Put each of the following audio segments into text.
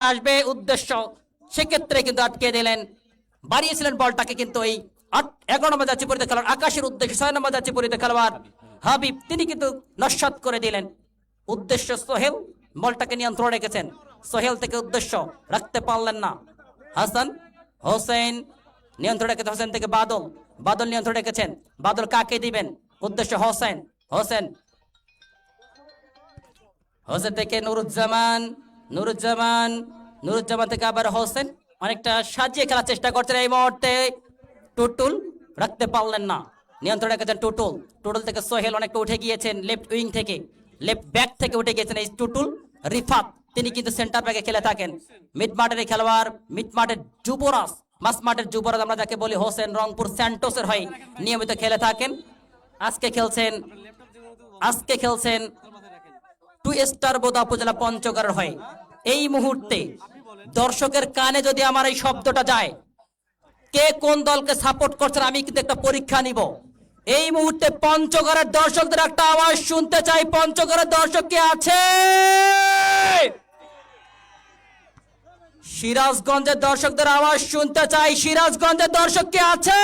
আসবে উদ্দেশ্য, সেক্ষেত্রে কিন্তু আটকে দিলেন, বাড়িয়েছিলেন বলটাকে, কিন্তু এই 11 নম্বর যাচ্ছি পরিতে খেলোয়াড় আকাশের উদ্দেশ্যে 6 নম্বর যাচ্ছি পরিতে খেলোয়াড় হাবিব তিনি কিন্তু নস্যাৎ করে দিলেন। উদ্দেশ্য সোহেল বলটাকে নিয়ন্ত্রণ রেখেছেন, সোহেল থেকে উদ্দেশ্য রাখতে পারলেন না। হাসান হোসেন নিয়ন্ত্রণ রেখেছেন, হোসেন থেকে বাদল, বাদল নিয়ন্ত্রণ রেখেছেন, বাদল কাকে দিবেন? উদ্দেশ্য হোসেন, হোসেন হোসেন থেকে নুরুজ্জামান, নুরুজ্জামান, নুরুজ্জামান থেকে আবার হোসেন, অনেকটা সাজিয়ে খেলার চেষ্টা করছেন। এই মুহূর্তে টুটুল রাখতে পারলেন না, নিয়ন্ত্রণ রেখেছেন টুটুল, টুটুল থেকে সোহেল অনেকটা উঠে গিয়েছেন, লেফট উইং থেকে, লেফট ব্যাক থেকে উঠে গিয়েছেন এই টুটুল। রিফাত তিনি কিন্তু সেন্টার ব্যাকে খেলে থাকেন। মিড মাঠের খেলোয়াড়, মিড মাঠের যুবরাজ, মাস মাঠের যুবরাজ আমরা যাকে বলি হোসেন, রংপুর স্যান্টোসের হয়ে নিয়মিত খেলে থাকেন। আজকে খেলছেন 2 স্টার বোদা উপজেলা পঞ্চগড়ের হয়ে। এই মুহূর্তে দর্শকের কানে যদি আমার এই শব্দটা যায়, কে কোন দলকে সাপোর্ট করছেন আমি কিন্তু একটা পরীক্ষা নিব। এই মুহূর্তে পঞ্চগড়ের দর্শকদের একটা আওয়াজ শুনতে চাই। পঞ্চগড়ের দর্শক কে আছে? সিরাজগঞ্জের দর্শকদের আওয়াজ শুনতে চাই। সিরাজগঞ্জের দর্শক কে আছে?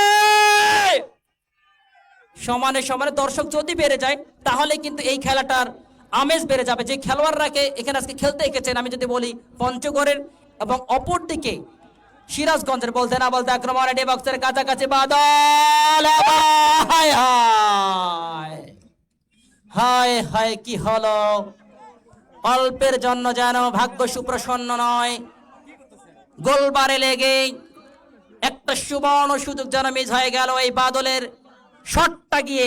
সমানে সমানে দর্শক যদি বেড়ে যায় তাহলে কিন্তু এই খেলাটার আমেজ বেড়ে যাবে। যে খেলোয়াড়রাকে এখানে আজকে খেলতে এসেছেন, আমি যদি বলি পঞ্চগড়ের এবং অপরদিকে সিরাজগঞ্জের, বলতে না বলতে আক্রমণ এডি বক্সের কাছাকাছি বাদল, হায় হায় হায় হায় কি হলো! অল্পের জন্য যেন ভাগ্য সুপ্রসন্ন নয়, গোলবারে লেগে একটা সুবর্ণ সুযোগ যেন মিস হয়ে গেল। এই বাদলের শটটা গিয়ে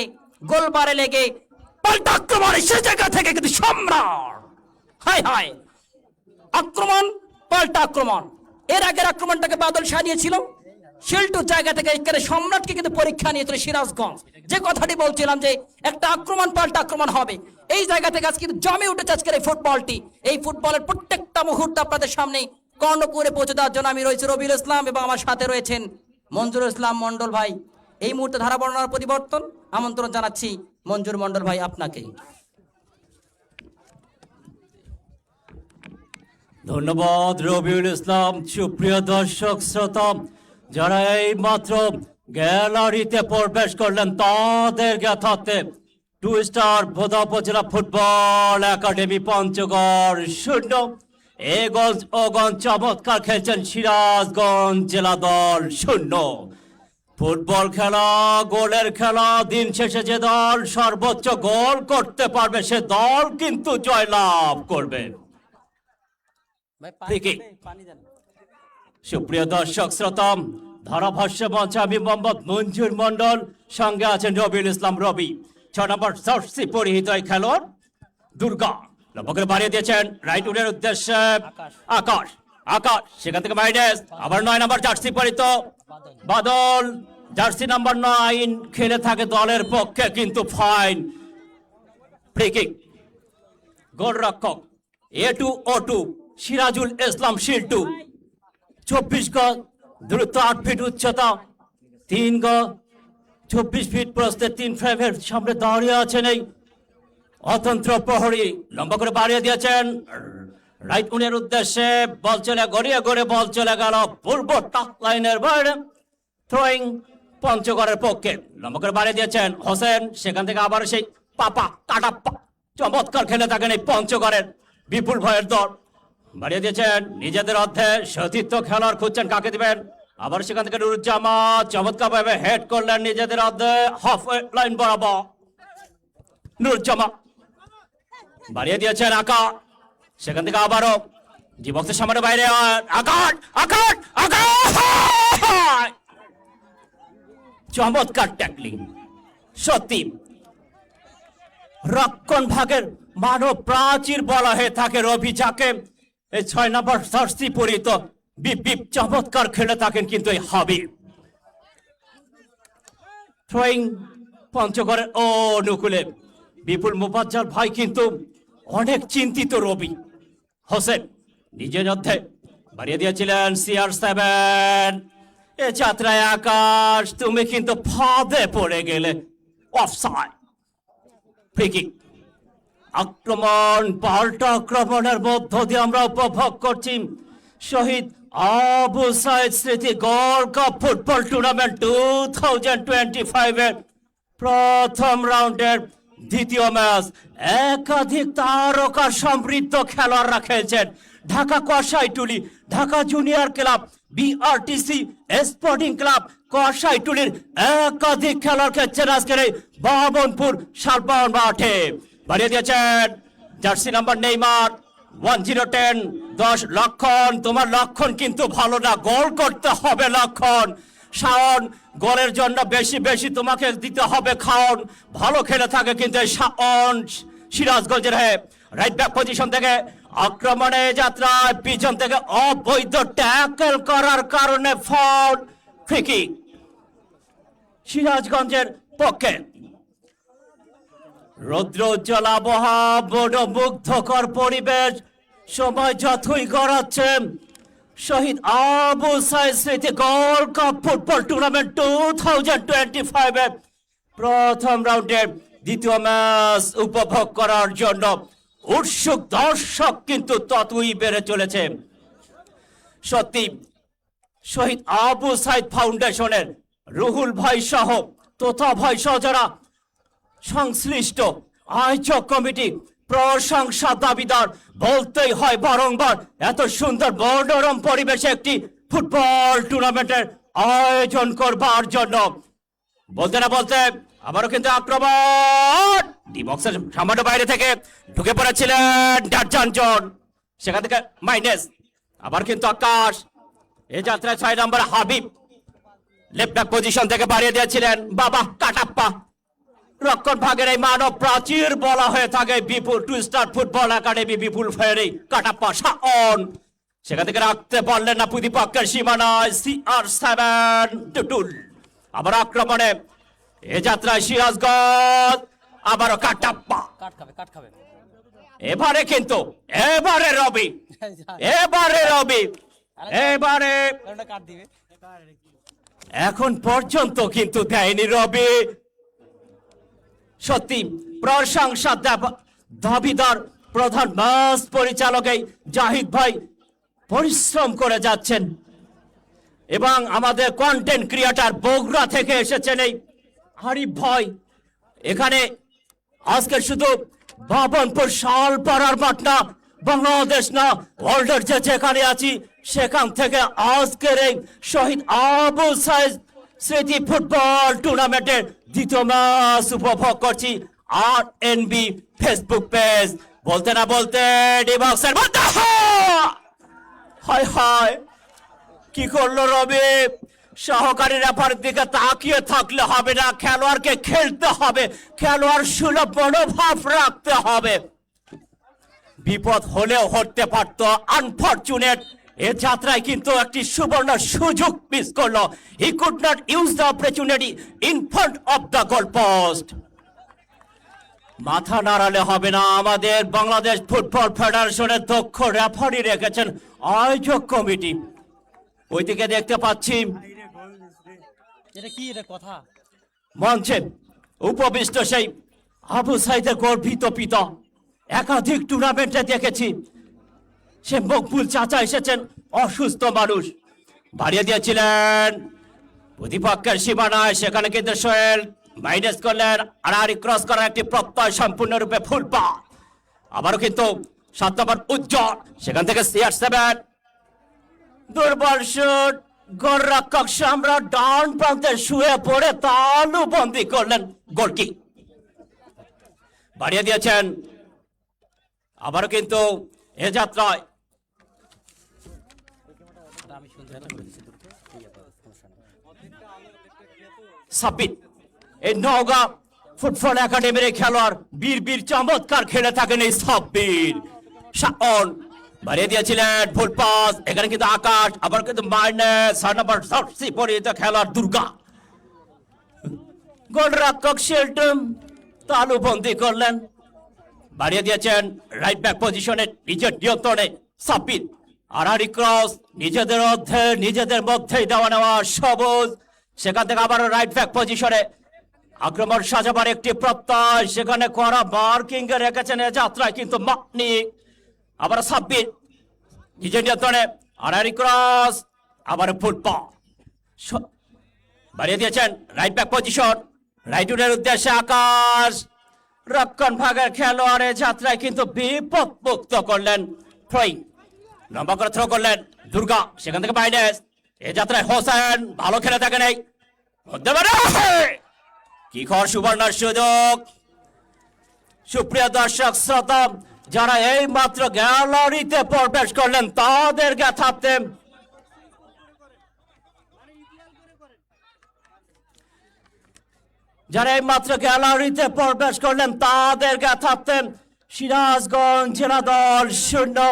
গোলবারে লেগে পাল্টা আক্রমণ, সে জায়গা থেকে কিন্তু সম্রাট, হায় হায় আক্রমণ, পাল্টা আক্রমণ। এর আগের আক্রমণটাকে বাদল সারিয়েছিল, শিল্টুর জায়গা থেকে এখানে সম্রাটকে কিন্তু পরীক্ষা নিয়েছিল সিরাজগঞ্জ। যে কথাটি বলছিলাম যে একটা আক্রমণ পাল্টা আক্রমণ হবে, এই জায়গা থেকে আজকে জমে উঠেছে আজকের এই ফুটবলটি। এই ফুটবলের প্রত্যেকটা মুহূর্ত আপনাদের সামনে কর্ণপুরে পৌঁছে দেওয়ার জন্য আমি রয়েছি রবিউল ইসলাম এবং আমার সাথে রয়েছেন মঞ্জুর ইসলাম মন্ডল ভাই। এই মুহূর্তে ধারা বর্ণনার পরিবর্তন, আমন্ত্রণ জানাচ্ছি মঞ্জুর মন্ডল ভাই আপনাকে। ধন্যবাদ রবিউল ইসলাম। সুপ্রিয় দর্শক শ্রোতা, যারা এই মাত্র গ্যালারিতে প্রবেশ করলেন তাদের জ্ঞাতার্থে 2 স্টার বোদা উপজেলা ফুটবল একাডেমি পঞ্চগড় 0, এগঞ্জ ওগঞ্জ চমৎকার খেলছেন সিরাজগঞ্জ জেলা দল 0। ফুটবল খেলা, গোলের খেলা, দিন শেষে যে দল সর্বোচ্চ গোল করতে পারবে সে দল কিন্তু জয়লাভ করবে। সুপ্রিয় দর্শক শ্রোতা, ধারাভাষ্য মঞ্চে আমি মোহাম্মদ মঞ্জুর মন্ডল, সঙ্গে আছেন রবিউল ইসলাম রবি। 6 নম্বর জার্সি পরিহিত এই খেলোয়াড় দুর্গা লম্বা বাড়িয়ে দিয়েছেন রাইট উইনের উদ্দেশ্যে আকাশ, আকাশ সেখান থেকে মাইডেস, আবার 9 নম্বর জার্সি পরিহিত বাদল, জার্সি নাম্বার 9 খেলে থাকে দলের পক্ষে, কিন্তু ফাইন ফ্রি কিক। গোলরক্ষক A2O2 সিরাজুল ইসলাম শিল্টু, 24 গজ দূরত্ব, 8 ফিট উচ্চতা, 3 গজ 24 ফিট প্রস্থে 3 ফ্রেমের সামনে দাঁড়িয়ে আছেন এই অতন্ত্র প্রহরী। লম্বা করে বাড়িয়ে দিয়েছেন রাইট উইনের উদ্দেশ্যে, বল চলে গড়িয়ে গড়ে বল চলে গেল পূর্ব টাক লাইনের বাইরে, থ্রোয়িং পঞ্চগড়ের পক্ষে। লম্বা করে বাড়িয়ে দিয়েছেন হোসেন, সেখান থেকে আবার সেই পাপা কাটাপ্পা চমৎকার খেলে থাকেন এই পঞ্চগড়ের বিপুল ভয়ের দল। বাড়িয়ে দিয়েছেন নিজেদের অর্ধে, সতীর্থ খেলোয়াড় খুঁজছেন কাকে দিবেন, আবার সেখান থেকে নুরুজ্জামান চমৎকার ভাবে হেড করলেন নিজেদের অর্ধে হাফ লাইন বরাবর। নুরুজ্জামান বাড়িয়ে দিয়েছেন আকা, সেখান থেকে আবারও জীবকের সামনে বাইরে আকাশ, আকাশ, আকাশ চমৎকার ট্যাকলিং। সত্যি রক্ষণ ভাগের মানব প্রাচীর বলা হয়ে থাকে রবি, যাকে এই 6 নম্বর জার্সি পরিহিত বিপ বিপ চমৎকার খেলে থাকেন কিন্তু এই হাবিব। থ্রোয়িং পঞ্চগড়ের অনুকূলে বিপুল মুফাজ্জল ভাই কিন্তু অনেক চিন্তিত। রবি হোসেন নিজের মধ্যে বাড়িয়ে দিয়েছিলেন CR7, এ যাত্রায় আকাশ তুমি কিন্তু ফাঁদে পড়ে গেলে, অফসাইড। Free kick. আক্রমণ, পাল্টা আক্রমণের মধ্য দিয়ে আমরা উপভোগ করছি শহীদ আবু সাইদ স্মৃতি গোল্ড কাপ ফুটবল টুর্নামেন্ট 2025 এর প্রথম রাউন্ডের দ্বিতীয় ম্যাচ। একাধিক তারকা সমৃদ্ধ খেলোয়াড়রা খেলছেন। Dhaka Kosaituli, Dhaka junior club, BRTC sporting club কসাইটুলির একাধিক খেলোয়াড় খেলছেন আজকের এই বাবনপুর শালপান মাঠে। বাড়িয়ে দিয়েছেন জার্সি নাম্বার নেইমার 1010 10 লক্ষণ। তোমার লক্ষণ কিন্তু ভালো না, গোল করতে হবে লক্ষণ। শাওন গোলের জন্য বেশি বেশি তোমাকে দিতে হবে খাওন। ভালো খেলে থাকে কিন্তু এই শাওন সিরাজগঞ্জের হয়ে রাইট ব্যাক পজিশন থেকে আক্রমণে যাত্রায় পিছন থেকে অবৈধ ট্যাকল করার কারণে ফাউল, ফ্রি কিক সিরাজগঞ্জের পক্ষে। রৌদ্রোজ্জ্বল আবহাওয়া, মনোমুগ্ধকর পরিবেশ, সময় যতই গড়াচ্ছে শহীদ আবু সাইদ স্মৃতি গোল্ড কাপ ফুটবল টুর্নামেন্ট 2025 এর প্রথম রাউন্ডের দ্বিতীয় ম্যাচ উপভোগ করার জন্য উৎসুক দর্শক কিন্তু ততই বেড়ে চলেছে। সত্যি শহীদ আবু সাইদ ফাউন্ডেশনের রুহুল ভাই সহ তোতা ভাই সহ যারা সংশ্লিষ্ট আয়োজক কমিটি প্রশংসা দাবিদার বলতেই হয় বারংবার। এত সুন্দর মনোরম পরিবেশে একটি ফুটবল টুর্নামেন্টের আয়োজন করবার জন্য বলতে না বলতে আবারও কিন্তু আক্রমণ ডি বক্সের সামান্য বাইরে থেকে ঢুকে পড়েছিলেন ডারজান জন, সেখান থেকে মাইনেস। আবার কিন্তু আকাশ এই যাত্রায় 6 নম্বর হাবিব লেফট ব্যাক পজিশন থেকে বাড়িয়ে দিয়েছিলেন বাবা কাটাপ্পা। রক্ষণ ভাগের এই মানব প্রাচীর বলা হয়ে থাকে বিপুল টু স্টার ফুটবল একাডেমি বিপুল ফেরি কাটাপ্পা শাওন সেখান থেকে রাখতে পারলেন না প্রতিপক্ষের সীমানায় CR7 টুটুল। আবার আক্রমণে এ যাত্রায় সিরাজগঞ্জ আবারও কাটাপ্পা। এবারে কিন্তু এবারে রবি এখন পর্যন্ত কিন্তু দেয়নি রবি। সত্যি প্রশংসা দাবিদার প্রধান ম্যাচ পরিচালক এই জাহিদ ভাই পরিশ্রম করে যাচ্ছেন এবং আমাদের কন্টেন্ট ক্রিয়েটর বগুড়া থেকে এসেছেন এই আরিফ ভাই। এখানে আজকে শুধু বাবনপুর শালপাড়ার মাঠ না, বাংলাদেশ না, ওয়ার্ল্ডের যেখানে আছি সেখান থেকে আজকের এই শহীদ আবু সাইদ স্মৃতি ফুটবল টুর্নামেন্টের দ্বিতীয় ম্যাচ উপভোগ করছি। RNB ফেসবুক পেজ বলতে না বলতে ডিবক্সের মধ্যে হায় হায় কি করলো রবি। সহকারী রেফারির দিকে তাকিয়ে থাকলে হবে না, খেলোয়াড়কে খেলতে হবে, খেলোয়াড় সুলভ মনোভাব রাখতে হবে। বিপদ হলেও হতে পারত, আনফরচুনেট এ যাত্রায় কিন্তু একটি সুবর্ণ সুযোগ মিস করলো। He could not use the opportunity in front of the goal post. মাথা নাড়ালে হবে না, আমাদের বাংলাদেশ ফুটবল ফেডারেশনের দক্ষ রেফারি রেখেছেন আয়োজক কমিটি। ওইদিকে দেখতে পাচ্ছি মঞ্চে উপবিষ্ট সেই আবু সাইদের গর্বিত পিতা। একাধিক টুর্নামেন্টে দেখেছি সে মকবুল চাচা এসেছেন, অসুস্থ মানুষ বাড়িয়ে দিয়েছিলেন প্রতিপক্ষের সীমানায়, সেখানে কিন্তু সোহেল মাইনাস করলেন। আর ক্রস করার একটি প্রত্যয় সম্পূর্ণরূপে ফুল পা। আবারও কিন্তু 7 নম্বর উজ্জ্বল, সেখান থেকে CR7 দুর্বল শুট, গোলরক্ষক সম্রাট ডান প্রান্তে শুয়ে পড়ে তালু বন্দী করলেন, গোলকি বাড়িয়ে দিয়েছেন। আবারও কিন্তু এ যাত্রায় সাব্বির এই নওগাঁ ফুটবল একাডেমির খেলোয়াড় বীর বীর চমৎকার খেলে থাকেন এই সাব্বির। শাওন বাড়িয়ে দিয়েছিলেন ফুল পাস, এখানে কিন্তু আকাশ আবার কিন্তু মাইনাস 6 নম্বর জার্সি পরিহিত খেলোয়াড় দুর্গা। গোলরক্ষক শেল্টন তালুবন্দি করলেন, বাড়িয়ে দিয়েছেন রাইট ব্যাক পজিশনে নিজের নিয়ন্ত্রণে সাব্বির। আর ক্রস নিজেদের মধ্যেই দেওয়া নেওয়া সবুজ, সেখান থেকে আবার রাইট ব্যাক পজিশনে আক্রমণ সাজাবার একটি প্রত্যয়, সেখানে করা মার্কিং রেখেছেন এ যাত্রায় কিন্তু মানিক। আবার সাব্বির নিজের নিয়ন্ত্রণে আড়াআড়ি ক্রস, আবার ফুটবল বাড়িয়ে দিয়েছেন রাইট ব্যাক পজিশন, রাইট উইংয়ের উদ্দেশ্যে আকাশ। রক্ষণ ভাগের খেলোয়াড়ের যাত্রায় কিন্তু বিপদ মুক্ত করলেন থ্রোয়িং, লম্বা করে থ্রো করলেন দুর্গা, সেখান থেকে বাইনেস। এ যাত্রায় হোসেন ভালো খেলে থাকেন, এই হতে পারে কি খবর সুবর্ণার সুযোগ। সুপ্রিয় দর্শক শ্রোতা, যারা এই মাত্র গ্যালারিতে প্রবেশ করলেন তাদেরকে থাকতে যারা এই মাত্র গ্যালারিতে প্রবেশ করলেন তাদেরকে থাকতেন সিরাজগঞ্জ জেলা দল 0,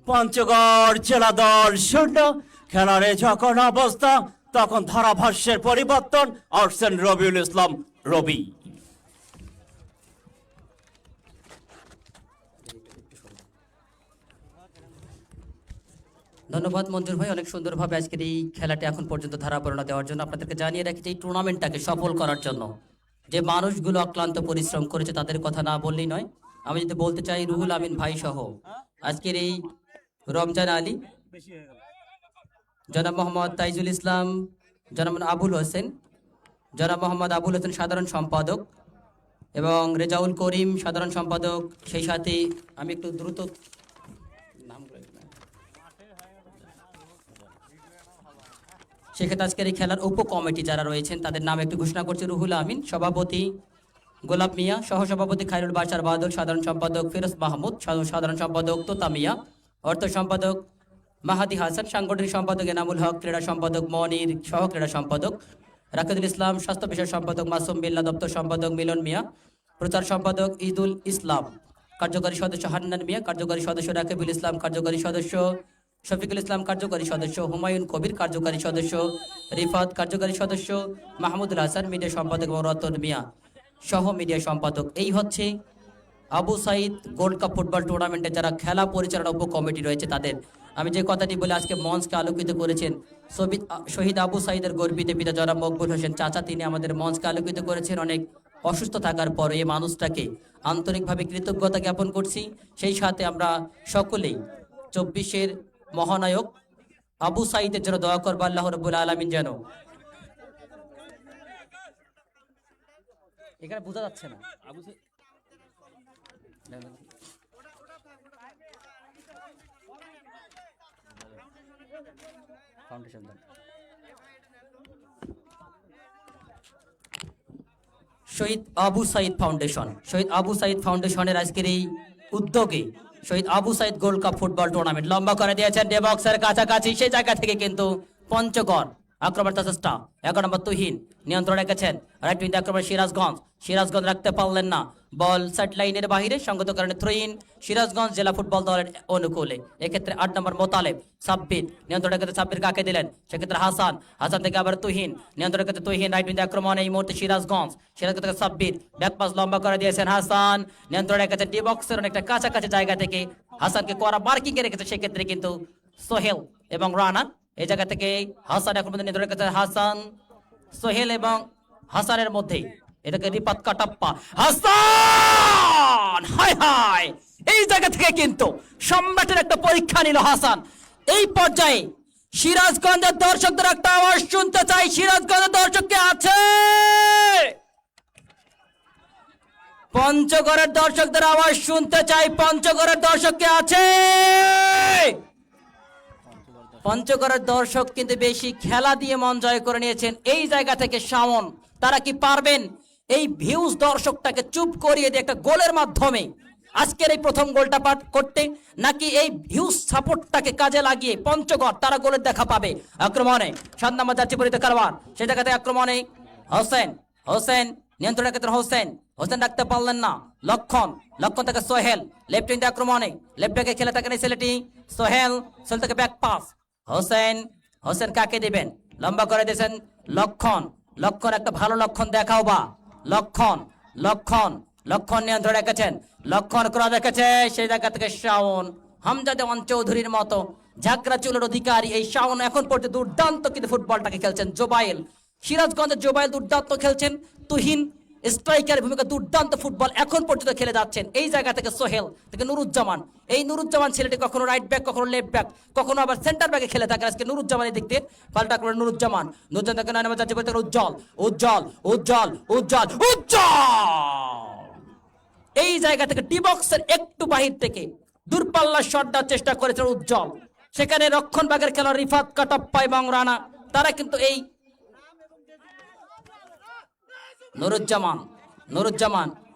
পঞ্চগড় জেলা দল 0। খেলারে যখন অবস্থা তখন ধারাভাষ্যের পরিবর্তন, আসছেন রবিউল ইসলাম রবি। ধন্যবাদ মঞ্জুর ভাই, অনেক সুন্দরভাবে আজকের এই খেলাটি এখন পর্যন্ত ধারাবর্ণনা দেওয়ার জন্য। আপনাদেরকে জানিয়ে রাখি যে এই টুর্নামেন্টটাকে সফল করার জন্য যে মানুষগুলো অক্লান্ত পরিশ্রম করেছে তাদের কথা না বললেই নয়। আমি যদি বলতে চাই রুহুল আমিন ভাই সহ আজকের এই রমজান আলী, জনাব মোহাম্মদ তাইজুল ইসলাম, জনাব আবুল হোসেন, জনাব মোহাম্মদ আবুল হোসেন সাধারণ সম্পাদক এবং রেজাউল করিম সাধারণ সম্পাদক, সেই সাথে আমি একটু দ্রুত সেক্ষেত্রে আজকের এই খেলার উপ কমিটি যারা রয়েছেন তাদের নাম একটু ঘোষণা করছে। রুহুল আমিন সভাপতি, গোলাপ মিয়া সহসভাপতি, খায়রুল বাশার বাদল সাধারণ সম্পাদক, ফিরোজ মাহমুদ সাধারণ সম্পাদক, তোতা মিয়া অর্থ সম্পাদক, মাহাদি হাসান সাংগঠনিক সম্পাদক, এনামুল হক ক্রীড়া সম্পাদক, মনির সহ ক্রীড়া সম্পাদক, রাকিবুল ইসলাম স্বাস্থ্য বিষয়ক সম্পাদক, মাসুম বিল্লাহ দপ্তর সম্পাদক, মিলন মিয়া প্রচার সম্পাদক, ঈদুল ইসলাম কার্যকারী সদস্য, হান্নান মিয়া কার্যকারী সদস্য, রাকিবুল ইসলাম কার্যকারী সদস্য, শফিকুল ইসলাম কার্যকারী সদস্য, হুমায়ুন কবির কার্যকারী সদস্য, রিফাত কার্যকারী সদস্য, মাহমুদুল হাসান মিডিয়া সম্পাদক এবং রতন মিয়া সহ মিডিয়া সম্পাদক। এই হচ্ছে Abu Saeed gold cup football টুর্নামেন্টে যারা খেলা পরিচালনা উপ কমিটি রয়েছে তাদের। আমি যে কথাটি বলে আজকে মঞ্চকে আলোকিত করেছেন শহীদ আবু সাইদের গর্বিত পিতা জনাব মকবুল হোসেন চাচা, তিনি আমাদের মঞ্চকে আলোকিত করেছেন। অনেক অসুস্থ থাকার পর এই মানুষটাকে আন্তরিকভাবে কৃতজ্ঞতা জ্ঞাপন করছি। সেই সাথে আমরা সকলেই 24-এর মহানায়ক আবু সাইদের জন্য দোয়া করবো, আল্লাহ রাব্বুল আলামিন যেন। এখানে বোঝা যাচ্ছে না ফাউন্ডেশন শহীদ আবু সাইদ ফাউন্ডেশন, শহীদ আবু সাইদ ফাউন্ডেশনের আজকের এই উদ্যোগে Shaheed Abu Saeed gold cup football tournament লম্বা করে দিয়েছেন ডেবক্সের কাছাকাছি। সেই জায়গা থেকে কিন্তু পঞ্চগড় আক্রমণ চেষ্টা, 11 নম্বর তুহিন নিয়ন্ত্রণ রেখেছেন, রাইট উইং আক্রমণ সিরাজগঞ্জ রাখতে পারলেন না, বল সাইড লাইনের বাহিরে সঙ্গত কারণে থ্রোইন সিরাজগঞ্জ জেলা ফুটবল দলের অনুকূলে। এক্ষেত্রে 8 নম্বর মোতালেব, সাব্বির নিয়ন্ত্রণ রেখেছে, সাব্বির কাকে দিলেন, সেক্ষেত্রে হাসান থেকে আবার তুহিন নিয়ন্ত্রণ রেখেছে, তুহিন রাইট উইং আক্রমণ এই মুহূর্তে সিরাজগঞ্জ থেকে সাব্বির ব্যাক পাস লম্বা করে দিয়েছেন, হাসান নিয়ন্ত্রণ রেখেছে ডি বক্সের অনেকটা কাছাকাছি জায়গা থেকে হাসানকে করা মার্কিং এ রেখেছে, সেক্ষেত্রে কিন্তু সোহেল এবং রানা এই জায়গা থেকে হাসান এখন নিয়ন্ত্রণ রেখেছে, হাসান সোহেল এবং হাসানের মধ্যে এটাকে রিপাত কাটাপ্পা, হাসান হায় হায় এই জায়গা থেকে কিন্তু সম্রাটের একটা পরীক্ষা নিল হাসান। এই পর্যায়ে সিরাজগঞ্জের দর্শকদের একটা আওয়াজ শুনতে চাই, সিরাজগঞ্জের দর্শক কে আছে? পঞ্চগড়ের দর্শকদের আওয়াজ শুনতে চাই, পঞ্চগড়ের দর্শক কে আছে? পঞ্চগড়ের দর্শক কিন্তু বেশি খেলা দিয়ে মন জয় করে নিয়েছেন। এই জায়গা থেকে শাওন তারা কি পারবেন এই ভিউজ দর্শকটাকে চুপ করিয়ে দিয়ে একটা গোলের মাধ্যমে আজকের এই প্রথম গোলটা পাঠ করতে, নাকি এই ভিউজ সাপোর্টটাকে কাজে লাগিয়ে পঞ্চগড় তারা গোলের দেখা পাবে? আক্রমণে 7 নম্বর যাচ্ছে পরিত কারবার, সেই জায়গাতে আক্রমণে হোসেন নিয়ন্ত্রণের ক্ষেত্রে হোসেন রাখতে পারলেন না, লক্ষণ থেকে সোহেল লেফট উইং আক্রমণে লেফট ব্যাকে খেলে থাকেন এই ছেলেটি, সোহেল থেকে ব্যাক পাস, হোসেন কাকে দিবেন, লম্বা করে দিয়েছেন লক্ষণ একটা ভালো লক্ষণ দেখাও বা লক্ষণ নিয়ন্ত্রণ রেখেছেন, লক্ষণ করা রেখেছে, সেই জায়গা থেকে শাওন হামজা দেওয়ান চৌধুরীর মতো ঝাঁকড়া চুলের অধিকারী এই শাওন এখন পর্যন্ত দুর্দান্ত কিন্তু ফুটবলটাকে খেলছেন। জোবাইল সিরাজগঞ্জের জোবাইল দুর্দান্ত খেলছেন, তুহিন স্ট্রাইকারের ভূমিকা দুর্দান্ত ফুটবল এখন পর্যন্ত খেলে যাচ্ছেন। এই জায়গা থেকে সোহেল থেকে নুরুজ্জামান, এই নুরুজ্জামান ছেলেটি কখনো রাইট ব্যাক, কখনো লেফট ব্যাক, কখনো আবার সেন্টার ব্যাকে খেলে থাকে। আজকে নুরুজ্জামানের দিক দিয়ে পাল্টা করে নুরুজ্জামান থেকে নামে যাচ্ছে বলতে উজ্জ্বল উজ্জ্বল উজ্জ্বল উজ্জ্বল উজ্জ্বল, এই জায়গা থেকে ডি বক্সের একটু বাহির থেকে দূরপাল্লার শট দেওয়ার চেষ্টা করেছেন উজ্জ্বল। সেখানে রক্ষণ ভাগের খেলোয়াড় রিফাত কাটাপ্পা এবং রানা তারা কিন্তু এই নুরুজ্জামান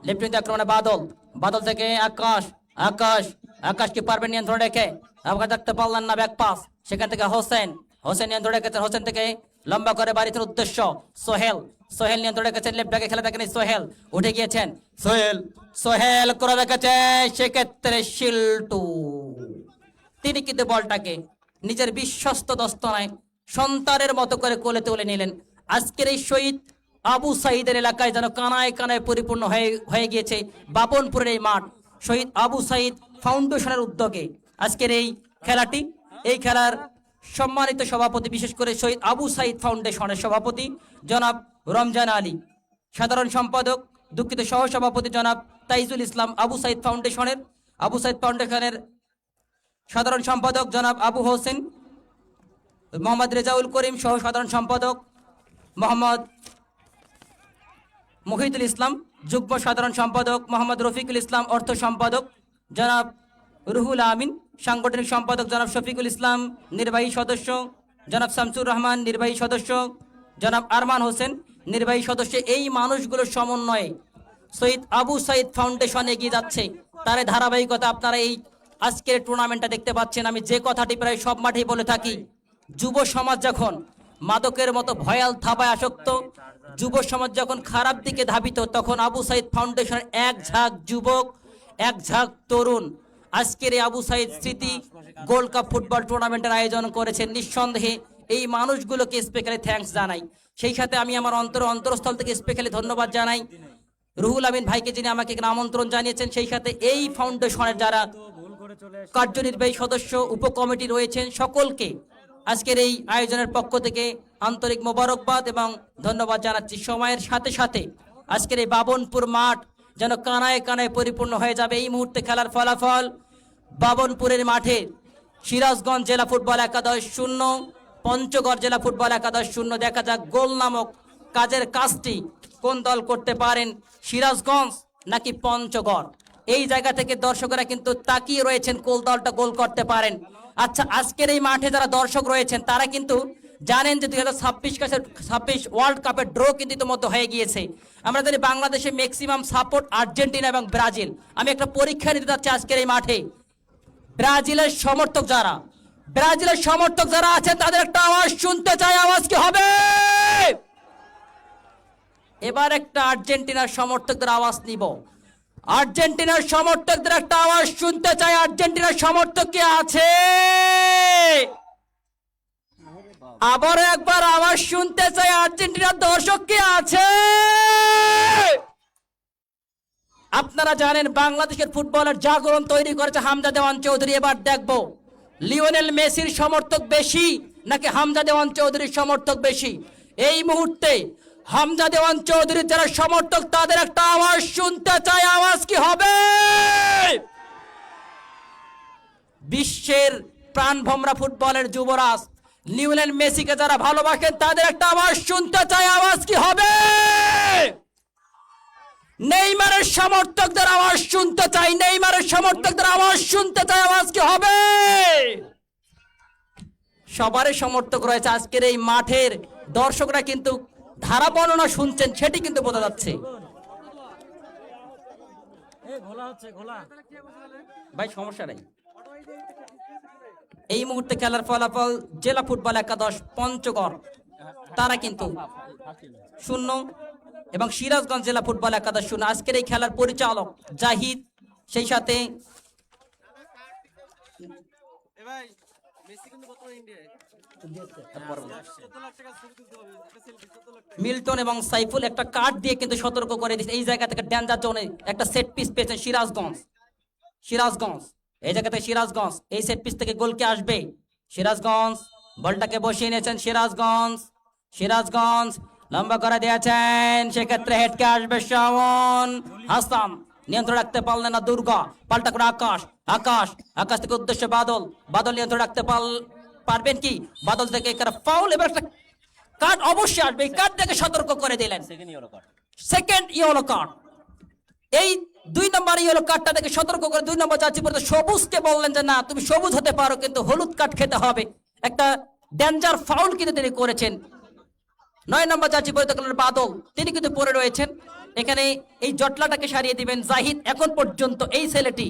লেফট আক্রমণে বাদল থেকে আকাশ কি পারবেন নিয়ন্ত্রণ রেখে আবার দেখতে পারলেন না, ব্যাক পাস সেখান থেকে হোসেন নিয়ন্ত্রণ রেখেছেন, হোসেন থেকে লম্বা করে বাড়িতে উদ্দেশ্য সোহেল নিয়ন্ত্রণ রেখেছেন, লেফট ব্যাকে খেলে থাকেন সোহেল, উঠে গিয়েছেন সোহেল করে রেখেছে, সেক্ষেত্রে শিল্টু তিনি কিন্তু বলটাকে নিজের বিশ্বস্ত দস্তনায় সন্তানের মতো করে কোলে তুলে নিলেন। আজকের এই শহীদ আবু সাইদের এলাকায় যেন কানায় কানায় পরিপূর্ণ হয়ে গিয়েছে বাপনপুরের এই মাঠ। শহীদ আবু সাইদ ফাউন্ডেশনের উদ্যোগে আজকের এই খেলাটি, এই খেলার সম্মানিত সভাপতি, বিশেষ করে শহীদ আবু সাইদ ফাউন্ডেশনের সভাপতি জনাব রমজান আলী, সাধারণ সম্পাদক সহ সভাপতি জনাব তাইজুল ইসলাম, আবু সাইদ ফাউন্ডেশনের সাধারণ সম্পাদক জনাব আবু হোসেন, মোহাম্মদ রেজাউল করিম সহ সাধারণ সম্পাদক মোহাম্মদ মহিদুল ইসলাম, যুগ্ম সাধারণ সম্পাদক মোহাম্মদ রফিকুল ইসলাম, অর্থ সম্পাদক জনাব রুহুল আমিন, সাংগঠনিক সম্পাদক জনাব শফিকুল ইসলাম, নির্বাহী সদস্য জনাব শামসুর রহমান, নির্বাহী সদস্য জনাব আরমান হোসেন, নির্বাহী সদস্য। এই মানুষগুলোর সমন্বয়ে শহীদ আবু সাইদ ফাউন্ডেশন এগিয়ে যাচ্ছে। তার ধারাবাহিকতা আপনারা এই আজকের টুর্নামেন্টটা দেখতে পাচ্ছেন। আমি যে কথাটি প্রায় সব মাঠেই বলে থাকি, যুব সমাজ যখন মাদকের মতো ভয়াল থাবায় আসক্ত, যুব সমাজ যখন খারাপ দিকে ধাবিত, তখন আবু সাইদ ফাউন্ডেশনের এক ঝাঁক যুবক, এক ঝাঁক তরুণ আজকের এই আবু সাইদ স্মৃতি গোল্ড কাপ ফুটবল টুর্নামেন্টের আয়োজন করেছেন। নিঃসন্দেহে এই মানুষগুলোকে স্পেশালি থ্যাঙ্কস জানাই। সেই সাথে আমি আমার অন্তরস্থল থেকে স্পেশালি ধন্যবাদ জানাই রুহুল আমিন ভাইকে, যিনি আমাকে আমন্ত্রণ জানিয়েছেন। সেই সাথে এই ফাউন্ডেশনের যারা কার্যনির্বাহী সদস্য, উপকমিটি রয়েছেন, সকলকে আজকের এই আয়োজনের পক্ষ থেকে আন্তরিক মোবারকবাদ এবং ধন্যবাদ জানাচ্ছি। সময়ের সাথে সাথে আজকের এই বাবনপুর মাঠ যেন কানায় কানায় পরিপূর্ণ হয়ে যাবে। এই মুহূর্তে খেলার ফলাফল বাবনপুরের মাঠে সিরাজগঞ্জ জেলা ফুটবল একাদশ 0, পঞ্চগড় জেলা ফুটবল একাদশ 0। দেখা যাক গোল নামক কাজের কাজটি কোন দল করতে পারেন, সিরাজগঞ্জ নাকি পঞ্চগড়। এই জায়গা থেকে দর্শকরা কিন্তু তাকিয়ে রয়েছেন কোন দলটা গোল করতে পারেন। আচ্ছা, আজকের এই মাঠে যারা দর্শক রয়েছেন তারা কিন্তু জানেন যে 2026 ওয়ার্ল্ড কাপের ড্র কিন্তু ইতিমধ্যে হয়ে গিয়েছে। আমরা জানি বাংলাদেশে ম্যাক্সিমাম সাপোর্ট আর্জেন্টিনা এবং ব্রাজিল। আমি একটা পরীক্ষা নিতে যাচ্ছি আজকের এই মাঠে। ব্রাজিলের সমর্থক যারা আছেন তাদের একটা আওয়াজ শুনতে চাই, আওয়াজ কি হবে? এবার একটা আর্জেন্টিনার সমর্থকদের আওয়াজ নিব। আর্জেন্টিনার সমর্থকদের একটা আওয়াজ শুনতে চাই। আর্জেন্টিনার সমর্থক কে আছে? আবার একবার আওয়াজ শুনতে চাই। আর্জেন্টিনার দর্শক কে আছে? আপনারা জানেন বাংলাদেশের ফুটবলের জাগরণ তৈরি করেছে হামজা দেওয়ান চৌধুরী। এবার দেখবো লিওনেল মেসির সমর্থক বেশি নাকি হামজা দেওয়ান চৌধুরীর সমর্থক বেশি। এই মুহূর্তে হামজা দেওয়ান চৌধুরীর যারা সমর্থক তাদের একটা আওয়াজ শুনতে চাই, আওয়াজ কি হবে? বিশ্বের প্রাণভোমরা ফুটবলের যুবরাজ লিওনেল মেসিকে যারা ভালোবাসেন তাদের একটা আওয়াজ শুনতে চাই, আওয়াজ কি হবে? নেইমারের সমর্থকদের আওয়াজ শুনতে চাই, নেইমারের সমর্থকদের আওয়াজ শুনতে চাই, আওয়াজ কি হবে? সবারই সমর্থক রয়েছে আজকের এই মাঠের দর্শকরা কিন্তু ধারা বর্ণনা শুনছেন, সেটি কিন্তু বোঝা যাচ্ছে। ভাই সমস্যা নাই। এই মুহূর্তে খেলার ফলাফল জেলা ফুটবল একাদশ পঞ্চগড় তারা কিন্তু 0 এবং সিরাজগঞ্জ জেলা ফুটবল একাদশ 0। আজকের এই খেলার পরিচালক জাহিদ, সেই সাথে মিল্টন এবং সাইফুল একটা কার্ড দিয়ে কিন্তু সতর্ক করে দিয়েছে। এই জায়গা থেকে ডেঞ্জার জোনে একটা সেট পিস পেয়েছে সিরাজগঞ্জ। এই জায়গা থেকে সিরাজগঞ্জ এই সেট পিস থেকে গোল কে আসবে? সিরাজগঞ্জ বলটাকে বসিয়ে নিয়েছেন। সিরাজগঞ্জ লম্বা করে দিয়েছেন, সেক্ষেত্রে হেডকে আসবে শাওন হাসান, নিয়ন্ত্রণ রাখতে পারলেন না দুর্গা, পাল্টা করে আকাশ, আকাশ, আকাশ থেকে উদ্দেশ্যে বাদল, বাদল নিয়ন্ত্রণ রাখতে পারবেন কি, বাদল থেকে ফাউল, এবার একটা কার্ড অবশ্যই আসবে, এই কার্ড থেকে সতর্ক করে দিলেন, সেকেন্ড ইয়েলো কার্ড। এই 2 নম্বর ইয়েলো কার্ডটা থেকে সতর্ক করে 2 নম্বর যাচ্ছি পরে সবুজকে বললেন যে না তুমি সবুজ হতে পারো কিন্তু হলুদ কার্ড খেতে হবে, একটা ডেঞ্জার ফাউল কিন্তু তিনি করেছেন। 9 নম্বর যাচ্ছি পরিত বাদল, তিনি কিন্তু পড়ে রয়েছেন। এখানে এই জটলাটাকে সারিয়ে দিবেন জাহিদ। এখন পর্যন্ত এই ছেলেটি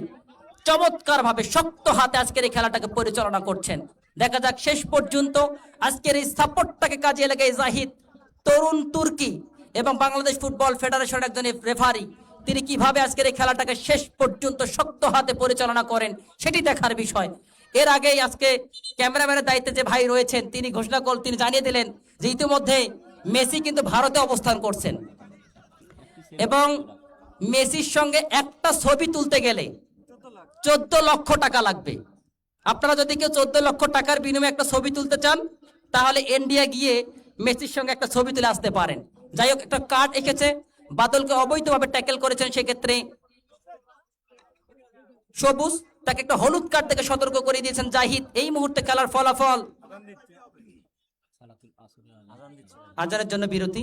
চমৎকার ভাবে শক্ত হাতে আজকের এই খেলাটাকে পরিচালনা করছেন। দেখা যাক শেষ পর্যন্ত আজকের এই সাপোর্টটাকে কাজে লাগায় জাহিদ, তরুণ তুর্কি এবং বাংলাদেশ ফুটবল ফেডারেশনের একজন রেফারি, তিনি কিভাবে আজকের এই খেলাটাকে শেষ পর্যন্ত শক্ত হাতে পরিচালনা করেন সেটি দেখার বিষয়। এর আগেই আজকে ক্যামেরাম্যানের দায়িত্বে যে ভাই রয়েছেন তিনি ঘোষণা তিনি জানিয়ে দিলেন যে ইতিমধ্যে মেসি কিন্তু ভারতে অবস্থান করছেন এবং মেসির সঙ্গে একটা ছবি তুলতে গেলে 14 লক্ষ টাকা লাগবে। আপনারা যদি কেউ 14 লক্ষ টাকার বিনিময়ে একটা ছবি তুলতে চান তাহলে ইন্ডিয়া গিয়ে মেসির সঙ্গে একটা ছবি তুলে আসতে পারেন। যাই হোক, একটা কার্ড এঁকেছে, বাদলকে অবৈধভাবে ট্যাকেল করেছেন, সেক্ষেত্রে সবুজ তাকে একটা হলুদ কার্ড থেকে সতর্ক করে দিয়েছেন জাহিদ। এই মুহূর্তে খেলার ফলাফল আজানের জন্য বিরতি।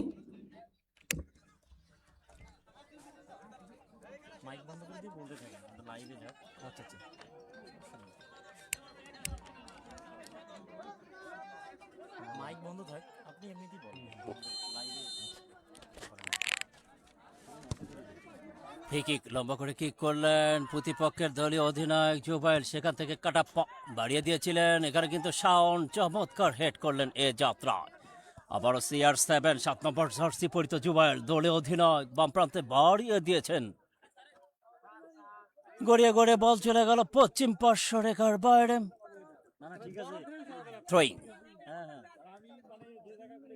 কিক লম্বা করে কিক করলেন প্রতিপক্ষের দলীয় অধিনায়ক জুবাইল, সেখান থেকে কাটা বাড়িয়ে দিয়েছিলেন। এখানে কিন্তু শাওন চমৎকার হেড করলেন এ যাত্রায়। আবারও CR7 7 নম্বর জার্সি পরিত জুবাইল, দলীয় অধিনায়ক বাম প্রান্তে বাড়িয়ে দিয়েছেন। গড়িয়ে গড়িয়ে বল চলে গেল পশ্চিম পার্শ্ব রেখার বাইরে। থ্রোয়িং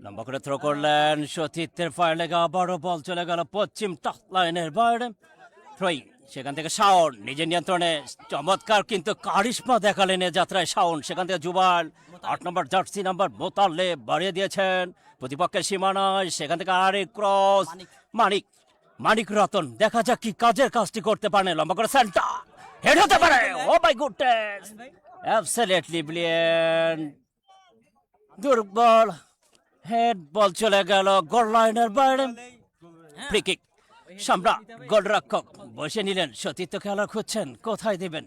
লম্বা করে থ্রো করলেন, সতীর্থের ফায়ার লেগে আবারও বল চলে গেল পশ্চিম টাচ লাইনের বাইরে। থ্রোয়িং সেখান থেকে শাওন নিজের নিয়ন্ত্রণে চমৎকার কিন্তু কারিশমা দেখালেন এ যাত্রায় শাওন। সেখান থেকে জুবাইল 8 নম্বর জার্সি নাম্বার মোতালেব বাড়িয়ে দিয়েছেন প্রতিপক্ষের সীমানায়। সেখান থেকে আরেক ক্রস, মানিক রতন, দেখা যাক কি কাজের কাজটি করতে পারে। লম্বা করে সেন্টার হেড হতে পারে, ও মাই গুডনেস, অ্যাবসলিউটলি ব্রিলিয়ান্ট, দুর্বল হেড, বল চলে গেল গোল লাইনের বাইরে। ফ্রি কিক, সম্রাট গোলরক্ষক বসে নিলেন, সতীর্থ খেলা খুঁজছেন কোথায় দিবেন,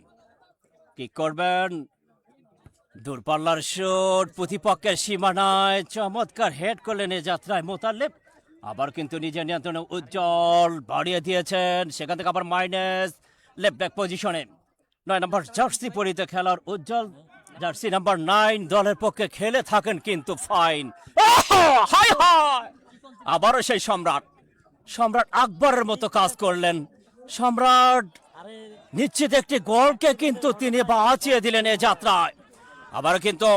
কি করবেন। দূরপাল্লার শট প্রতিপক্ষের সীমানায়, চমৎকার হেড করলেন এ যাত্রায় মোতালেব। আবার কিন্তু নিজের নিয়ন্ত্রণে উজ্জ্বল বাড়িয়ে দিয়েছেন। সেখান থেকে আবার মাইনাস, লেফট ব্যাক পজিশনে 9 নম্বর জার্সি পরিতে খেলার উজ্জ্বল, জার্সি নাম্বার 9 দলের পক্ষে খেলে থাকেন কিন্তু ফাইন। হাই হাই, আবারও সেই সম্রাট আকবরের মতো কাজ করলেন। সম্রাট নিশ্চিত একটি গোলকে কিন্তু তিনি বাঁচিয়ে দিলেন এ যাত্রায়। আবার কিন্তু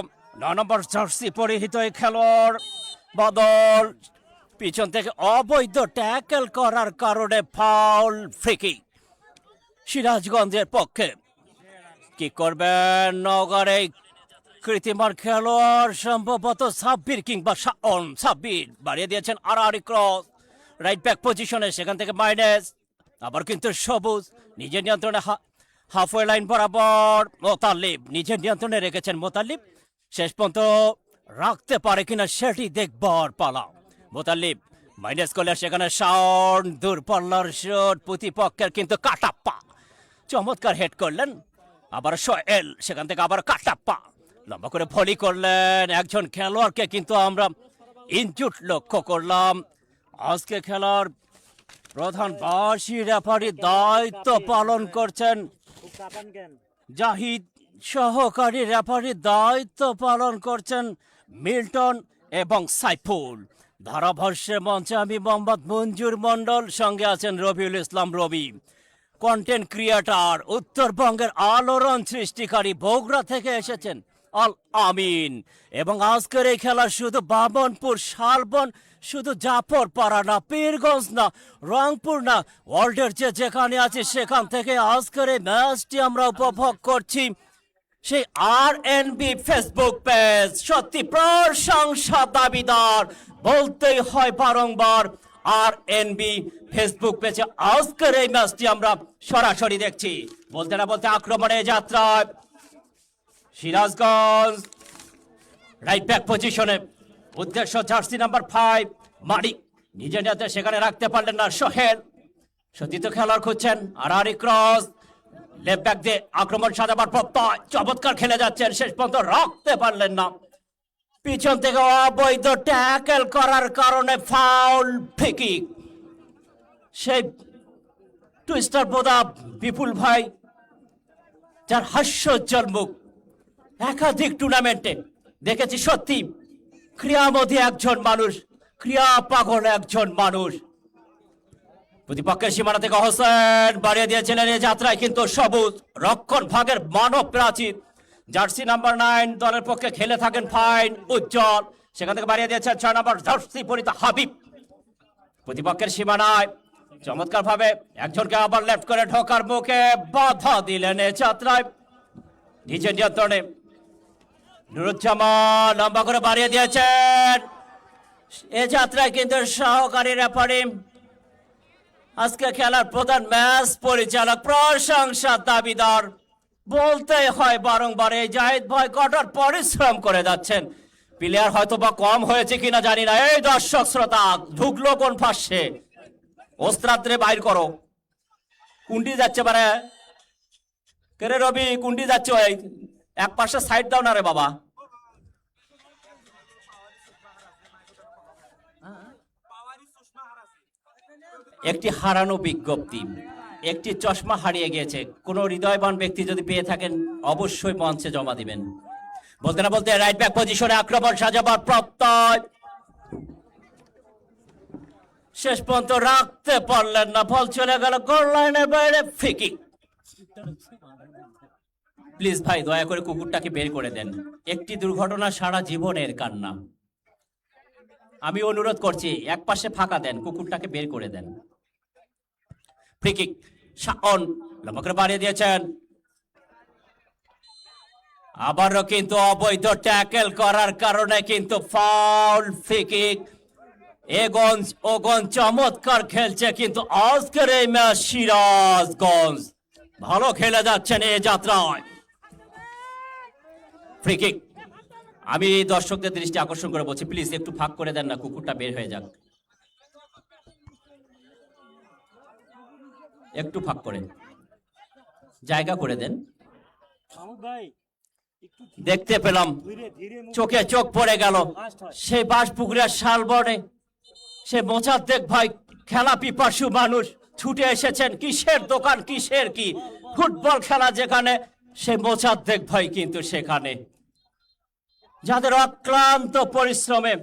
9 নম্বর জার্সি পরিহিত এই খেলোয়াড় বাদল পিছন থেকে অবৈধ ট্যাকেল করার কারণে ফাউল, ফ্রি কিক সিরাজগঞ্জের পক্ষে। কি করবেন নওগাঁর এই কৃত্রিমার খেলোয়াড়, সম্ভবত সাব্বির কিংবা শাওন। সাব্বির বাড়িয়ে দিয়েছেন আড়াআড়ি ক্রস রাইট ব্যাক পজিশনে, সেখান থেকে মাইনাস। আবার কিন্তু সবুজ নিজের নিয়ন্ত্রণে হাফওয়ে লাইন বরাবর, মোতালিব নিজের নিয়ন্ত্রণে রেখেছেন। মোতালিব শেষ পর্যন্ত রাখতে পারে কিনা সেটি দেখবার পালা। মোতালিব মাইনাস করলে সেখানে শাওন, দূরপাল্লার শট প্রতিপক্ষের কিন্তু কাটাপ্পা, চমৎকার হেড করলেন। আবার সোহেল, সেখান থেকে আবার কাটাপ্পা লম্বা করে ভলি করলেন। একজন খেলোয়াড়কে কিন্তু আমরা ইনজুড লক্ষ্য করলাম। আজকে খেলার প্রধান বাঁশি রেফারির দায়িত্ব পালন করছেন জাহিদ, সহকারী রেফারির দায়িত্ব পালন করছেন মিল্টন এবং সাইফুল। ধারাভাষ্যের মঞ্চে আমি মোহাম্মদ মঞ্জুর মন্ডল, সঙ্গে আছেন রবিউল ইসলাম রবি, কন্টেন্ট ক্রিয়েটর, উত্তরবঙ্গের আলোড়ন সৃষ্টিকারী বগুড়া থেকে এসেছেন আল আমিন। এবং আজকের এই খেলা শুধু বামনপুর, শালবন, শুধু জাফর পাড়া না, পীরগঞ্জ না, রংপুর না, ওয়ার্ল্ডের যেখানে আছে সেখান থেকে আজকের এই ম্যাচটি আমরা উপভোগ করছি সেই RNB ফেসবুক পেজ সত্যি প্রশংসা দাবিদার, বলতেই হয় বারংবার। RNB ফেসবুক পেজে আজকের এই ম্যাচটি আমরা সরাসরি দেখছি। বলতে না বলতে আক্রমণের যাত্রায় সিরাজগঞ্জ রাইট ব্যাক পজিশনে, উদ্দেশ্য জার্সি নাম্বার 5 মালিক, নিজে নিতে সেখানে রাখতে পারলেন না সোহেল। সতীর্থ খেলোয়াড় খুঁজছেন, আড়াআড়ি ক্রস, লেফট ব্যাক দিয়ে আক্রমণ সাজাবার প্রত্যয়, চমৎকার খেলে যাচ্ছেন, শেষ পর্যন্ত রাখতে পারলেন না। পিছন থেকে অবৈধ ট্যাকেল করার কারণে ফাউল ফ্রি। সেই টুইস্টার বোধা বিপুল ভাই, যার হাস্যোজ্জ্বল মুখ একাধিক টুর্নামেন্টে দেখেছি, সত্যি ক্রিয়ামোদী একজন মানুষ, ক্রিয়া পাগল একজন মানুষ। প্রতিপক্ষের সীমানা থেকে হোসেন বাড়িয়ে দিয়েছিলেন এই যাত্রায়, কিন্তু সবুজ রক্ষণ ভাগের মানব প্রাচীর জার্সি নাম্বার 9 দলের পক্ষে খেলে থাকেন ফাইন উজ্জ্বল, সেখান থেকে বাড়িয়ে দিয়েছেন 6 নম্বর জার্সি পরিহিত হাবিব। প্রতিপক্ষের সীমানায় চমৎকার ভাবে একজনকে আবার লেফট করে ঢোকার মুখে বাধা দিলেন এই যাত্রায়, নিজের নিয়ন্ত্রণে নুরুজ্জামান লম্বা করে বাড়িয়ে দিয়েছেন। এ যাত্রায় কিন্তু সহকারী রেফারি, আজকে খেলার প্রধান ম্যাচ পরিচালক প্রশংসা দাবিদার, বলতে হয় বারংবার। এই জাহিদ ভাই কঠোর পরিশ্রম করে যাচ্ছেন, প্লেয়ার হয়তো বা কম হয়েছে কিনা জানি না। এই দর্শক শ্রোতা ঢুকলো কোন ফাঁসে, ওস্তাদরে বাইর করো। কুন্ডি যাচ্ছে পারে কেরে রবি, কুন্ডি যাচ্ছে, ওই এক পাশে সাইড দাও না রে বাবা। একটি হারানো বিজ্ঞপ্তি, একটি চশমা হারিয়ে গিয়েছে। কোন হৃদয়বান ব্যক্তি যদি পেয়ে থাকেন অবশ্যই মঞ্চে জমা দিবেন। বলতে না বলতে রাইট ব্যাক পজিশনে আক্রমণ সাজাবার প্রত্যয়, শেষ পর্যন্ত রাখতে পারলেন না, বল চলে গেল গোল লাইনের বাইরে, ফ্রি কিক। প্লিজ ভাই দয়া করে কুকুরটাকে বের করে দেন, একটি দুর্ঘটনা সারা জীবনের কান্না। আমি অনুরোধ করছি এক পাশে ফাঁকা দেন, কুকুরটাকে বের করে দেন। ফ্রি কিক, শাওন লম্বা করে বাড়িয়ে দিয়েছেন, আবারও কিন্তু অবৈধ ট্যাকেল করার কারণে কিন্তু ফাউল, ফ্রি কিক। এগঞ্জ ওগঞ্জ চমৎকার খেলছে, কিন্তু আজকের এই ম্যাচ সিরাজগঞ্জ ভালো খেলে যাচ্ছেন এই যাত্রায়। ফ্রি কিক, আমি দর্শকদের দৃষ্টি আকর্ষণ করে বলছি, প্লিজ একটু ফাঁক করে দেন না, কুকুরটা বের হয়ে যাক, একটু ফাঁক করে জায়গা করে দেন। দেখতে পেলাম চোখে চোখ পড়ে গেল সেই বাঁশপুকুরের শালবনে, সে মোচাদ্দেক ভাই খেলা পিপাসু মানুষ ছুটে এসেছেন, কিসের দোকান কিসের কি ফুটবল খেলা যেখানে, সে মোচাদ্দেক ভাই কিন্তু সেখানে, যাদের অক্লান্ত পরিশ্রমে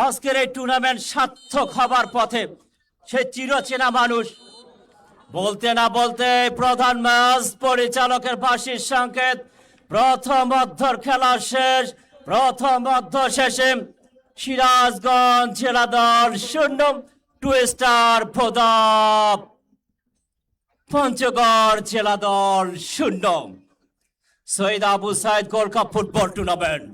আজকের এই টুর্নামেন্ট সার্থক হবার পথে, সে চিরচেনা মানুষ। বলতে না বলতে প্রধান ম্যাচ পরিচালকের বাঁশির সংকেত, প্রথম অর্ধর খেলা শেষ। প্রথম অর্ধ শেষে সিরাজগঞ্জ জেলা দল 0, টুইস্টার বোদা পঞ্চগড় জেলা দল 0। Shaheed Abu Saeed gold cup football tournament.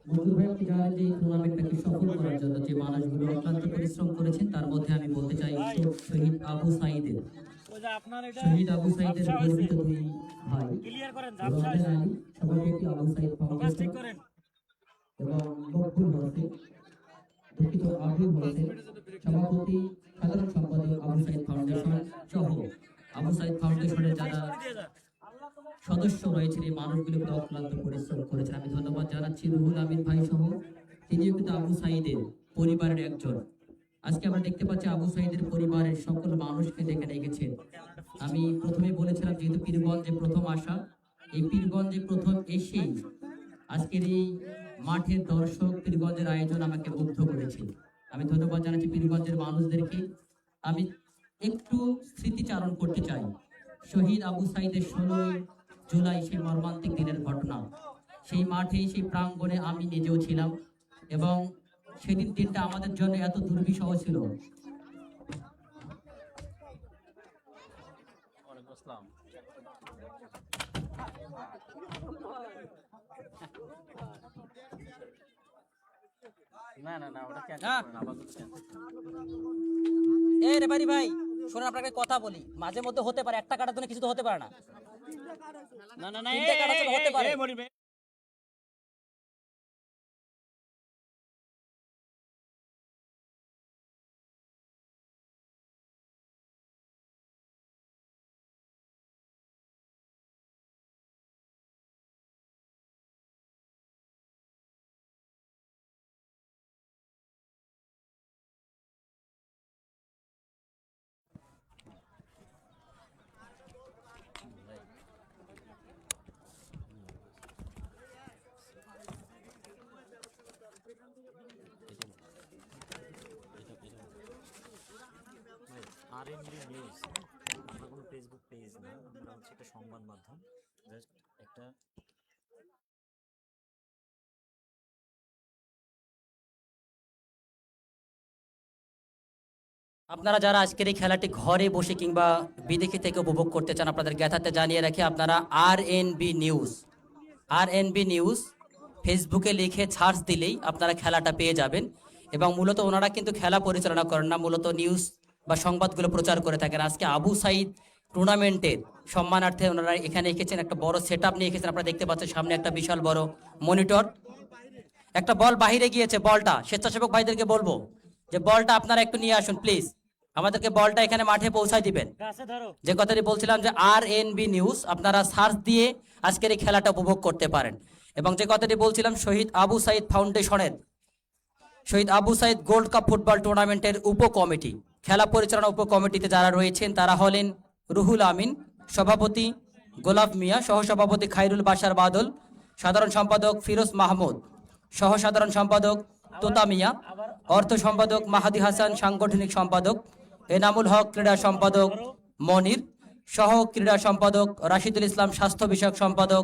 বন্ধুরা, যারা এই টুর্নামেন্টটাকে সফল করার জন্য যে মানুষগুলো অক্লান্ত পরিশ্রম করেছেন, তার মধ্যে আমি বলতে চাই শহীদ আবু সাইদের গর্বিত দুই ভাই রমজান আলী, সভাপতি আবু সাইদ ফাউন্ডেশন, এবং মকবুল হোসেন, দুঃখিত আবুল হোসেন, সভাপতি সাধারণ সম্পাদক আবু সাইদ ফাউন্ডেশন সহ আবু সাইদ ফাউন্ডেশনের যারা সদস্য রয়েছেন, এই মানুষগুলো অক্লান্ত পরিশ্রম করেছেন। আমি ধন্যবাদ জানাচ্ছি রুহুল আমিন ভাই সহ, তিনিও কিন্তু আবু সাইদের পরিবারের একজন। আজকে আমরা দেখতে পাচ্ছি আবু সাইদের পরিবারের সকল মানুষকে এখানে এসেছেন। আমি প্রথমে বলেছিলাম যেহেতু পীরগঞ্জে প্রথম আসা, এই পীরগঞ্জে প্রথম এসেই আজকের এই মাঠের দর্শক পীরগঞ্জের আয়োজন আমাকে মুগ্ধ করেছে। আমি ধন্যবাদ জানাচ্ছি পীরগঞ্জের মানুষদেরকে। আমি একটু স্মৃতিচারণ করতে চাই শহীদ আবু সাইদের 16 জুলাই সেই মর্মান্তিক দিনের ঘটনা। সেই মাঠে সেই প্রাঙ্গণে আমি নিজেও ছিলাম, এবং সেদিন দিনটা আমাদের জন্য এত দুর্বিষহ ছিল। এ রেফারি ভাই শুনুন, আপনাকে কথা বলি, মাঝে মধ্যে হতে পারে, একটা কাটার জন্য কিছু তো হতে পারে না। তিনটে কাটার জন্য হতে পারে। আরএনবি নিউজ আমরা কোনো ফেসবুক পেজ না, আমরা হচ্ছে একটা সংবাদ মাধ্যম, জাস্ট একটা আপনারা যারা আজকের এই খেলাটি ঘরে বসে কিংবা বিদেশি থেকে উপভোগ করতে চান, আপনাদের জ্ঞাতার্থে জানিয়ে রাখি, আপনারা আরএনবি নিউজ ফেসবুকে লিখে সার্চ দিলেই আপনারা খেলাটা পেয়ে যাবেন। এবং মূলত ওনারা কিন্তু খেলা পরিচালনা করেন না, মূলত নিউজ বা সংবাদগুলো প্রচার করে থাকেন। আজকে আবু সাইদ টুর্নামেন্টের সম্মানার্থে ওনারা এখানে এসেছেন, একটা বড় সেট আপ নিয়ে এসেছেন। আপনারা দেখতে পাচ্ছেন সামনে একটা বিশাল বড় মনিটর, একটা বল বাহিরে গিয়েছে, বলটা স্বেচ্ছাসেবক ভাইদেরকে বলবো যে বলটা আপনারা একটু নিয়ে আসুন প্লিজ, আমাদেরকে বলটা এখানে মাঠে পৌঁছায় দিবেন। যে কথাটি বলছিলাম যে আরএনবি নিউজ আপনারা সার্চ দিয়ে আজকের এই খেলাটা উপভোগ করতে পারেন। এবং যে কথাটি বলছিলাম, শহীদ আবু সাইদ ফাউন্ডেশনের Shaheed Abu Saeed gold cup football টুর্নামেন্টের উপকমিটি, খেলা পরিচালনা উপকমিটিতে যারা রয়েছেন তারা হলেন রুহুল আমিন, সভাপতি গোলাপ মিয়া, সহসভাপতি খাইরুল বাশার বাদল, সাধারণ সম্পাদক ফিরোজ মাহমুদ, সহ সাধারণ সম্পাদক তোতা মিয়া, অর্থ সম্পাদক মাহাদি হাসান, সাংগঠনিক সম্পাদক এনামুল হক, ক্রীড়া সম্পাদক মনির, সহ ক্রীড়া সম্পাদক রাশিদুল ইসলাম, স্বাস্থ্য বিষয়ক সম্পাদক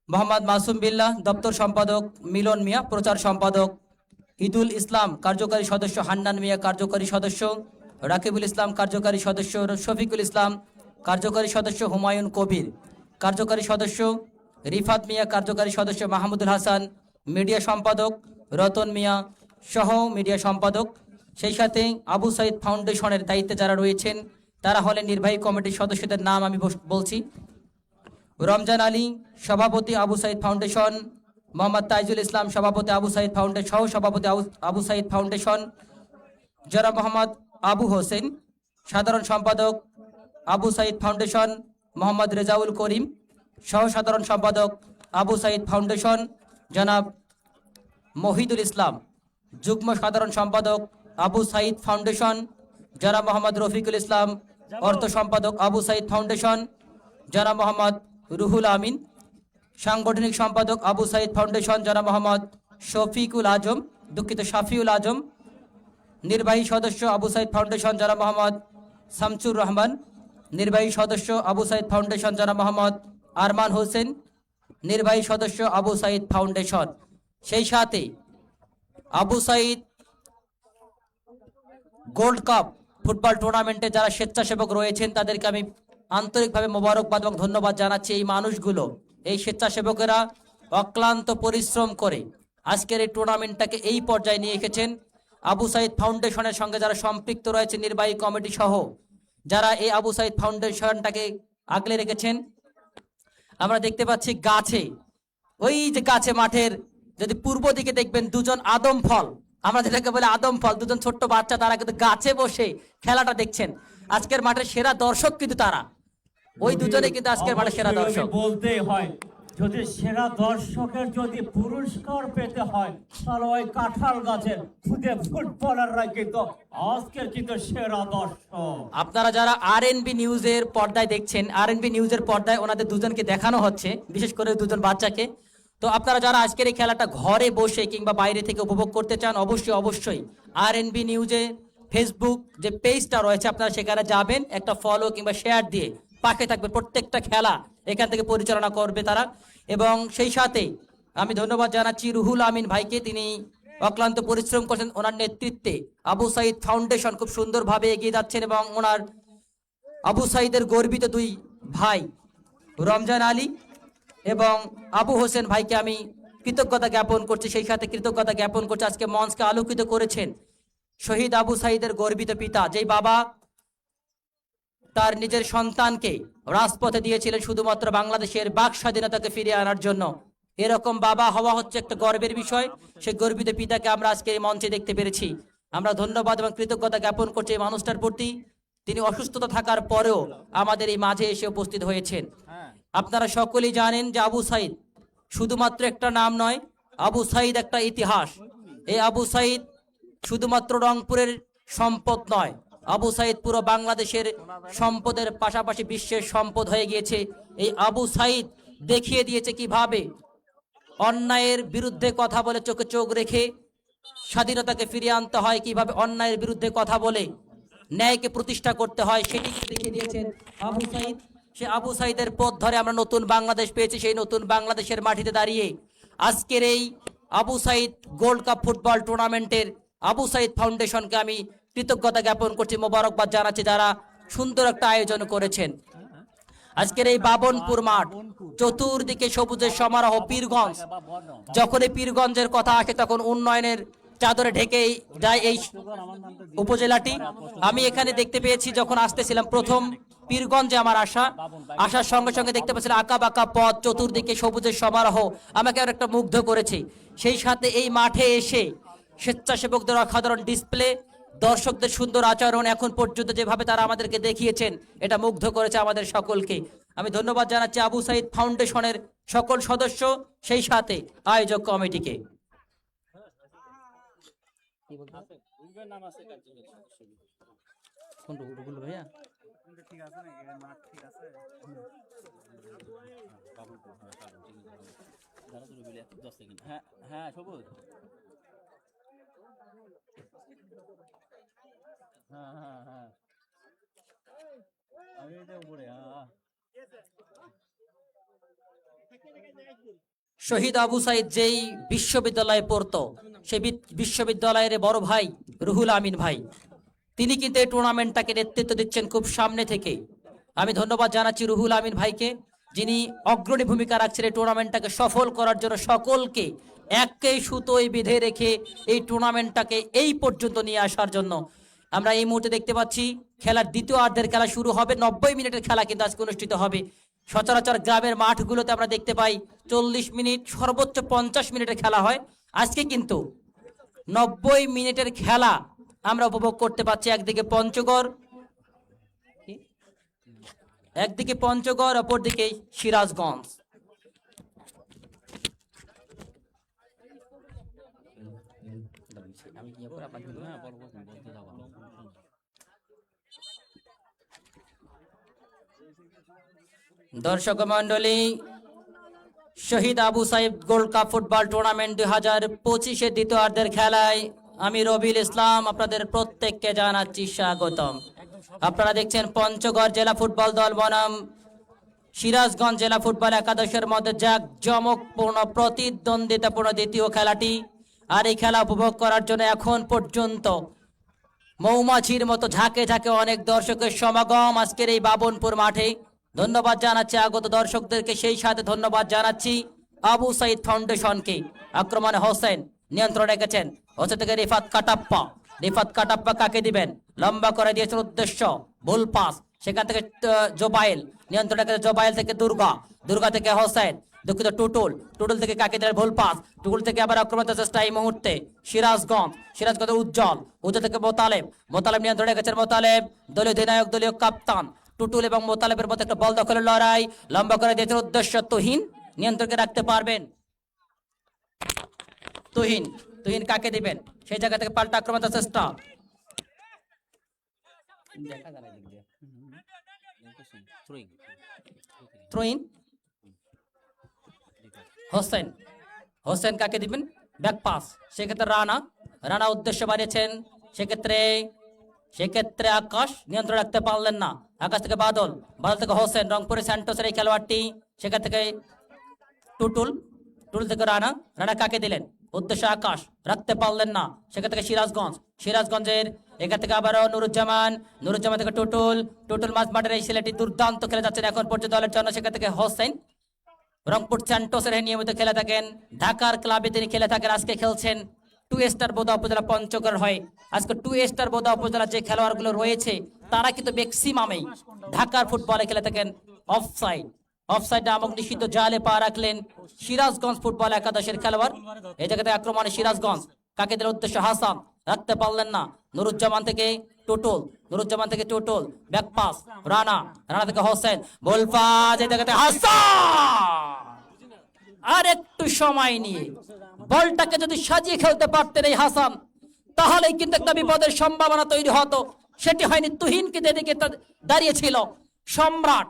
মোহাম্মদ মাসুম বিল্লাহ, দপ্তর সম্পাদক মিলন মিয়া, প্রচার সম্পাদক ঈদুল ইসলাম, কার্যকারী সদস্য হান্নান মিয়া, কার্যকারী সদস্য রাকিবুল ইসলাম, কার্যকারী সদস্য শফিকুল ইসলাম, কার্যকারী সদস্য হুমায়ুন কবির, কার্যকারী সদস্য রিফাত মিয়া, কার্যকারী সদস্য মাহমুদুল হাসান, মিডিয়া সম্পাদক রতন মিয়া সহ মিডিয়া সম্পাদক। সেই সাথে আবু সাইদ ফাউন্ডেশনের দায়িত্বে যারা রয়েছেন তারা হলেন নির্বাহী কমিটির সদস্যদের নাম আমি বলছি: রমজান আলী, সভাপতি আবু সাইদ ফাউন্ডেশন; মোহাম্মদ তাইজুল ইসলাম, সভাপতি আবু সাইদ ফাউন্ডেশন, সহ সভাপতি আবু সাইদ ফাউন্ডেশন; জনাব মোহাম্মদ আবু হোসেন, সাধারণ সম্পাদক আবু সাইদ ফাউন্ডেশন; মোহাম্মদ রেজাউল করিম, সহ সাধারণ সম্পাদক আবু সাইদ ফাউন্ডেশন; জনাব মহিদুল ইসলাম, যুগ্ম সাধারণ সম্পাদক আবু সাইদ ফাউন্ডেশন; জনাব মোহাম্মদ রফিকুল ইসলাম, অর্থ সম্পাদক আবু সাইদ ফাউন্ডেশন; জনাব মোহাম্মদ রুহুল আমিন, সাংগঠনিক সম্পাদক আবু সাইদ ফাউন্ডেশন; জনাব মোহাম্মদ শাফিউল আজম, নির্বাহী সদস্য আবু সাইদ ফাউন্ডেশন; জনাব মোহাম্মদ শামসুর রহমান, নির্বাহী সদস্য আবু সাইদ ফাউন্ডেশন; জনাব মোহাম্মদ আরমান হোসেন, নির্বাহী সদস্য আবু সাইদ ফাউন্ডেশন। সেই সাথে Abu Saeed gold cup football টুর্নামেন্টে যারা স্বেচ্ছাসেবক রয়েছেন তাদেরকে আমি আন্তরিকভাবে মোবারকবাদ এবং ধন্যবাদ জানাচ্ছি। এই মানুষগুলো, এই স্বেচ্ছাসেবকেরা অক্লান্ত পরিশ্রম করে আজকের এই টুর্নামেন্টটাকে এই পর্যায়ে নিয়ে এসেছেন। আবু সাইদ ফাউন্ডেশনের সঙ্গে যারা সম্পৃক্ত রয়েছে, নির্বাহী কমিটি সহ যারা এই আবু সাইদ ফাউন্ডেশনটাকে আগলে রেখেছেন। আমরা দেখতে পাচ্ছি গাছে, ওই যে গাছে মাঠের যদি পূর্ব দিকে দেখবেন দুজন আদম ফল, আমরা যেটাকে বলে আদম ফল, দুজন ছোট্ট বাচ্চা, তারা কিন্তু গাছে বসে খেলাটা দেখছেন। আজকের মাঠের সেরা দর্শক কিন্তু তারা, ওই দুজনে কিন্তু আজকের মাঠের সেরা দর্শক। বলতেই হয়, যদি সেরা দর্শকের যদি পুরস্কার পেতে হয় তাহলে ওই কাঁঠাল গাছের খুদে ফুটবলাররা কিন্তু আজকের কিন্তু সেরা দর্শক। আপনারা যারা আরএনবি নিউজের পর্দায় দেখছেন, আরএনবি নিউজের পর্দায় ওনাদের দুজনকে দেখানো হচ্ছে, বিশেষ করে দুজন বাচ্চাকে। তো আপনারা যারা আজকের এই খেলাটা ঘরে বসে কিংবা বাইরে থেকে উপভোগ করতে চান, অবশ্যই আরএনবি নিউজে ফেসবুক যে পেজটা রয়েছে আপনারা সেখানে যাবেন, একটা ফলো কিংবা শেয়ার দিয়ে পাশে থাকবে। প্রত্যেকটা খেলা এখান থেকে পরিচালনা করবে তারা। এবং সেই সাথে আমি ধন্যবাদ জানাচ্ছি রুহুল আমিন ভাইকে, তিনি অক্লান্ত পরিশ্রম করছেন। ওনার নেতৃত্বে আবু সাইদ ফাউন্ডেশন খুব সুন্দরভাবে এগিয়ে যাচ্ছেন এবং ওনার আবু সাইদের গর্বিত দুই ভাই রমজান আলী এবং আবু হোসেন ভাইকে আমি কৃতজ্ঞতা জ্ঞাপন করছি, সেই সাথে কৃতজ্ঞতা জ্ঞাপন করছি আজকে মঞ্চকে আলোকিত করেছেন শহীদ আবু সাইদের গর্বিত পিতা, যেই বাবা তার নিজের সন্তানকে রাজপথে দিয়েছিলেন শুধুমাত্র বাংলাদেশের বাক স্বাধীনতাকে ফিরিয়ে আনার জন্য। এরকম বাবা হওয়া হচ্ছে একটা গর্বের বিষয়। সেই গর্বিত পিতাকে আমরা আজকে এই মঞ্চে দেখতে পেরেছি। আমরা ধন্যবাদ এবং কৃতজ্ঞতা জ্ঞাপন করছি এই মানুষটার প্রতি। তিনি অসুস্থতা থাকার পরেও আমাদের এই মাঝে এসে উপস্থিত হয়েছেন। আপনারা সকলেই জানেন যে আবু সাইদ শুধুমাত্র একটা নাম নয়, আবু সাইদ একটা ইতিহাস। এই আবু সাইদ শুধুমাত্র রংপুরের সম্পদ নয়, আবু সাইদ পুরো বাংলাদেশের সম্পদের পাশাপাশি বিশ্বের সম্পদ হয়ে গিয়েছে। এই আবু সাইদ দেখিয়ে দিয়েছে কিভাবে অন্যায়ের বিরুদ্ধে কথা বলে চোখে চোখ রেখে স্বাধীনতাকে ফিরিয়ে আনতে হয়, কিভাবে অন্যায়ের বিরুদ্ধে কথা বলে ন্যায়কে প্রতিষ্ঠা করতে হয়, সেটিকে দেখিয়ে দিয়েছেন আবু সাইদ। সে আবু সাইদের পথ ধরে আমরা নতুন বাংলাদেশ পেয়েছি। সেই নতুন বাংলাদেশের মাটিতে দাঁড়িয়ে আজকের এই Abu Saeed gold cup football টুর্নামেন্টের আবু সাইদ ফাউন্ডেশনকে আমি কৃতজ্ঞতা জ্ঞাপন করছি, মোবারকবাদ জানাচ্ছি যারা সুন্দর একটা আয়োজন করেছেন। আজকের এই বাবনপুর মাঠ, চতুর্দিকে সবুজের সমারোহ, পীরগঞ্জ। যখন এই পীরগঞ্জের কথা আসে তখন উন্নয়নের চাদরে ঢেকে যায় এই উপজেলাটি। আমি এখানে দেখতে পেয়েছি যখন আসতেছিলাম প্রথম পীরগঞ্জে আমার আসার সঙ্গে সঙ্গে দেখতে পাচ্ছিলাম আঁকা বাঁকা পথ, চতুর্দিকে সবুজের সমারোহ আমাকে আর একটা মুগ্ধ করেছে। সেই সাথে এই মাঠে এসে স্বেচ্ছাসেবকদের অসাধারণ ডিসপ্লে, দর্শকদের সুন্দর আচরণ, এখন পর্যন্ত যেভাবে তারা আমাদেরকে দেখিয়েছেন এটা মুগ্ধ করেছে আমাদের সকলকে। আমি ধন্যবাদ জানাচ্ছি আবু সাইদ ফাউন্ডেশনের সকল সদস্য, সেই সাথে আয়োজক কমিটিকে। ভাইয়া হ্যাঁ সবুজ, হ্যাঁ আমি এটা উপরে শহীদ আবু সাইদ যেই বিশ্ববিদ্যালয়ে পড়তো, সেই বিশ্ববিদ্যালয়ের বড় ভাই রুহুল আমিন ভাই, তিনি কিন্তু এই টুর্নামেন্টটাকে নেতৃত্ব দিচ্ছেন খুব সামনে থেকে। আমি ধন্যবাদ জানাচ্ছি রুহুল আমিন ভাইকে, যিনি অগ্রণী ভূমিকা রাখছেন এই টুর্নামেন্টটাকে সফল করার জন্য, সকলকে একই সুতোয় বেঁধে রেখে এই টুর্নামেন্টটাকে এই পর্যন্ত নিয়ে আসার জন্য। আমরা এই মুহূর্তে দেখতে পাচ্ছি খেলার দ্বিতীয় অর্ধের খেলা শুরু হবে। 90 মিনিটের খেলা কিন্তু আজকে অনুষ্ঠিত হবে। সচরাচর গ্রামের মাঠগুলোতে আমরা দেখতে পাই 40 মিনিট, সর্বোচ্চ 50 মিনিটের খেলা হয়। আজকে কিন্তু 90 মিনিটের খেলা আমরা উপভোগ করতে পারছি। একদিকে পঞ্চগড়, অপরদিকে সিরাজগঞ্জ। দর্শক মন্ডলী, Shaheed Abu Saeed gold cup football tournament 2025-এর দ্বিতীয়ার্ধের খেলায় আমি রবিউল ইসলাম আপনাদের প্রত্যেককে জানাচ্ছি স্বাগতম। আপনারা দেখছেন পঞ্চগড় জেলা ফুটবল দল বনাম সিরাজগঞ্জ জেলা ফুটবল একাদশের মধ্যে জাঁকজমকপূর্ণ প্রতিদ্বন্দ্বিতাপূর্ণ দ্বিতীয় খেলাটি। আর এই খেলা উপভোগ করার জন্য এখন পর্যন্ত মৌমাছির মতো ঝাঁকে ঝাঁকে অনেক দর্শকের সমাগম আজকের এই বাবনপুর মাঠে। ধন্যবাদ জানাচ্ছি আগত দর্শকদেরকে, সেই সাথে ধন্যবাদ জানাচ্ছি আবু সাইদ ফাউন্ডেশনকে। আক্রমণে হোসেন নিয়ন্ত্রণ রেখেছেন, হোসেন থেকে রিফাত কাটাপ্পা কাকে দিবেন, লম্বা করে দিয়েছেন উদ্দেশ্য, ভুল পাস, সেখান থেকে জোবাইল নিয়ন্ত্রণ রেখেছে, জোবাইল থেকে দুর্গা থেকে হোসেন, দুঃখিত টুটুল থেকে কাকে দিলেন, ভুল পাস, টুটুল থেকে আবার আক্রমণের চেষ্টা এই মুহূর্তে সিরাজগঞ্জের উজ্জ্বল থেকে মোতালেব নিয়ন্ত্রণ রেখেছেন, দলীয় অধিনায়ক, দলীয় কাপ্তান টুটুল এবং মোতালেবের মধ্যে একটা বল দখলের লড়াই, লম্বা করে দিয়েছেন উদ্দেশ্য, তুহিন নিয়ন্ত্রণকে রাখতে পারবেন, তুহিন কাকে দিবেন, সেই জায়গা থেকে পাল্টা আক্রমণের চেষ্টা, হোসেন কাকে দিবেন, ব্যাক পাস, সেক্ষেত্রে রানা উদ্দেশ্য বাড়িয়েছেন, সেক্ষেত্রে আকাশ নিয়ন্ত্রণ রাখতে পারলেন না, আকাশ থেকে বাদল থেকে হোসেন, রংপুরের স্যান্টোসের এই খেলোয়াড়টি, সেখান থেকে টুটুল থেকে রানা কাকে দিলেন, উদ্দেশ্য আকাশ, রাখতে পারলেন না, সেখান থেকে সিরাজগঞ্জের এখান থেকে আবারও নুরুজ্জামান থেকে টুটুল মাঝ মাঠের এই ছেলেটি দুর্দান্ত খেলে যাচ্ছেন এখন পর্যন্ত দলের জন্য। সেখান থেকে হোসেন রংপুর স্যান্টোসের হয়ে নিয়মিত খেলে থাকেন, ঢাকার ক্লাবে তিনি খেলে থাকেন, আজকে খেলছেন 2 স্টার বোদা উপজেলা পঞ্চগড় হয়ে। আজকে 2 স্টার বোদা উপজেলা যে খেলোয়াড়গুলো রয়েছে তারা কিন্তু ম্যাক্সিমামেই ঢাকার ফুটবলে খেলে থাকেন অফসাইড নামক নিষিদ্ধ জালে পা রাখলেন সিরাজগঞ্জ ফুটবল একাদশের খেলোয়াড়। এই জায়গাতে আক্রমণে সিরাজগঞ্জ, কাকে দিলেন উদ্দেশ্য হাসান, রাখতে পারলেন না, নুরুজ্জামান থেকে টুটুল, ব্যাক পাস রানা থেকে হোসেন, বল পাস, এই জায়গাতে হাসান আর একটু সময় নিয়ে বলটাকে যদি সাজিয়ে খেলতে পারতেন এই হাসান, তাহলে কিন্তু একটা বিপদের সম্ভাবনা তৈরি হতো। সেটি হয়নি, তুহিন কিন্তু এদিকে দাঁড়িয়েছিল, সম্রাট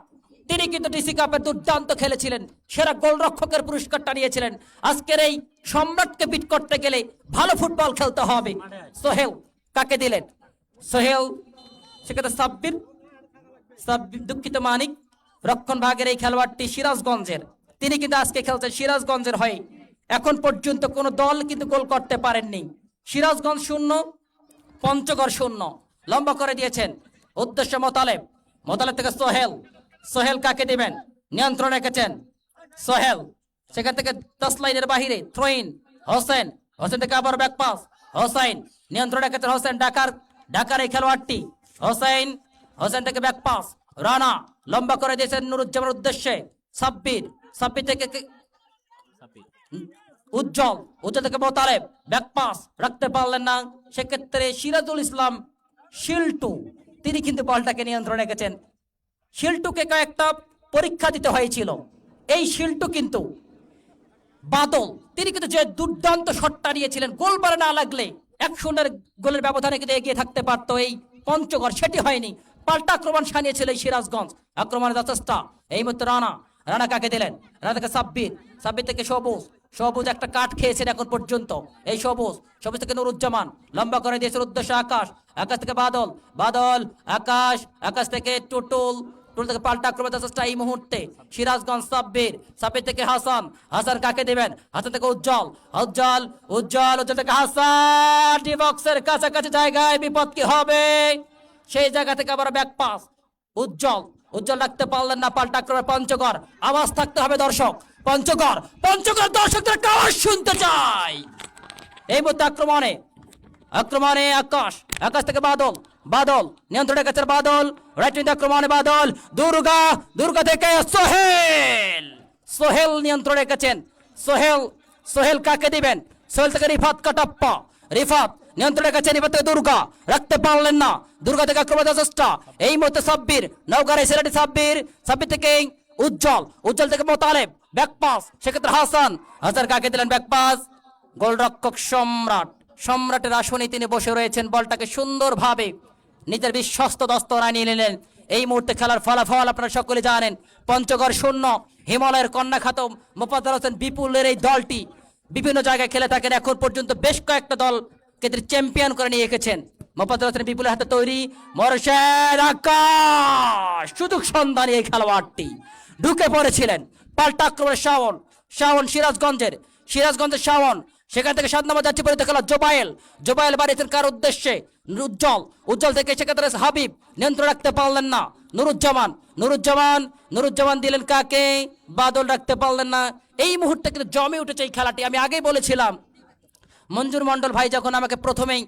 তিনি কিন্তু ডিসি কাপের দুর্দান্ত খেলেছিলেন, সেরা গোলরক্ষকের পুরস্কারটা নিয়েছিলেন। আজকের এই সম্রাটকে বিট করতে গেলে ভালো ফুটবল খেলতে হবে। সোহেল কাকে দিলেন, সোহেল সেক্ষেত্রে সাব্বির, দুঃখিত মানিক, রক্ষণ ভাগের এই খেলোয়াড়টি সিরাজগঞ্জের, তিনি কিন্তু আজকে খেলছেন সিরাজগঞ্জের হয়ে। এখন পর্যন্ত কোনো দল কিন্তু গোল করতে পারেননি। সিরাজগঞ্জ 0, পঞ্চগড় 0। লম্বা করে দিয়েছেন উদ্দেশ্য মোতালেব থেকে সোহেল কাকে দিবেন, নিয়ন্ত্রণ রেখেছেন সোহেল, সেখান থেকে 10 লাইনের বাহিরে থ্রোইন হোসেন থেকে আবার ব্যাক পাস, হোসেন নিয়ন্ত্রণ রেখেছেন, হোসেন ঢাকার এই খেলোয়াড়টি, হোসেন থেকে ব্যাক পাস রানা, লম্বা করে দিয়েছেন নুরুজ্জামানের উদ্দেশ্যে সাব্বির থেকে উজ্জ্বল থেকে মোতালেব, ব্যাক পাস রাখতে পারলেন না, সেক্ষেত্রে সিরাজুল ইসলাম শিল্টু তিনি কিন্তু বলটাকে নিয়ন্ত্রণ রেখেছেন। শিল্টুকে কয়েকটা পরীক্ষা দিতে হয়েছিল, এই শিল্টু কিন্তু বাদল তিনি কিন্তু যে দুর্দান্ত শটটা নিয়েছিলেন, গোল বারে না লাগলে 1-0 গোলের ব্যবধানে কিন্তু এগিয়ে থাকতে পারত এই পঞ্চগড়, সেটি হয়নি। পাল্টা আক্রমণ সানিয়েছিল এই সিরাজগঞ্জ, আক্রমণের চেষ্টা এই মুহূর্তে রানা কাকে দিলেন, রানা থেকে সাব্বির থেকে সবুজ একটা কাঠ খেয়েছেন এখন পর্যন্ত এই সবুজ থেকে নুরুজ্জামান, লম্বা করে দিয়েছে উদ্দেশ্য আকাশ থেকে বাদল আকাশ থেকে টুটুল থেকে পাল্টা আক্রমণের চেষ্টা এই মুহূর্তে সিরাজগঞ্জ, সাব্বির থেকে হাসান কাকে দিবেন, হাসান থেকে উজ্জ্বল থেকে হাসান, ডি বক্সের কাছাকাছি জায়গায়, বিপদ কি হবে, সেই জায়গা থেকে আবার ব্যাক পাস উজ্জ্বল রাখতে পারলেন না, পাল্টা আক্রমণ পঞ্চগড়, আওয়াজ থাকতে হবে দর্শক, পঞ্চগড় দর্শকদের আওয়াজ শুনতে চাই। এই মুহূর্তে আক্রমণে আকাশ থেকে বাদল নিয়ন্ত্রণের কাছে, বাদল রাইট উইং আক্রমণে, বাদল দুর্গা থেকে সোহেল নিয়ন্ত্রণ রেখেছেন, সোহেল কাকে দিবেন, সোহেল থেকে রিফাত নিয়ন্ত্রণের কাছে, রিফাত থেকে দুর্গা রাখতে পারলেন না, দুর্গা থেকে আক্রমণের চেষ্টা এই মুহূর্তে সাব্বির, নওগাঁর এই ছেলেটি সাব্বির থেকে উজ্জ্বল থেকে মোতালেব, ব্যাক পাস, সেক্ষেত্রে হাসান কাকে দিলেন, ব্যাক পাস, গোলরক্ষক সম্রাটের আসনে তিনি বসে রয়েছেন, বলটাকে সুন্দরভাবে নিজের বিশ্বস্ত দস্তরায় নিয়ে নিলেন। এই মুহূর্তে খেলার ফলাফল আপনারা সকলে জানেন, পঞ্চগড় 0, হিমালয়ের কন্যা খাতম মোফাজ্জল হোসেন বিপুলের এই দলটি বিভিন্ন জায়গায় খেলে থাকেন, এখন পর্যন্ত বেশ কয়েকটা দলকে তিনি চ্যাম্পিয়ন করে নিয়ে এসেছেন। মোফাজ্জল হোসেন বিপুলের হাতে তৈরি মোরশেদ আকাশ, সুযোগ সন্ধানী এই খেলোয়াড়টি ঢুকে পড়েছিলেন, পাল্টা আক্রমণের শাওন সিরাজগঞ্জের শাওন, সেখান থেকে 7 নম্বর যাচ্ছে পরিচিত খেলা জোবায়েল বাড়িয়েছেন কার উদ্দেশ্যে, উজ্জ্বল থেকে সেক্ষেত্রে হাবিব নিয়ন্ত্রণ রাখতে পারলেন না, নুরুজ্জামান দিলেন কাকে, বাদল রাখতে পারলেন না। এই মুহূর্তে কিন্তু জমে উঠেছে এই খেলাটি। আমি আগেই বলেছিলাম, মঞ্জুর মন্ডল ভাই যখন আমাকে প্রথমেই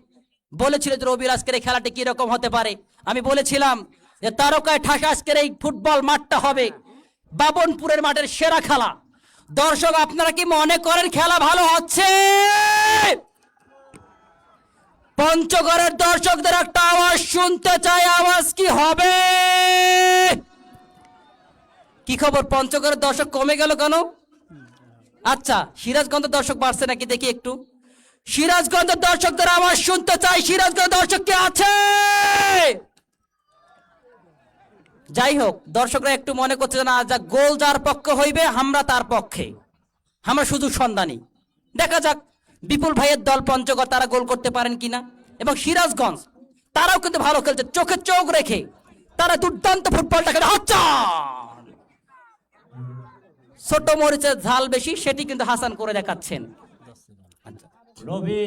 বলেছিল যে রবির আজকের এই খেলাটি কি রকম হতে পারে, আমি বলেছিলাম যে তারকায় ঠাসা আজকের এই ফুটবল মাঠটা হবে বাবনপুরের মাঠের সেরা খেলা। দর্শক আপনারা কি মনে করেন খেলা ভালো হচ্ছে? পঞ্চগড়ের দর্শকদের একটা আওয়াজ শুনতে চাই, আওয়াজ কি হবে? কি খবর, পঞ্চগড়ের দর্শক কমে গেল কেন? আচ্ছা, সিরাজগঞ্জের দর্শক বাড়ছে নাকি দেখি একটু। সিরাজগঞ্জের দর্শকদের আওয়াজ শুনতে চাই, সিরাজগঞ্জের দর্শক কি আছে? যাই হোক, দর্শকরা একটু মনে করছে না, যা গোল যার পক্ষে হইবে আমরা তার পক্ষে, আমরা শুধু সন্ধানী। দেখা যাক বিপুল ভাইয়ের দল পঞ্চগড় তারা গোল করতে পারেন কিনা, এবং সিরাজগঞ্জ তারাও কিন্তু ভালো খেলছে, চোখে চোখ রেখে তারা দুর্দান্ত ফুটবলটা খেলে। আচ্ছা, ছোট মরিচের ঝাল বেশি, সেটি কিন্তু হাসান করে দেখাচ্ছেন। আচ্ছা, রবি,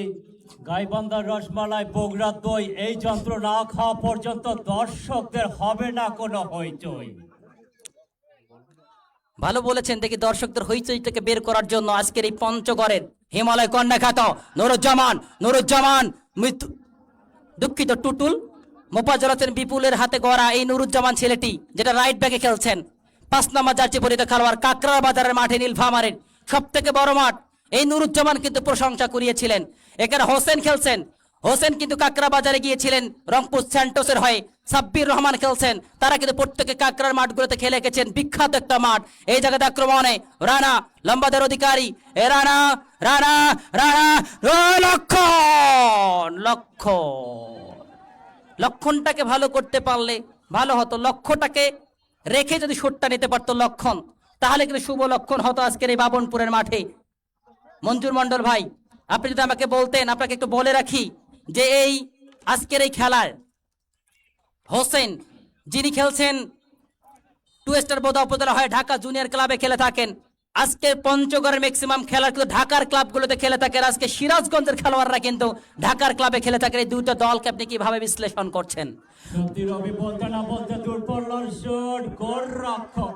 গাইবান্ধার রসমালাই, বগুড়ার দই, এই যন্ত্র না খাওয়া পর্যন্ত দর্শকদের হবে না কোনো হইচই। ভালো বলেছেন। দেখি দর্শকদের হইচইটাকে বের করার জন্য আজকের এই পঞ্চগড়ের হিমালয় কন্যা খ্যাত নুরুজ্জামান দুঃখিত টুটুল মোফাজ্জল হোসেন বিপুলের হাতে গড়া এই নুরুজ্জামান ছেলেটি যেটা রাইট ব্যাকে খেলছেন, 5 নম্বর জার্সি পরিহিত খেলোয়াড়, কাকরার বাজারের মাঠে নীলফামারীর সব থেকে বড় মাঠ। এই নুরুজ্জামান কিন্তু প্রশংসা কুড়িয়েছিলেন। এখানে হোসেন খেলছেন, হোসেন কিন্তু কাকরা বাজারে গিয়েছিলেন রংপুর স্যান্টোসের হয়ে। সাব্বির রহমান খেলছেন, তারা কিন্তু প্রত্যেকে কাকরার মাঠগুলোতে খেলে গেছেন, বিখ্যাত একটা মাঠ। এই জায়গাতে আক্রমণে রানা লম্বাদের অধিকারী, এ রানা রানা রানা লক্ষণটাকে ভালো করতে পারলে ভালো হতো। লক্ষ্যটাকে রেখে যদি শটটা নিতে পারতো লক্ষণ, তাহলে কিন্তু শুভ লক্ষণ হতো আজকের এই বাবনপুরের মাঠে। মঞ্জুর মন্ডল ভাই, আপনি যদি আমাকে বলতেন, আপনাকে একটু বলে রাখি যে এই আজকের এই খেলায় হোসেন যিনি খেলছেন 2 স্টার বোদা উপজেলা হয় ঢাকা জুনিয়র ক্লাবে খেলে থাকেন। আজকে পঞ্চগড়ের ম্যাক্সিমাম খেলার কিন্তু ঢাকার ক্লাবগুলোতে খেলে থাকেন। আজকে সিরাজগঞ্জের খেলোয়াড়রা কিন্তু ঢাকার ক্লাবে খেলে থাকেন। এই দুটো দলকে আপনি কিভাবে বিশ্লেষণ করছেন? সত্যি রবি, বলতে না বলতে দূর পড়ল শট, গোলরক্ষক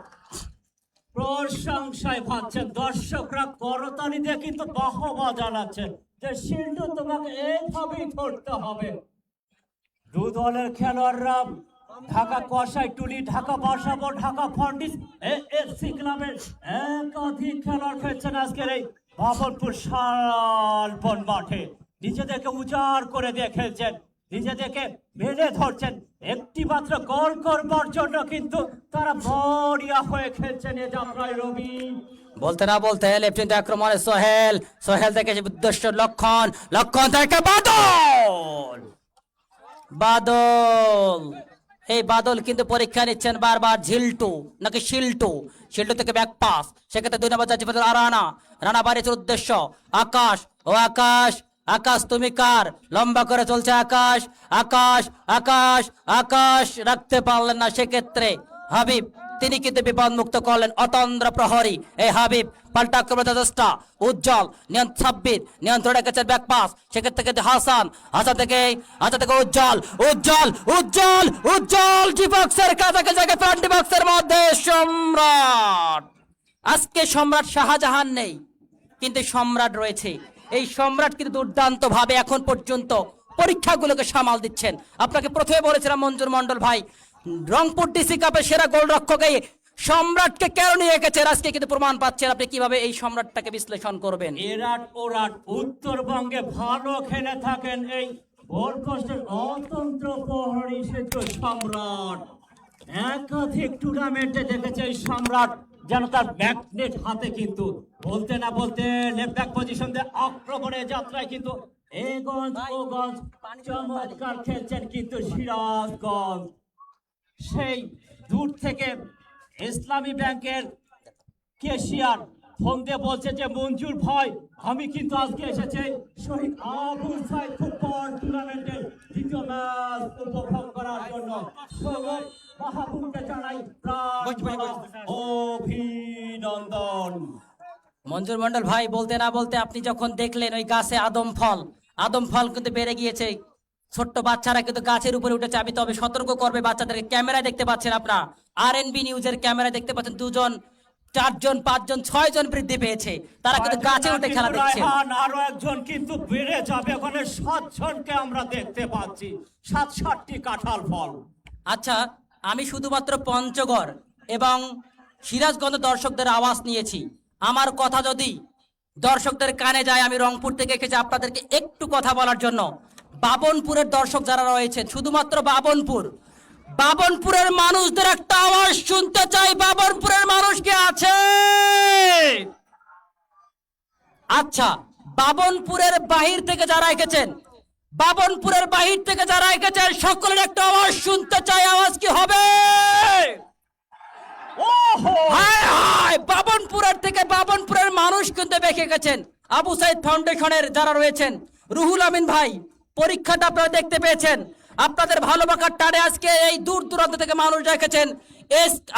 প্রশংসায় ভাবছেন, দর্শকরা করতালি দিয়ে কিন্তু বাহবা জানাচ্ছেন যে শিল্ডু তোমাকে এইভাবেই ধরতে হবে। দু দলের খেলোয়াড়রা ঢাকা কষাই টুলি, ঢাকা বাসাবো, ঢাকা ফন্ডিস এএফসি ক্লাবের একাধিক খেলোয়াড় খেলছেন আজকের এই বাবনপুর শালবন মাঠে। নিজেদেরকে উজাড় করে দিয়ে খেলছেন, নিজেদেরকে মেলে ধরছেন। একটি মাত্র গোল করবার জন্য কিন্তু তারা মরিয়া হয়ে খেলছেন এ যাত্রায়। রবি, বলতে না বলতে লেফট ইন আক্রমণে সোহেল থেকে উদ্দেশ্য লক্ষণ থেকে বাদল এই বাদল কিন্তু পরীক্ষা নিচ্ছেন বারবার। ঝিল্টু নাকি শিল্টু থেকে ব্যাক পাস, সেক্ষেত্রে 2 নম্বর যাচ্ছে রানা বাড়ির উদ্দেশ্য আকাশ তুমি কার? লম্বা করে চলছে আকাশ রাখতে পারলেন না, সেক্ষেত্রে হাবিব তিনি কিন্তু বিপদমুক্ত করলেন। অতন্দ্র প্রহরী এই হাবিব পাল্টা আক্রমণের চেষ্টা, উজ্জ্বল সাব্বির নিয়ন্ত্রণ রেখেছেন ব্যাক পাস, সেক্ষেত্রে কিন্তু হাসান থেকে উজ্জ্বল ডিবক্সের কাছাকাছি জায়গায় প্লান্টি বক্সের মধ্যে সম্রাট। আজকে সম্রাট শাহজাহান নেই, কিন্তু সম্রাট রয়েছে। এই সম্রাট কিন্তু দুর্দান্ত ভাবে এখন পর্যন্ত পরীক্ষাগুলোকে সামাল দিচ্ছেন। আপনাকে প্রথমে বলেছিলাম মঞ্জুর মন্ডল ভাই, রংপুর ডিসি কাপের সেরা গোলরক্ষক এই সম্রাটকে কেন নিয়ে গেছেন, আজকে কিন্তু প্রমাণ পাচ্ছেন। আপনি কিভাবে এই সম্রাটটাকে বিশ্লেষণ করবেন? এরাট ওরাট উত্তরবঙ্গে ভালো খেলে থাকেন এই গোলপোস্টের অতন্ত্র প্রহরী সেতু সম্রাট। একাধিক টুর্নামেন্টে দেখেছে এই সম্রাট যেন তার ম্যাগনেট হাতে, কিন্তু বলতে না বলতে লেফট ব্যাক পজিশন দিয়ে আক্রমণের যাত্রায় কিন্তু এই গঞ্জ ও গঞ্জ চমৎকার খেলছেন কিন্তু সিরাজগঞ্জ। সেই দূর থেকে ইসলামী ব্যাংকের ক্যাশিয়ার ফোন দিয়ে বলছে যে মঞ্জুর ভাই, আমি কিন্তু আজকে এসেছি শহীদ আবুল সাইদ ফুটবল টুর্নামেন্টের 2য় ম্যাচ উপভোগ করার জন্য। মাহবুবকে জানাই অভিনন্দন। মঞ্জুর মন্ডল ভাই, বলতে না বলতে আপনি যখন দেখলেন ওই গাছে আদম ফল কিন্তু বেড়ে গিয়েছে, ছোট্ট বাচ্চারা কিন্তু গাছের উপরে উঠেছে। আমি তবে সতর্ক করবে বাচ্চাদেরকে। ক্যামেরায় দেখতে পাচ্ছেন আপনারা, RNB নিউজের ক্যামেরায় দেখতে পাচ্ছেন 2 জন 4 জন 5 জন 6 জন বৃদ্ধি পেয়েছে, তারা কিন্তু গাছে উঠে খেলা দেখছে। আরো একজন কিন্তু বেড়ে যাবে, ওখানে 7 জনকে আমরা দেখতে পাচ্ছি, 7-7টি কাঁঠাল ফল। আচ্ছা, আমি শুধুমাত্র পঞ্চগড় এবং সিরাজগঞ্জ দর্শকদের আওয়াজ নিয়েছি। আমার কথা যদি দর্শকদের কানে যায়, আমি রংপুর থেকে এসেছি আপনাদেরকে একটু কথা বলার জন্য। বাবনপুরের দর্শক যারা রয়েছেন, শুধুমাত্র বাবনপুরের মানুষদের একটা আওয়াজ শুনতে চাই। বাবনপুরের মানুষ কে আছে? আচ্ছা, বাবনপুরের বাহির থেকে যারা এসেছেন, সকলের একটা আওয়াজ শুনতে চাই। আওয়াজ কি হবে? বাবনপুরের মানুষ কিন্তু দেখে গেছেন। আবু সাইদ ফাউন্ডেশনের যারা রয়েছেন, রুহুল আমিন ভাই, পরীক্ষাটা আপনারা দেখতে পেয়েছেন। আপনাদের ভালোবাসার টানে আজকে এই দূর দূরান্ত থেকে মানুষ রেখেছেন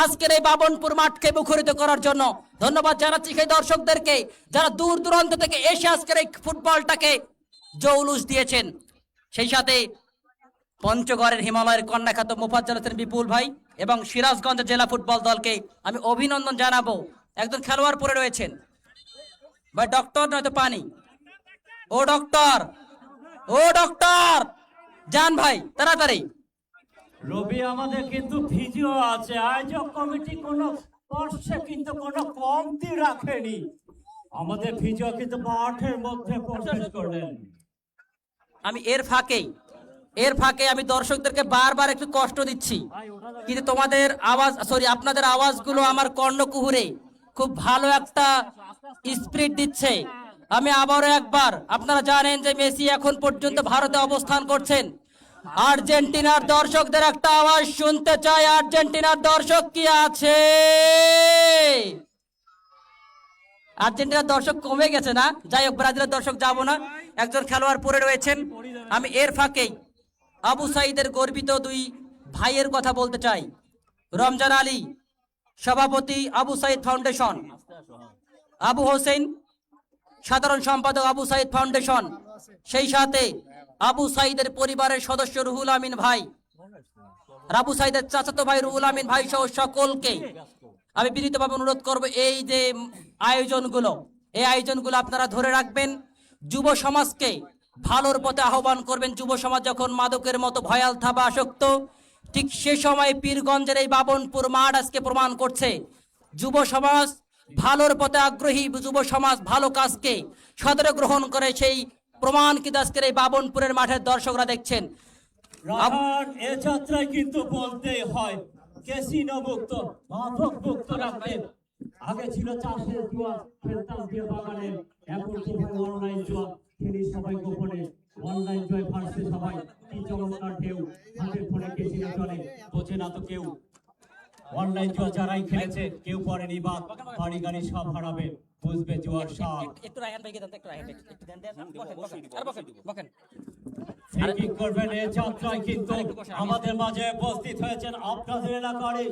আজকের এই বাবনপুর মাঠকে মুখরিত করার জন্য। ধন্যবাদ জানাচ্ছি সেই দর্শকদেরকে যারা দূর দূরান্ত থেকে এসে আজকের এই ফুটবলটাকে জৌলুস দিয়েছেন। সেই সাথে পঞ্চগড়ের হিমালয়ের কন্যা খ্যাত মোফাজ্জল হোসেন বিপুল ভাই এবং সিরাজগঞ্জ জেলা ফুটবল দলকে আমি অভিনন্দন জানাবো। একজন খেলোয়াড় পড়ে রয়েছেন ভাই, ডক্টর নয়তো পানি। ও ডক্টর, ও ডক্টর, যান ভাই তাড়াতাড়ি। রবি, আমাদের কিন্তু ভিডিও আছে, আয়োজক কমিটি কোনো পর্ষে কিন্তু কোনো কমতি রাখেনি। আমাদের ভিডিও কিন্তু মাঠের মধ্যে প্রকাশ করলেন। আমি এর ফাঁকে আমি দর্শকদেরকে বারবার একটু কষ্ট দিচ্ছি, কিন্তু তোমাদের আওয়াজ, সরি আপনাদের আওয়াজগুলো আমার কর্ণকুহুরে খুব ভালো একটা স্পিরিট দিচ্ছে। আমি আবারও একবার, আপনারা জানেন যে মেসি এখন পর্যন্ত ভারতে অবস্থান করছেন। আর্জেন্টিনার দর্শকদের একটা আওয়াজ শুনতে চাই। আর্জেন্টিনার দর্শক কি আছে? আর্জেন্টিনার দর্শক কমে গেছে না? যাই হোক, ব্রাজিলের দর্শক যাব না। একজন খেলোয়াড় পড়ে রয়েছেন। আমি এর ফাঁকেই আবু সাইদের গর্বিত দুই ভাইয়ের কথা বলতে চাই। রমজান আলী, সভাপতি আবু সাইদ ফাউন্ডেশন, আবু হোসেন, সাধারণ সম্পাদক আবু সাইদ ফাউন্ডেশন, সেই সাথে আবু সাইদের পরিবারের সদস্য রুহুল আমিন ভাই, আবু সাইদের চাচাতো ভাই রুহুল আমিন ভাই সহ সকলকে আমি বিনীতভাবে অনুরোধ করব, এই যে আয়োজনগুলো, এই আয়োজনগুলো আপনারা ধরে রাখবেন। যুব সমাজকে ভালোর পথে আহ্বান করবেন। যুব সমাজ যখন মাদকের মতো ভয়াল থাবা আসক্ত, ঠিক সে সময় পীরগঞ্জের এই বাবনপুর মাঠ আজকে প্রমাণ করছে যুব সমাজ ভালোর পথে আগ্রহী। যুব সমাজ ভালো কাজকে সদরে গ্রহণ করে, সেই প্রমাণ কিন্তু আজকের এই বাবনপুরের মাঠের দর্শকরা দেখছেন। রাহান, এ যাত্রায় কিন্তু বলতেই হয় ক্যাসিনো মুক্ত, মাদক মুক্ত রাখবেন। আগে ছিল চাষের জুয়া, খেলতাম দিয়ে বাগানে, এখন তো অনলাইন জুয়া খেলি সবাই গোপনে। অনলাইন জয় ফার্সে সবাই, কি চমৎকার ঢেউ, হাতের ফোনে ক্যাসিনো চলে, বোঝে না তো কেউ। অনলাইন জুয়া যারাই খেলেছে কেউ পড়েনি বাদ, বাড়ি গাড়ি সব হারাবে, বুঝবে জুয়ার স্বাদ। একটু রায়হান ভাইকে দেন, একটু রায়হান ভাই, একটু দেন, দেন, বকেন। কি করবেন? এই যাত্রায় কিন্তু আমাদের মাঝে উপস্থিত হয়েছেন আপনাদের এলাকারই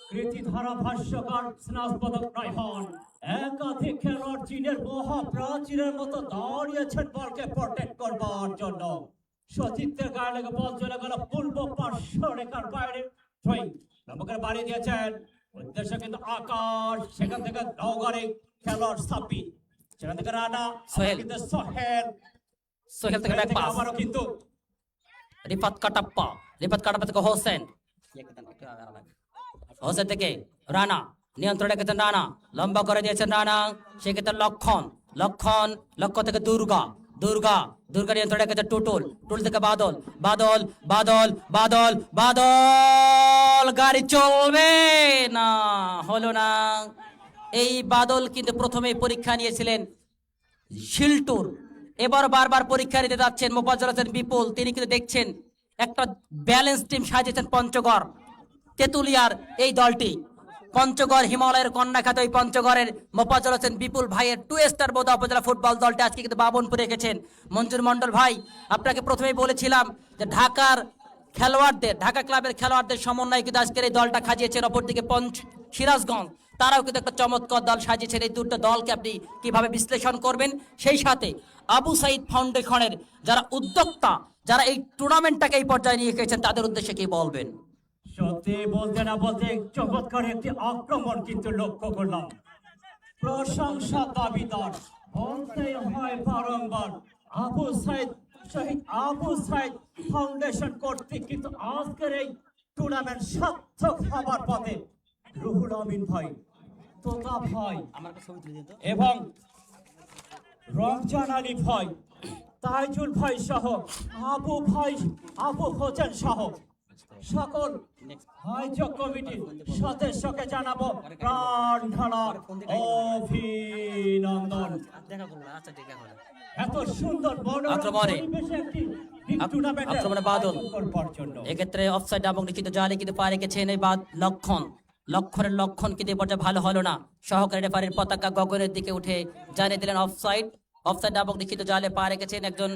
কৃতি ধারাভাষ্যকার স্নাতক রায়হান। একাধিক খেলোয়াড় চীনের মহা প্রাচীরের মতো দাঁড়িয়েছেন বলকে প্রটেক্ট করবার জন্য। সতীর্থের গায়ে লেগে বল চলে গেল পূর্ব পার্শ্ব রেখার বাইরে। নবকের বাড়ি দিয়েছেন, উদ্দেশ্য কিন্তু আকাশ, সেখান থেকে নওগাঁরে খেলোয়াড় সাপি, সেখান থেকে রানা, সোহেল, সোহেল থেকে ব্যাক পাস, আবারও কিন্তু রিফাত কাটাপ্পা থেকে হোসেন, হোসেন থেকে রানা, নিয়ন্ত্রণ রেখেছেন রানা, লম্বা করে দিয়েছেন রানা, সেক্ষেত্রে লক্ষণ থেকে দুর্গা নিয়ন্ত্রণ রেখেছে টুটুল থেকে বাদল, গাড়ি চলবে না, হলো না। এই বাদল কিন্তু প্রথমেই পরীক্ষা নিয়েছিলেন শিলটুর, এবার বারবার পরীক্ষা নিতে যাচ্ছেন মোফাজ্জল হোসেন বিপুল। তিনি কিন্তু দেখছেন একটা ব্যালেন্স টিম সাজিয়েছেন পঞ্চগড় তেতুলিয়ার এই দলটি। পঞ্চগড় হিমালয়ের কন্যা খ্যাত এই পঞ্চগড়ের মোফাজ্জল হোসেন বিপুল ভাইয়ের 2 স্টার বোদা উপজেলা ফুটবল দলটি আজকে কিন্তু বাবনপুরে রেখেছেন। মঞ্জুর মন্ডল ভাই, আপনাকে প্রথমেই বলেছিলাম যে ঢাকা ক্লাবের খেলোয়াড়দের সমন্বয়ে কিন্তু আজকের এই দলটা সাজিয়েছেন। অপরদিকে সিরাজগঞ্জ, তারাও কিন্তু একটা চমৎকার দল সাজিয়েছেন। এই দুটো দলকে আপনি কিভাবে বিশ্লেষণ করবেন? সেই সাথে আবু সাইদ ফাউন্ডেশনের যারা উদ্যোক্তা, যারা এই টুর্নামেন্টটাকে এই পর্যায়ে নিয়ে গেছেন, তাদের উদ্দেশ্যে কি বলবেন? সত্যি বলতে না বলতে চমৎকার একটি আক্রমণ কিন্তু লক্ষ্য করলাম। প্রশংসা দাবিদার, বলতে হয় বারংবার শহীদ আবু সাইদ ফাউন্ডেশন কর্তৃক কিন্তু আজকের এই টুর্নামেন্ট সার্থক হবার পথে রুহুল আমিন ভাই, তোতা ভাই এবং রমজান আলী ভাই, তাইজুল ভাই সহ আবু হোসেন সহ সকল আয়োজক কমিটির সদস্যকে জানাবো প্রাণ ঢালা অভিনন্দন। এত সুন্দর আক্রমণে বাদল, এক্ষেত্রে অফসাইড এবং নিশ্চিত জালে কিন্তু পা রেখেছেন এই লক্ষণ কিন্তু এই পর্যায়ে ভালো হলো না। সহকারী রেফারির পতাকা গগনের দিকে উঠে জানিয়ে দিলেন অফসাইড এবং নিশ্চিত জালে পা রেখেছেন। একজন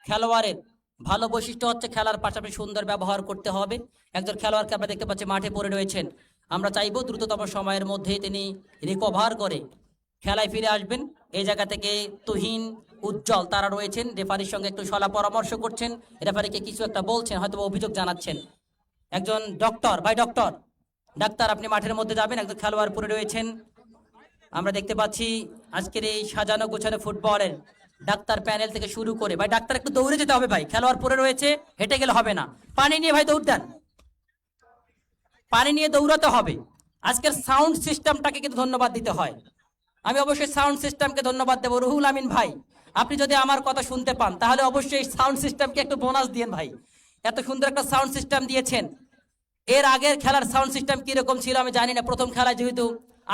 খেলোয়াড়ের ভালো বৈশিষ্ট্য হচ্ছে খেলার পাশাপাশি সুন্দর ব্যবহার করতে হবে। একজন খেলোয়াড়কে আমরা দেখতে পাচ্ছি মাঠে পড়ে রয়েছেন। আমরা চাইবো দ্রুততম সময়ের মধ্যে তিনি রিকভার করে খেলায় ফিরে আসবেন। এই জায়গা থেকে তুহিন, উজ্জ্বল তারা রয়েছেন, রেফারির সঙ্গে একটু সলা পরামর্শ করছেন, রেফারিকে কিছু একটা বলছেন, হয়তো অভিযোগ জানাচ্ছেন। একজন ডক্টর, ভাই ডক্টর, ডাক্তার আপনি মাঠের মধ্যে যাবেন, একজন খেলোয়াড় পড়ে রয়েছেন। আমরা দেখতে পাচ্ছি আজকের এই সাজানো গোছানো ফুটবলের ডাক্তার প্যানেল থেকে শুরু করে, ভাই ডাক্তার একটু দৌড়ে যেতে হবে ভাই, খেলোয়াড় পড়ে রয়েছে, হেঁটে গেলে হবে না, পানি নিয়ে ভাই দৌড় দেন, পানি নিয়ে দৌড়াতে হবে। আজকের সাউন্ড সিস্টেমটাকে কিন্তু ধন্যবাদ দিতে হয়। আমি অবশ্যই সাউন্ড সিস্টেমকে ধন্যবাদ দেবো। রুহুল আমিন ভাই, আপনি যদি আমার কথা শুনতে পান তাহলে অবশ্যই সাউন্ড সিস্টেমকে একটু বোনাস দিয়েন ভাই, এত সুন্দর একটা সাউন্ড সিস্টেম দিয়েছেন। এর আগের খেলার সাউন্ড সিস্টেম কিরকম ছিল আমি জানি না, প্রথম খেলায় যেহেতু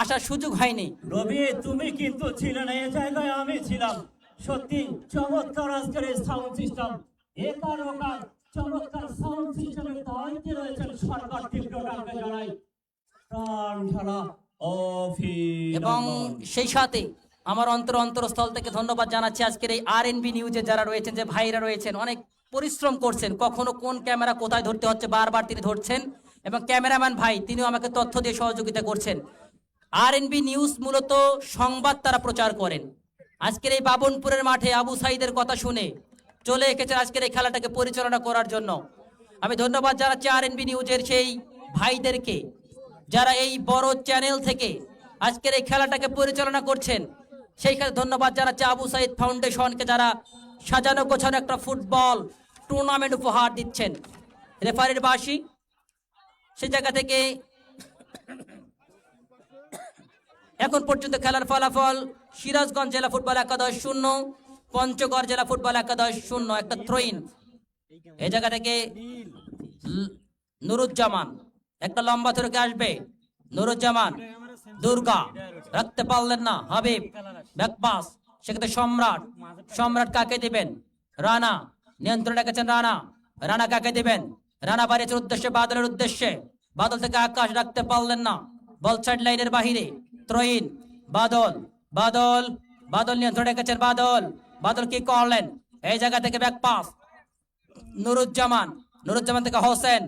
আসার সুযোগ হয়নি। রবি তুমি কিন্তু ছিলে না, এই জায়গায় আমি ছিলাম। সত্যি চমৎকার আজকের এই সাউন্ড সিস্টেম, একার ওকার চমৎকার সাউন্ড সিস্টেমের দায়িত্বে রয়েছেন সরকার তীব্রটাকে জানাই প্রাণ ঢালা এবং সেই সাথে আমার অন্তরস্থল থেকে ধন্যবাদ জানাচ্ছি আজকের এই RNB নিউজে যারা রয়েছেন, যে ভাইরা রয়েছেন, অনেক পরিশ্রম করছেন, কখনো কোন ক্যামেরা কোথায় ধরতে হচ্ছে বারবার তিনি ধরছেন, এবং ক্যামেরাম্যান ভাই তিনিও আমাকে তথ্য দিয়ে সহযোগিতা করছেন। RNB নিউজ মূলত সংবাদ তারা প্রচার করেন। আজকের এই বাবনপুরের মাঠে আবু সাইদের কথা শুনে চলে এসেছেন আজকের এই খেলাটাকে পরিচালনা করার জন্য। আমি ধন্যবাদ জানাচ্ছি RNB নিউজের সেই ভাইদেরকে যারা এই বড় চ্যানেল থেকে আজকের এই খেলাটাকে পরিচালনা করছেন। সেই ক্ষেত্রে ধন্যবাদ জানাচ্ছি আবু সাইদ ফাউন্ডেশনকে, যারা সাজানো গোছানো একটা ফুটবল টুর্নামেন্ট উপহার দিচ্ছেন। রেফারির বাসী সেই জায়গা থেকে এখন পর্যন্ত খেলার ফলাফল সিরাজগঞ্জ জেলা ফুটবল একাদশ 0, পঞ্চগড় জেলা ফুটবল একাদশ 0। একটা থ্রোইন এই জায়গা থেকে নুরুজ্জামান একটা লম্বা থ্রোকে আসবে, নুরুজ্জামান দুর্গা রাখতে পারলেন না, হাবিব ব্যাকপাস, সেক্ষেত্রে সম্রাট কাকে দিবেন, রানা নিয়ন্ত্রণ রেখেছেন, রানা কাকে দিবেন, রানা বাড়িয়েছে উদ্দেশ্যে বাদলের উদ্দেশ্যে, বাদল থেকে আকাশ রাখতে পারলেন না, বল সাইড লাইনের বাহিরে, ত্রয়ীন বাদল নিয়ন্ত্রণ রেখেছেন, বাদল কি করলেন, এই জায়গা থেকে ব্যাক পাস নুরুজ্জামান থেকে হোসেন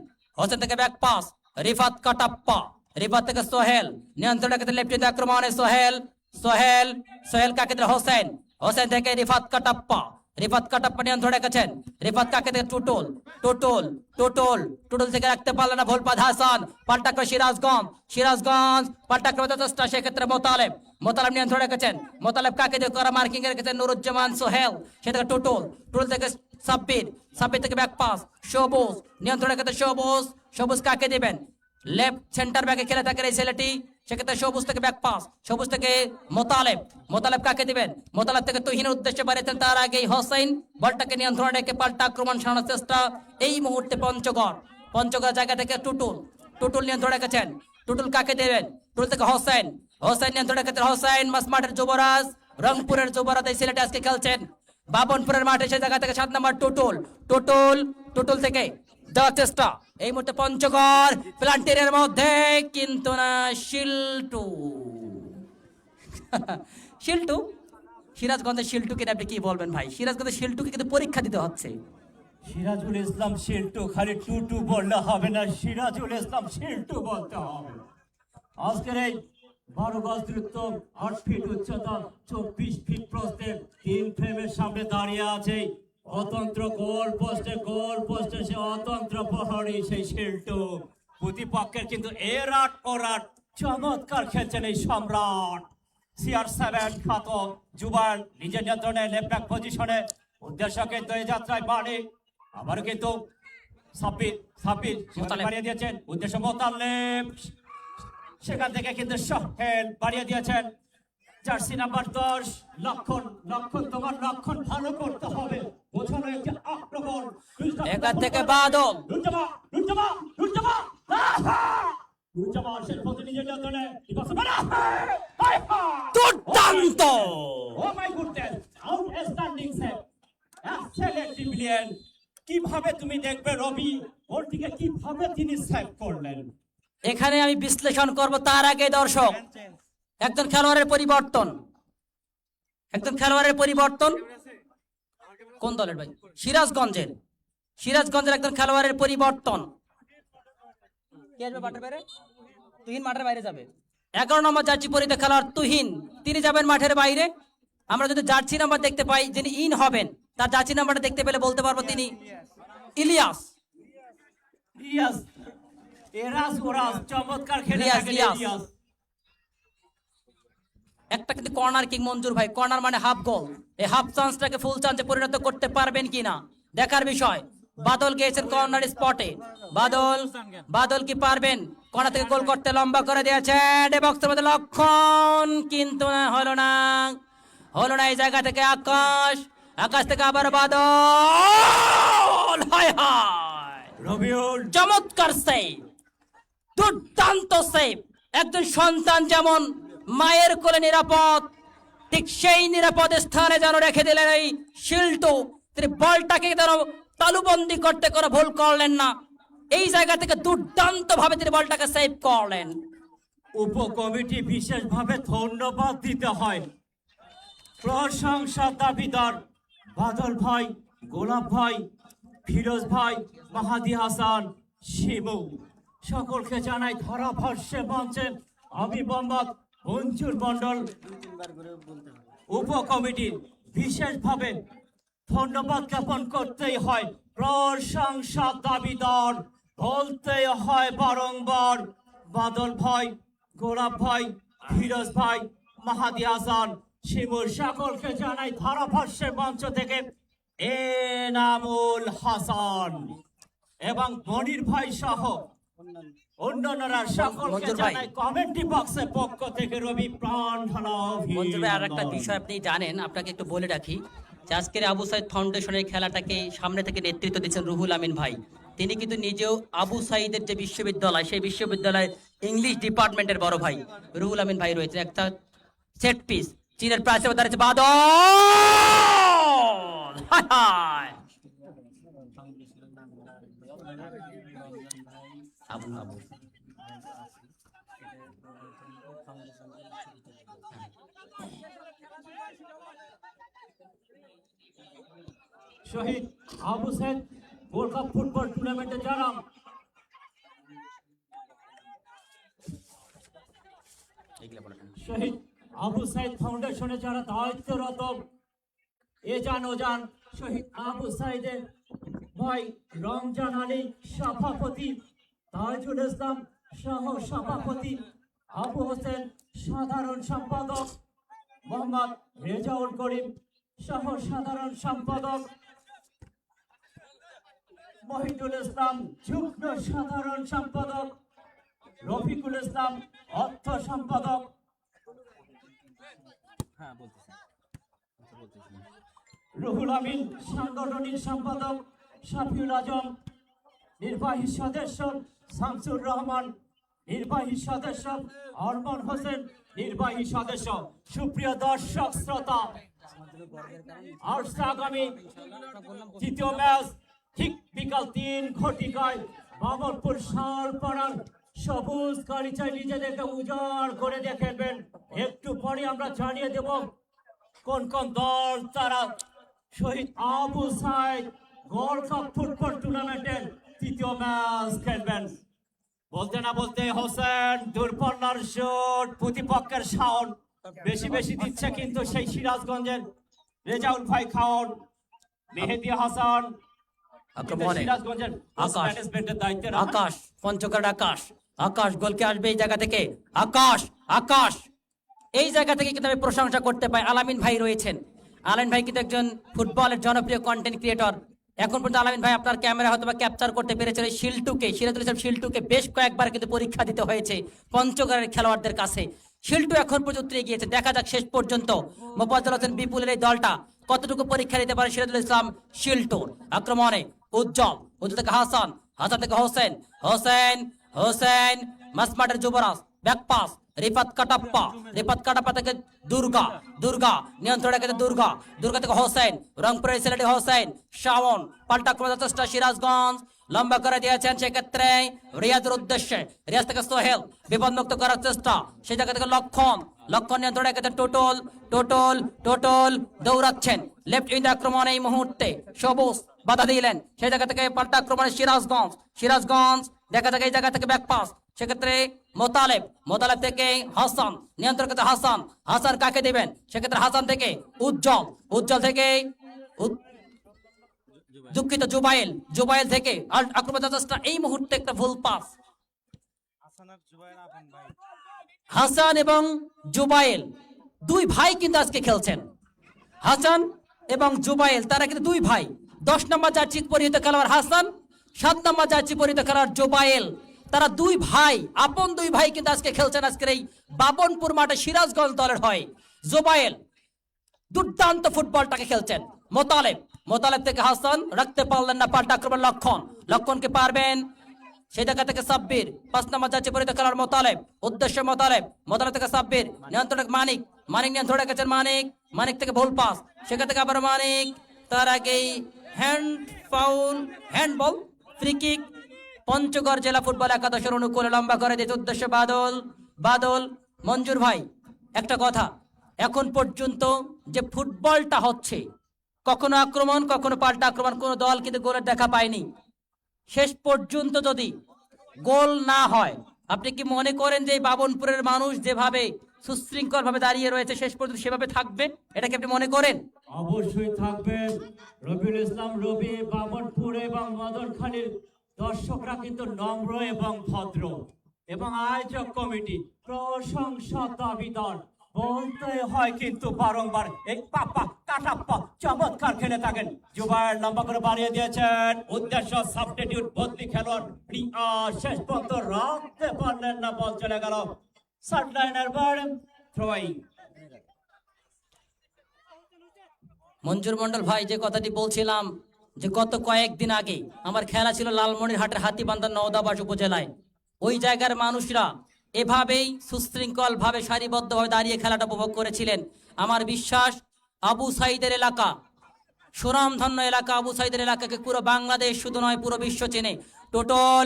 থেকে ব্যাক পাস রিফাত কাটাপ্পা, রিফাত থেকে সোহেল নিয়ন্ত্রণ রেখেছেন, লেফট আক্রমণে সোহেল কাকে দিলেন, হোসেন থেকে রিফাত কাটাপ্পা নিয়ন্ত্রণ রেখেছেন, রিফাত কাকে থেকে টুটুল থেকে রাখতে পারলেন না, ভোলপাদ হাসান, পাল্টা করে সিরাজগঞ্জ পাল্টা করে চেষ্টা, সেক্ষেত্রে মোতালেব নিয়ন্ত্রণ রেখেছেন, মোতালেব কাকে দিয়ে করা মার্কিং এ রেখেছেন, নুরুজ্জামান সোহেল, সে থেকে টুটুল থেকে সাব্বির থেকে ব্যাক পাস, সবুজ নিয়ন্ত্রণ রেখেছেন, সবুজ কাকে দিবেন, লেফট সেন্টার ব্যাকে খেলে থাকেন এই ছেলেটি, সেক্ষেত্রে সবুজ থেকে ব্যাক পাস, সবুজ থেকে মোতালেব কাকে দিবেন, মোতালেব থেকে তুহিনের উদ্দেশ্যে বাড়িয়েছেন, তার আগেই হোসেন বলটাকে নিয়ন্ত্রণ রেখে পাল্টা আক্রমণ সারানোর চেষ্টা। এই মুহূর্তে পঞ্চগড় জায়গা থেকে টুটুল নিয়ন্ত্রণ রেখেছেন, টুটুল কাকে দেবেন, টুটুল থেকে হোসেন নিয়ন্ত্রণ রেখেছেন, হোসেন মাঠের যুবরাজ, রংপুরের যুবরাজ এই ছেলেটি আজকে খেলছেন বাবনপুরের মাঠে, সেই জায়গা থেকে 7 নম্বর টুটুল থেকে দেওয়ার চেষ্টা। এই মুহূর্তে পঞ্চগড় প্লান্টের মধ্যে, কিন্তু না শিল্টু সিরাজগঞ্জের শিল্টু কিনা আপনি কি বলবেন ভাই, সিরাজগঞ্জের শিল্টুকে কিন্তু পরীক্ষা দিতে হচ্ছে। সিরাজুল ইসলাম শিল্টু খালি টুটু বললে হবে না, সিরাজুল ইসলাম শিল্টু বলতে হবে। আজকের এই 12 গজ দূরত্ব, 8 ফিট উচ্চতা, 24 ফিট প্রস্থে 3 ফ্রেমের সামনে দাঁড়িয়ে আছে অতন্ত্র গোল পোস্টে সে অতন্ত্র প্রহরী সেই শিল্টু। প্রতিপক্ষের কিন্তু এরাট ওরাট চমৎকার খেলছেন এই সম্রাট। CR7 খ্যাত যুবান নিজের নিয়ন্ত্রণে লেফট ব্যাক পজিশনে, উদ্দেশ্য কিন্তু এই যাত্রায় বাড়ি, আবার কিন্তু সাব্বির বাড়িয়ে দিয়েছেন, উদ্দেশ্য মোতালেব, সেখান থেকে কিন্তু সোহেল বাড়িয়ে দিয়েছেন, জার্সি নাম্বার 10 লক্ষণ তোমার লক্ষণ ভালো করতে হবে, বোঝানো একটি আক্রমণ, এখান থেকে বাদল দুর্দান্ত, oh my goodness, outstanding save, excellently brilliant. কিভাবে তুমি দেখবে রবি ওরটিকে কিভাবে তিনি সেভ করলেন, এখানে আমি বিশ্লেষণ করব। তার আগে দর্শক, একজন খেলোয়াড়ের পরিবর্তন কোন দলের ভাই, সিরাজগঞ্জের একজন খেলোয়াড়ের পরিবর্তন, কে আসবে বাটার বাইরে, তুহিন মাঠের বাইরে যাবে। 11 নম্বর জার্সি পরিহিত খেলোয়াড় তুহিন, তিনি যাবেন মাঠের বাইরে। আমরা যদি জার্সি নাম্বার দেখতে পাই যিনি ইন হবেন, তার জার্সি নাম্বারটা দেখতে পেলে বলতে পারবো তিনি ইলিয়াস। রিয়াজ এরাজ ওরাজ চমৎকার খেলে রিয়াজ, থাকেন রিয়াজ। ইলিয়াস। একটা কিন্তু কর্নার কিং মঞ্জুর ভাই, কর্নার মানে হাফ গোল। এই হাফ চান্সটাকে ফুল চান্সে পরিণত করতে পারবেন কিনা দেখার বিষয়। বাদল গিয়েছেন কর্নার স্পটে, বাদল কি পারবেন কর্নার থেকে গোল করতে? লম্বা করে দিয়েছেন বক্সের মধ্যে লক্ষণ, কিন্তু না, হলো না, হলো না। এই জায়গা থেকে আকাশ, আকাশ থেকে আবার বাদল, হায় হায়, রবিউল চমৎকার সেভ, দুর্দান্ত সেভ। একজন সন্তান যেমন মায়ের কোলে নিরাপদ, ঠিক সেই নিরাপদ স্থানে যেন রেখে দিলেন এই শিল্টু। তিনি বলটাকে যেন তালুবন্দি করতে কোনো ভুল করলেন না। এই জায়গা থেকে দুর্দান্ত ভাবে তিনি বলটাকে সেভ করলেন। উপকমিটি বিশেষভাবে ধন্যবাদ দিতে হয়। প্রশংসা দাবিদার বাদল ভাই, গোলাপ ভাই, ফিরোজ ভাই, মাহাদি হাসান, শিমু, সকলকে জানাই ধারাভাষ্যে মঞ্চে আমি মোহাম্মদ মঞ্জুর মন্ডল উপকমিটির বিশেষভাবে ধন্যবাদ জ্ঞাপন করতেই হয়। প্রশংসা দাবিদার বলতেই হয় বারংবার বাদল ভাই, গোলাপ ভাই, ফিরোজ ভাই, মাহাদি হাসান, শিমুর, সকলকে জানাই ধারাভাষ্যের মঞ্চ থেকে এনামুল হাসান এবং মনির ভাই সহ অন্যান্যরা সকলকে মঞ্জুর ভাই। জানাই কমেন্ট্রি বক্সের পক্ষ থেকে রবি প্রাণ ঢালা মঞ্জুর ভাই, আর একটা অভিনন্দন। বিষয় আপনি জানেন, আপনাকে একটু বলে রাখি যে আজকের আবু সাইদ ফাউন্ডেশনের খেলাটাকে সামনে থেকে নেতৃত্ব দিচ্ছেন রুহুল আমিন ভাই। তিনি কিন্তু নিজেও আবু সাইদের যে বিশ্ববিদ্যালয়, সেই বিশ্ববিদ্যালয়ের ইংলিশ ডিপার্টমেন্টের বড় ভাই রুহুল আমিন ভাই রয়েছে। একটা সেট পিস চীনের প্রাচীর দাঁড়িয়েছে বাদল, হায় হায়। Abu Abu Shaheed Abu Sayeed world cup football টুর্নামেন্টে যারা শহীদ আবু সাইদ ফাউন্ডেশনে যারা দায়িত্বরত, এ জান ও জান শহীদ আবু সাইদের ভাই রমজান আলী সভাপতি, তাজুল ইসলাম সহ সভাপতি, আবু হোসেন সাধারণ সম্পাদক, মোহাম্মদ রেজাউল করিম সহ সাধারণ সম্পাদক, মহিদুল ইসলাম যুগ্ম সাধারণ সম্পাদক, রফিকুল ইসলাম অর্থ সম্পাদক, রুহুল আমিন সাংগঠনিক সম্পাদক, শাফিউল আজম নির্বাহী সদস্য, শামসুর রহমান নির্বাহী সদস্য, আরমান হোসেন নির্বাহী সদস্য। সুপ্রিয় দর্শক শ্রোতা, আজকে আগামী তৃতীয় ম্যাচ ঠিক বিকাল 3 ঘটিকায় বাবরপুর শালপাড়ার সবুজ গালিচায় নিজেদেরকে উজাড় করে দেখবেন। একটু পরে আমরা জানিয়ে দেব কোন কোন দল তারা Shaheed Abu Sayeed world cup football টুর্নামেন্টের তৃতীয় ম্যাচ খেলবেন। বলতে না বলতে হোসেন দূরপাল্লার শট, প্রতিপক্ষের শাওন বেশি বেশি দিচ্ছে কিন্তু সেই সিরাজগঞ্জের রেজাউল ভাই খাওন, মেহেদি হাসান আক্রমণে সিরাজগঞ্জের আকাশ, ম্যানেজমেন্টের দায়িত্বে রাখেন। আকাশ পঞ্চকার আকাশ, আকাশ গোলকে আসবে এই জায়গা থেকে। আকাশ, আকাশ এই জায়গা থেকে কিন্তু আমি প্রশংসা করতে পাই। আলামিন ভাই রয়েছেন, আলামিন ভাই কিন্তু একজন ফুটবলের জনপ্রিয় কন্টেন্ট ক্রিয়েটর। এখন পর্যন্ত আলামিন ভাই আপনার ক্যামেরা হয়তো বা ক্যাপচার করতে পেরেছেন ওই শিল্টুকে, সিরাজুল ইসলাম শিল্টুকে বেশ কয়েকবার কিন্তু পরীক্ষা দিতে হয়েছে পঞ্চগড়ের খেলোয়াড়দের কাছে। শিল্টু এখন পর্যন্ত উতরে গিয়েছে, দেখা যাক শেষ পর্যন্ত মোফাজ্জল হোসেন বিপুলের এই দলটা কতটুকু পরীক্ষা দিতে পারে সিরাজুল ইসলাম শিল্টুর। আক্রমণে উজ্জ্বল, উজ্জ্বল থেকে হাসান, হাসান থেকে হোসেন, হোসেন হোসেন মাসমাটের যুবরাজ, ব্যাক পাস রিফাত কাটাপ্পা, রিফাত কাটাপ্পা থেকে দুর্গা, দুর্গা নিয়ন্ত্রণে গেছে দুর্গা, দুর্গা থেকে হোসেন, রংপুরের ছেলেটি হোসেন, শাওন পাল্টা করার চেষ্টা সিরাজগঞ্জ, লম্বা করে দিয়েছেন সেক্ষেত্রে রিয়াজের উদ্দেশ্যে, রিয়াজ থেকে সোহেল বিপদমুক্ত করার চেষ্টা, সেই জায়গা থেকে লক্ষণ, লক্ষণ নিয়ন্ত্রণে গেছে টোটল, টোটল টোটল দৌড়াচ্ছেন লেফট উইং আক্রমণ। এই মুহূর্তে সবুজ বাধা দিলেন, সেই জায়গা থেকে পাল্টা আক্রমণে সিরাজগঞ্জ, সিরাজগঞ্জ দেখা যাক এই জায়গা থেকে ব্যাক পাস, সেক্ষেত্রে মোতালেব থেকে হাসান, নিয়ন্ত্রণ করতে হাসান। হাসান কাকে দেবেন? সেক্ষেত্রে হাসান থেকে উজ্জ্বল থেকে দুঃখিত জুবাইল থেকে আক্রমণ চেষ্টা, এই মুহূর্তে একটা ভুল পাস। হাসান এবং জুবাইল দুই ভাই কিন্তু আজকে খেলছেন। হাসান এবং জুবাইল তারা কিন্তু দুই ভাই। 10 নম্বর জার্সি পরিহিত খেলোয়াড় হাসান, 7 নম্বর জার্সি পরিহিত খেলোয়াড় জুবাইল। তারা দুই ভাই, আপন দুই ভাই কিন্তু আজকে খেলছেন আজকের এই বাবনপুর মাঠে সিরাজগঞ্জ দলের হয়। জুবাইল দুর্দান্ত ফুটবলটাকে খেলছেন। মোতালেব থেকে হাসান রাখতে পারলেন না, পাল্টা আক্রমণ লক্ষণকে পারবেন সেই জায়গা থেকে সাব্বির। 5 নম্বর যাচ্ছে পরিহিত খেলোয়াড় উদ্দেশ্য মোতালেব থেকে সাব্বির, নিয়ন্ত্রণ মানিক নিয়ন্ত্রণ রেখেছেন মানিক থেকে ভুল পাস, সেখান থেকে আবার মানিক। তার আগেই হ্যান্ডবল ফ্রি কিক। পঞ্চগড় জেলা ফুটবল একাদশের অনুকূলে লম্বা করে দিতে উদ্দেশ্য বাদল। মঞ্জুর ভাই, একটা কথা, এখন পর্যন্ত যে ফুটবলটা হচ্ছে, কখনো আক্রমণ কখনো পাল্টা আক্রমণ, কোনো দল কিন্তু গোলের দেখা পায়নি। শেষ পর্যন্ত যদি গোল না হয়, আপনি কি মনে করেন যে বাবনপুরের মানুষ যেভাবে সুশৃঙ্খল ভাবে দাঁড়িয়ে রয়েছে শেষ পর্যন্ত সেভাবে থাকবে? এটা কি আপনি মনে করেন? অবশ্যই থাকবে। রবিউল ইসলাম রবি, বামনপুর এবং মদনখালীর দর্শকরা কিন্তু নম্র এবং ভদ্র, এবং আয়োজক কমিটি প্রশংসা দাবিদার। বলতে হয় কিন্তু বারংবার, এই পাপা কাটাপ্পা চমৎকার খেলে থাকেন। জুবাইর লম্বা করে বাড়িয়ে দিয়েছেন, উদ্দেশ্য সাবস্টিটিউট বদলি খেলোয়াড় শেষ পর্যন্ত রাখতে পারলেন না, বল চলে গেল সাইড লাইনের বার। থ্রোয়িং। মঞ্জুর মন্ডল ভাই, যে কথাটি বলছিলাম যে গত কয়েকদিন আগে আমার খেলা ছিল লালমনিরহাটের হাতীবান্ধা নওদাবাস উপজেলায়। ওই জায়গার মানুষরা এভাবেই সুশৃঙ্খল ভাবে সারিবদ্ধভাবে দাঁড়িয়ে খেলাটা উপভোগ করেছিলেন। আমার বিশ্বাস আবু সাইদের এলাকা, সুনামধন্য এলাকা, আবু সাইদের এলাকাকে পুরো বাংলাদেশ শুধু নয় পুরো বিশ্ব চেনে। টোটল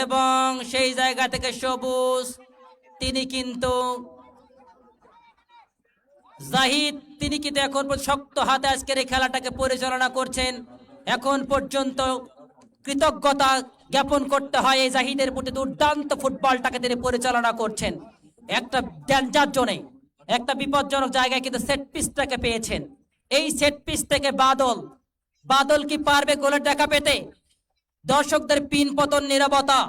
এবং সেই জায়গা থেকে সবুজ, তিনি কিন্তু জাহিদ, তিনি কিন্তু এখন শক্ত হাতে আজকের এই খেলাটাকে পরিচালনা করছেন। এখন পর্যন্ত কৃতজ্ঞতা জ্ঞাপন করতে হয় এই জাহিদের প্রতি, দুর্দান্ত ফুটবলটাকে তিনি পরিচালনা করছেন। একটা ডেঞ্জার জোনে, একটা বিপজ্জনক জায়গায় কিন্তু সেট পিসটাকে পেয়েছেন। এই সেট পিস থেকে বাদল কি পারবে গোলের দেখা পেতে? দর্শকদের পিন পতন নীরবতা,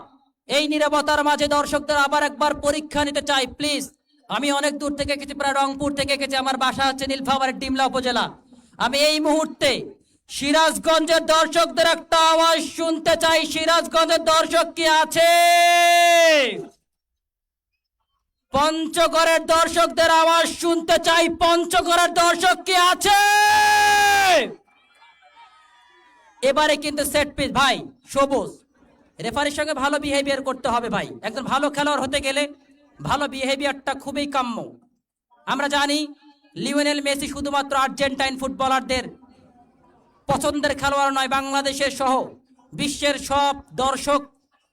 এই নীরবতার মাঝে দর্শকদের আবার একবার পরীক্ষা নিতে চাই প্লিজ। আমি অনেক দূর থেকে এসেছি, প্রায় রংপুর থেকে এসেছি, আমার বাসা হচ্ছে নীলফামারীর ডিমলা উপজেলা। আমি এই মুহূর্তে সিরাজগঞ্জের দর্শকদের একটা আওয়াজ শুনতে চাই। সিরাজগঞ্জের দর্শক কি আছে? পঞ্চগড়ের দর্শকদের আওয়াজ শুনতে চাই। পঞ্চগড়ের দর্শক কি আছে? এবারে কিন্তু সেট পিস ভাই সবুজ, রেফারির সঙ্গে ভালো বিহেভিয়ার করতে হবে ভাই। একজন ভালো খেলোয়াড় হতে গেলে ভালো বিহেভিয়ারটা খুবই কাম্য। আমরা জানি লিওনেল মেসি শুধুমাত্র আর্জেন্টাইন ফুটবলারদের পছন্দের খেলোয়াড় নয়, বাংলাদেশের সহ বিশ্বের সব দর্শক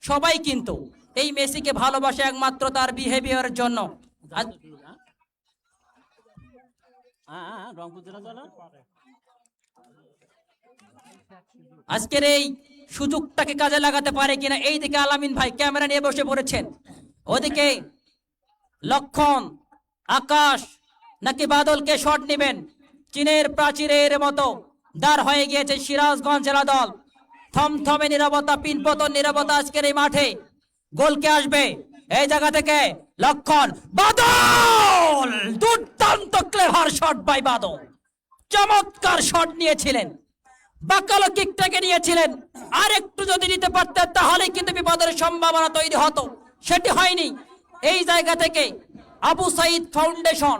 সবাই কিন্তু এই মেসিকে ভালোবাসে একমাত্র তার বিহেভিয়ারের জন্য। আজকের এই সুযোগটাকে কাজে লাগাতে পারে কিনা, এই দিকে আলামিন ভাই ক্যামেরা নিয়ে বসে পড়েছেন, ওদিকে লক্ষণ, আকাশ নাকি বাদলকে শট নেবেন। চীনের প্রাচীরের মতো দাঁড় হয়ে গিয়েছে সিরাজগঞ্জ জেলা দল। থমথমে নিরবতা, পিনপতন নিরবতা আজকের এই মাঠে। গোলকে আসবে এই জায়গা থেকে লক্ষণ, বাদল দুর্দান্ত ক্লেভার শট বাই বাদল, চমৎকার শট নিয়েছিলেন, বাকালো কিকটাকে নিয়েছিলেন। আর একটু যদি নিতে পারতেন তাহলে কিন্তু বিপদের সম্ভাবনা তৈরি হতো, সেটি হয়নি। এই জায়গা থেকে আবু সাইদ ফাউন্ডেশন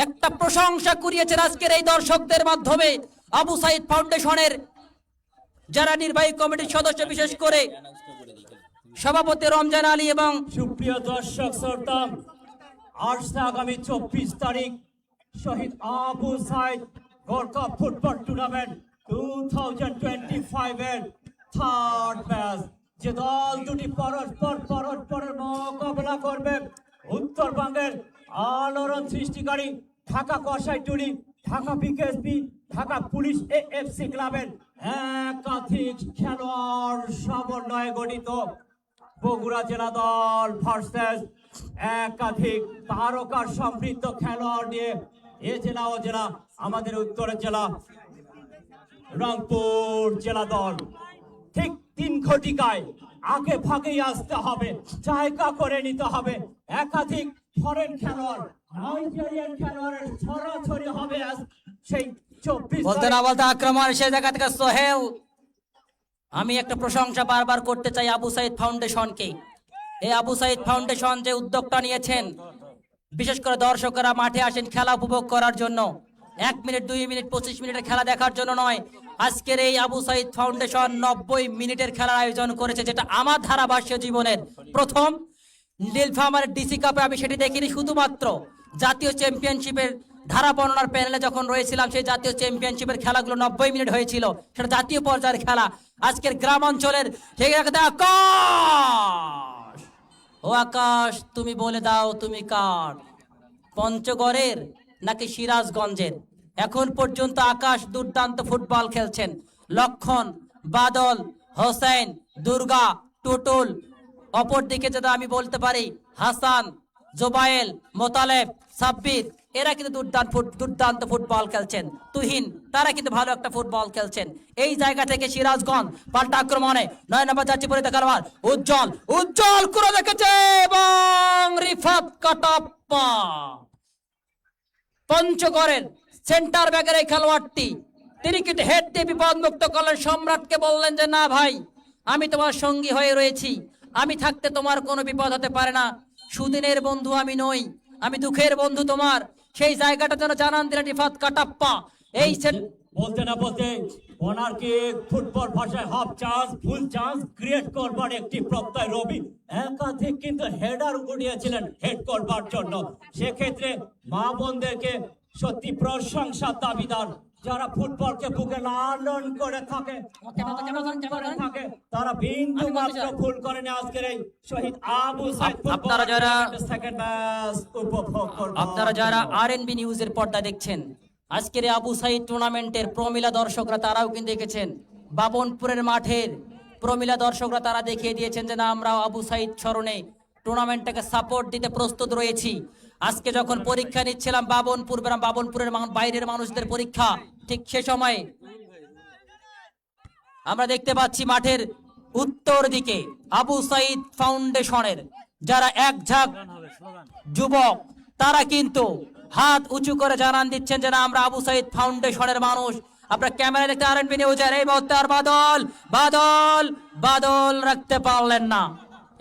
একটা প্রশংসা কুড়িয়েছেন আজকের এই দর্শকদের মাধ্যমে। আবু সাইদ ফাউন্ডেশনের যারা নির্বাহী কমিটির সদস্য, বিশেষ করে সভাপতি রমজান আলী এবং সুপ্রিয় দর্শক শ্রোতা, আসছে আগামী 24 তারিখ Shaheed Abu Saeed gold cup football tournament 2025 এর থার্ড ম্যাচ। যে দল দুটি পরস্পরের মোকাবেলা করবে, উত্তরবঙ্গের আলোড়ন সৃষ্টিকারী Dhaka Kosaituli, Dhaka BKSP, Dhaka police AFC ক্লাবের একাধিক খেলোয়াড় সমন্বয়ে গঠিত বগুড়া জেলা দল ভার্সেস একাধিক তারকা সমৃদ্ধ খেলোয়াড় নিয়ে এ জেলা ও জেলা আমাদের উত্তরের জেলা রংপুর জেলা দল। ঠিক 3 ঘটিকায় আগে ভাগেই আসতে হবে, জায়গা করে নিতে হবে। একাধিক ফরেন খেলোয়াড়, নাইজেরিয়ান খেলোয়াড়ের ছড়াছড়ি হবে সেই 24 বলতে না বলতে আক্রমণ সেই জায়গা থেকে সোহেল। আমি একটা প্রশংসা বারবার করতে চাই আবু সাইদ ফাউন্ডেশনকে। এই আবু সাইদ ফাউন্ডেশন যে উদ্যোগটা নিয়েছেন, বিশেষ করে দর্শকরা মাঠে আসেন খেলা উপভোগ করার জন্য, 1 মিনিট 2 মিনিট 25 মিনিটের খেলা দেখার জন্য নয়। আজকের এই আবু সাইদ ফাউন্ডেশন 90 মিনিটের খেলার আয়োজন করেছে, যেটা আমার ধারাভাষ্য জীবনের প্রথম। নীলফামারীর ডিসি কাপে আমি সেটি দেখিনি, শুধুমাত্র জাতীয় চ্যাম্পিয়নশিপের ধারা বর্ণনার প্যানেলে যখন রয়েছিলাম, সেই জাতীয় চ্যাম্পিয়নশিপের খেলাগুলো 90 মিনিট হয়েছিল, সেটা জাতীয় পর্যায়ের খেলা। আজকের গ্রাম অঞ্চলের আকাশ, ও আকাশ তুমি বলে দাও তুমি কার, পঞ্চগড়ের নাকি সিরাজগঞ্জের? এখন পর্যন্ত আকাশ দুর্দান্ত ফুটবল খেলছেন। লক্ষণ, বাদল, হোসেন, দুর্গা, টুটুল, অপরদিকে যেটা আমি বলতে পারি হাসান, জোবায়েল, মোতালেব, সাব্বির, এরা কিন্তু দুর্দান্ত ফুটবল খেলছেন। তুহিন, তারা কিন্তু ভালো একটা ফুটবল খেলছেন। এই জায়গা থেকে সিরাজগঞ্জ পাল্টা আক্রমণে 9 নম্বর যাচ্ছে পরিতে খেলোয়াড় উজ্জ্বল, উজ্জ্বল করে রেখেছে এবং রিফাত কাটাপ্পা, পঞ্চগড়ের সেন্টার ব্যাগের এই খেলোয়াড়টি, তিনি কিন্তু হেড দিয়ে বিপদ মুক্ত করলেন। সম্রাটকে বললেন যে না ভাই, আমি তোমার সঙ্গী হয়ে রয়েছি, আমি থাকতে তোমার কোনো বিপদ হতে পারে না। সুদিনের বন্ধু আমি নই, আমি দুঃখের বন্ধু তোমার। সেই জায়গাটা যেন জানান দিলেন রিফাত কাটাপ্পা। এই বলতে না বলতে ওনারকে ফুটবল ভাষায় হাফ চান্স, ফুল চান্স ক্রিয়েট করবার একটি প্রত্যয় রবি একাধিক কিন্তু হেডার উঠিয়েছিলেন হেড করবার জন্য। সেক্ষেত্রে মা বোনদেরকে সত্যি প্রশংসার দাবিদার, যারা ফুটবলকে বুকে লালন করে থাকে, তারা বিন্দু মাত্র ভুল করেনি আজকের এই শহীদ আবু সাইদ। আপনারা যারা সেকেন্ড ম্যাচ উপভোগ করবেন, আপনারা যারা আরএনবি নিউজের পর্দা দেখছেন, আজকের এই আবু সাইদ টুর্নামেন্টের প্রমিলা দর্শকরা তারাও কিন্তু দেখেছেন। বাবনপুরের মাঠের প্রমিলা দর্শকরা তারা দেখিয়ে দিয়েছেন যে না, আমরা আবু সাইদ স্মরণে টুর্নামেন্টটাকে সাপোর্ট দিতে প্রস্তুত রয়েছি। আজকে যখন পরীক্ষা নিচ্ছিলাম বাবনপুরের বাইরের মানুষদের পরীক্ষা, ঠিক সে সময় আমরা দেখতে পাচ্ছি মাঠের উত্তর দিকে আবু সাইদ ফাউন্ডেশনের যারা এক ঝাঁক যুবক, তারা কিন্তু হাত উঁচু করে জানান দিচ্ছেন যে না, আমরা আবু সাইদ ফাউন্ডেশনের মানুষ। আপনারা ক্যামেরা দেখতে আরএনবি নিউজের এই মুহূর্তে আর বাদল রাখতে পারলেন না।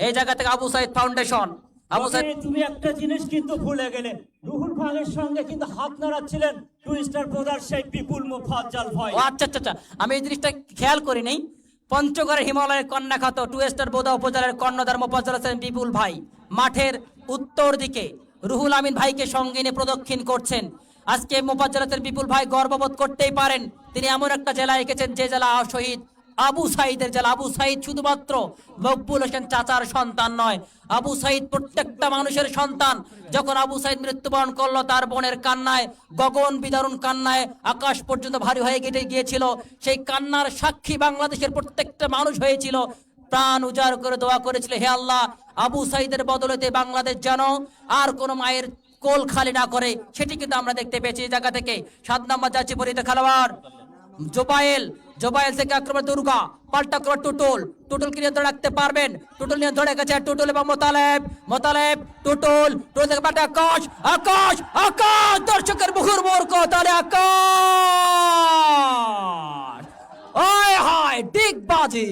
এই জায়গা থেকে আবু সাইদ ফাউন্ডেশন। আবু সাইদ, তুমি একটা জিনিস কিন্তু ভুলে গেলে, রুহুল ভাইয়ের সঙ্গে কিন্তু হাত নাড়াচ্ছিলেন টুইস্টার ব্রাদার সেই বিপুল মুফাজ্জল ভাই। ও আচ্ছা, আমি এই জিনিসটা খেয়াল করি নাই। পঞ্চগড়ের হিমালয়ের কন্যা খ্যাত টুইস্টার বোদা উপজেলার কর্ণধার মুফাজ্জল হোসেন বিপুল ভাই মাঠের উত্তর দিকে রুহুল আমিন ভাইকে সঙ্গে নিয়ে প্রদক্ষিণ করছেন। আজকে মুফাজ্জল হোসেন বিপুল ভাই গর্ববোধ করতেই পারেন, তিনি এমন একটা জেলায় এসেছেন যে জেলা শহীদ আবু সাইদের জেলা। আবু সাইদ শুধুমাত্র মকবুল হোসেন চাচার সন্তান নয়, আবু সাইদ প্রত্যেকটা মানুষের সন্তান। যখন আবু সাইদ মৃত্যুবরণ করলো, তার বোনের কান্নায়, গগন বিদারুণ কান্নায় আকাশ পর্যন্ত ভারী হয়ে কেটে গিয়েছিল। সেই কান্নার সাক্ষী বাংলাদেশের প্রত্যেকটা মানুষ হয়েছিল, প্রাণ উজাড় করে দোয়া করেছিল, হে আল্লাহ, আবু সাইদের বদলতে বাংলাদেশ যেন আর কোনো মায়ের কোল খালি না করে। সেটি কিন্তু আমরা দেখতে পেয়েছি। এই জায়গা থেকে 7 নম্বর যাচ্ছে পরিহিত খেলোয়াড় জোবায়েল থেকে আক্রমণ দুর্গা, পাল্টা করে টুটুলকে নিয়ে ধরে রাখতে পারবেন। টুটুল নিয়ে ধরে গেছে টুটুল এবং মোতালেব টুটুল থেকে পাল্টা আকাশ দর্শকের মুখের মোর্ক, তাহলে আকাশ হয় ডিগবাজি।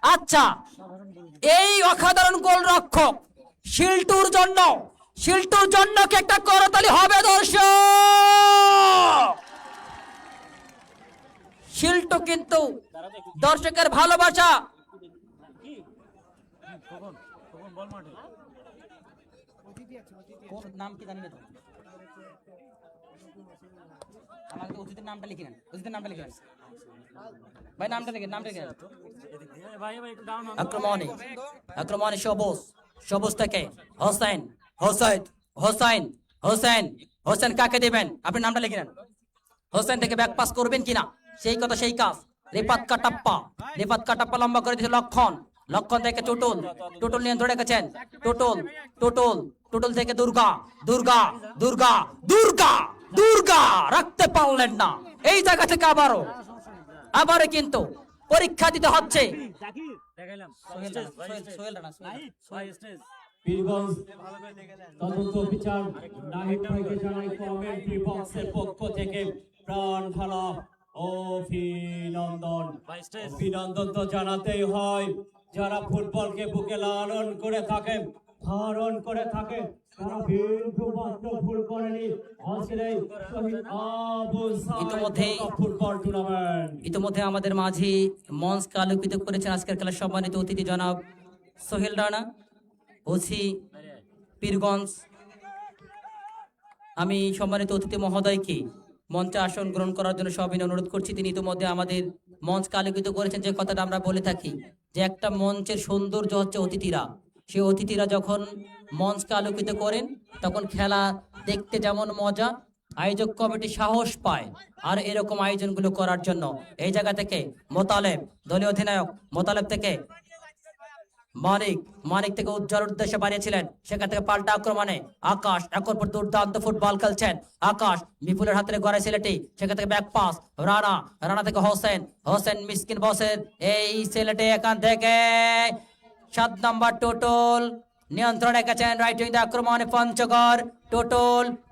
আচ্ছা, এই অসাধারণ গোল রক্ষক শিল্টুর জন্য কি একটা করতালি হবে দর্শক? শিল্টু কিন্তু দর্শকের ভালোবাসা। নাম কি জানি না, আমাকে অতিথির নামটা লিখে নেন, ভাই নামটা লিখেন। আক্রমণে সবুজ থেকে হোসেন কাকে দেবেন? আপনি নামটা লিখে নেন। হোসেন থেকে ব্যাক পাস করবেন কিনা, সেই কথা সেই কাজ। রিফাত কাটাপ্পা লম্বা করে দিয়েছে লক্ষণ, লক্ষণ থেকে টুটুল, টুটুল নিয়ে ধরে রেখেছেন, টুটুল থেকে দুর্গা, রাখতে পারলেন না। এই জায়গা থেকে আবারও কিন্তু পরীক্ষা দিতে হচ্ছে। পীরগঞ্জ তদন্ত বিচার নাহিদ ভাইকে জানাই কমেন্ট্রি বক্সের পক্ষ থেকে প্রাণ ঢালা অভিনন্দন। অভিনন্দন তো জানাতেই হয়, যারা ফুটবলকে বুকে লালন করে থাকে, ধারণ করে থাকে, তারা কিন্তু মাত্র ভুল করেনি। আসলেই শহীদ আবু ইতিমধ্যেই সাঈদ ফুটবল টুর্নামেন্ট ইতিমধ্যে আমাদের মাঝে মঞ্চকে আলোকিত করেছেন আজকের খেলার সম্মানিত অতিথি জনাব সোহেল রানা, ওসি পীরগঞ্জ। আমি সম্মানিত অতিথি মহোদয়কে মঞ্চে আসন গ্রহণ করার জন্য সবিনয় অনুরোধ করছি। তিনি ইতিমধ্যে আমাদের মঞ্চকে আলোকিত করেছেন। যে কথাটা আমরা বলে থাকি যে একটা মঞ্চের সৌন্দর্য হচ্ছে অতিথিরা, সেই অতিথিরা যখন মঞ্চকে আলোকিত করেন তখন খেলা দেখতে যেমন মজা, আয়োজক কমিটি সাহস পায় আর এরকম আয়োজনগুলো করার জন্য। এই জায়গা থেকে মোতালেব, দলীয় অধিনায়ক মোতালেব থেকে মানিক থেকে উজ্জ্বল উদ্দেশ্যে বাড়িয়েছিলেন, সেখান থেকে পাল্টা আক্রমণে আকাশ একর পর দুর্দান্ত ফুটবল খেলছেন। আকাশ বিপুলের হাতে গড়াই ছেলেটি, সেখান থেকে ব্যাক পাস রানা থেকে হোসেন মিসকিন বসের এই ছেলেটি এখান থেকে 7 নম্বর টুটুল নিয়ন্ত্রণ রেখেছেন রাইট উইং আক্রমণে পঞ্চগড়।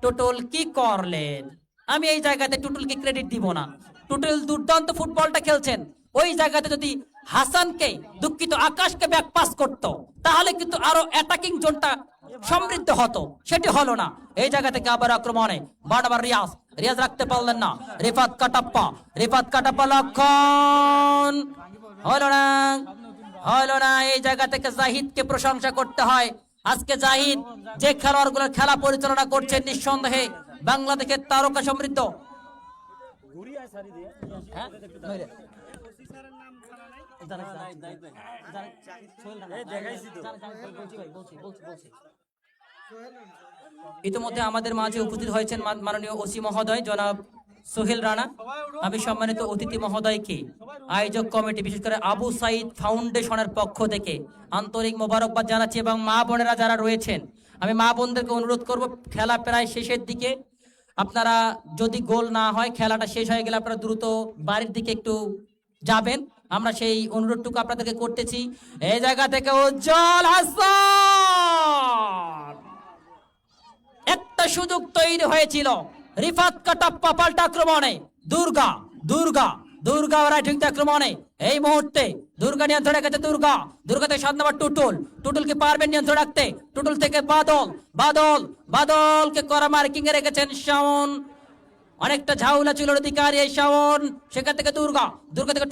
টুটুল কি করলেন, আমি এই জায়গাতে টুটুলকে ক্রেডিট দিব না। টুটুল দুর্দান্ত ফুটবলটা খেলছেন, ওই জায়গাতে যদি হাসানকে দুঃখিত আকাশকে ব্যাক পাস করত তাহলে কিন্তু আরো অ্যাটাকিং জোনটা সমৃদ্ধ হতো, সেটি হলো না। এই জায়গা থেকে আবার আক্রমণে বারবার রিয়াজ রাখতে পারলেন না। রিফাত কাটাপ্পা লক্ষণ, হলো না। এই জায়গা থেকে জাহিদকে প্রশংসা করতে হয়। আজকে জাহিদ যে খেলোয়াড়গুলোর খেলা পরিচালনা করছেন নিঃসন্দেহে বাংলাদেশের তারকা সমৃদ্ধ। ইতিমধ্যে আমাদের মাঝে উপস্থিত হয়েছেন মাননীয় ওসি মহোদয় জনাব সোহেল রানা। আমি সম্মানিত অতিথি মহোদয়কে আয়োজক কমিটি বিশেষ করে আবু সাঈদ ফাউন্ডেশনের পক্ষ থেকে আন্তরিক মোবারকবাদ জানাচ্ছি এবং মা বোনেরা যারা রয়েছেন আমি মা বোনদেরকে অনুরোধ করব, খেলা প্রায় শেষের দিকে, আপনারা যদি গোল না হয় খেলাটা শেষ হয়ে গেলে আপনারা দ্রুত বাড়ির দিকে একটু যাবেন, আমরা সেই অনুরোধটুকু আপনাদেরকে করতেছি। এই জায়গা থেকে উজ্জ্বল হাসান, একটা সুযোগ তৈরি হয়েছিল। রিফাত কাটাপ্পা পাল্টা আক্রমণে দুর্গা রাইট উইং আক্রমণে এই মুহূর্তে দুর্গা নিয়ন্ত্রণ রেখেছে। দুর্গা থেকে 7 নম্বর টুটুলকে পারবেন নিয়ন্ত্রণ রাখতে। টুটুল থেকে বাদলকে করা মার্কিং এ রেখেছেন শাওন, অনেকটা ঝাউলা চুলের অধিকারী এই শাওন। সেখান থেকে দুর্গা থেকে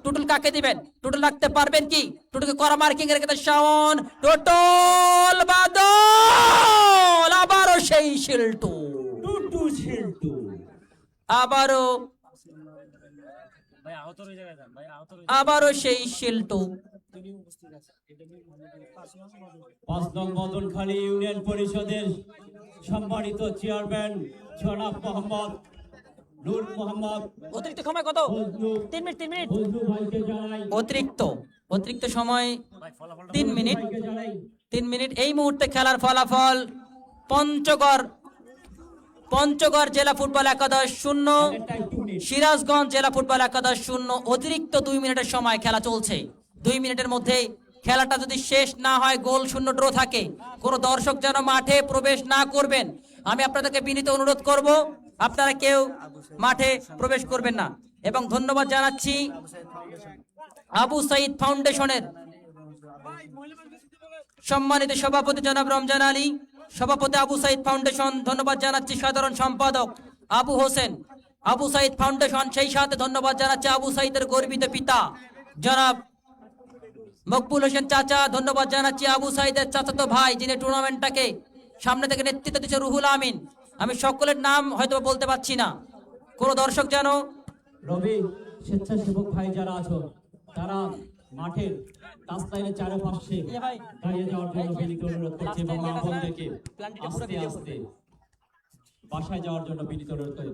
টুটুল কাকে দিবেন, টুটুল রাখতে পারবেন কি? টুটুলকে করা মার্কিং এ রেখেছে শাওন, টুটুল বাদল, আবারও সেই শিল্টু, আবারও সেই শিল্টু। 5 নং মদনখালী ইউনিয়ন পরিষদের সম্মানিত চেয়ারম্যান জনাব মোহাম্মদ নূর মোহাম্মদ। অতিরিক্ত সময় কত? 3 মিনিট। অতিরিক্ত সময় 3 মিনিট। এই মুহূর্তে খেলার ফলাফল পঞ্চগড় জেলা ফুটবল একাদশ 0, সিরাজগঞ্জ জেলা ফুটবল একাদশ 0। অতিরিক্ত 2 মিনিটের সময় খেলা চলছে। 2 মিনিটের মধ্যে খেলাটা যদি শেষ না হয়, গোল শূন্য ড্র থাকে, কোনো দর্শক যেন মাঠে প্রবেশ না করবেন। আমি আপনাদেরকে বিনীত অনুরোধ করব, আপনারা কেউ মাঠে প্রবেশ করবেন না। এবং ধন্যবাদ জানাচ্ছি আবু সাঈদ ফাউন্ডেশনের সম্মানিত সভাপতি জনাব রমজান আলী, সভাপতি আবু সাঈদ ফাউন্ডেশন। ধন্যবাদ জানাচ্ছি সাধারণ সম্পাদক আবু সাঈদ ফাউন্ডেশন। সেই সাথে ধন্যবাদ জানাচ্ছি আবু সাঈদের গর্বিত পিতা জনাব মকবুল হোসেন চাচা। ধন্যবাদ জানাচ্ছি আবু সাঈদের চাচাতো ভাই যিনি টুর্নামেন্টটাকে সামনে থেকে নেতৃত্ব দিচ্ছে, রুহুল আমিন। আমি সকলের নাম হয়তো বলতে পারছি না, কোনো দর্শক যেন রবি স্বেচ্ছাসেবক ভাই যারা আছো তারা মাঠের রাস্তায় চারপাশে দাঁড়িয়ে যাওয়ার জন্য বিনীত অনুরোধ করছি এবং আপনাদেরকে আস্তে আস্তে বাসায় যাওয়ার জন্য বিনীত অনুরোধ করি।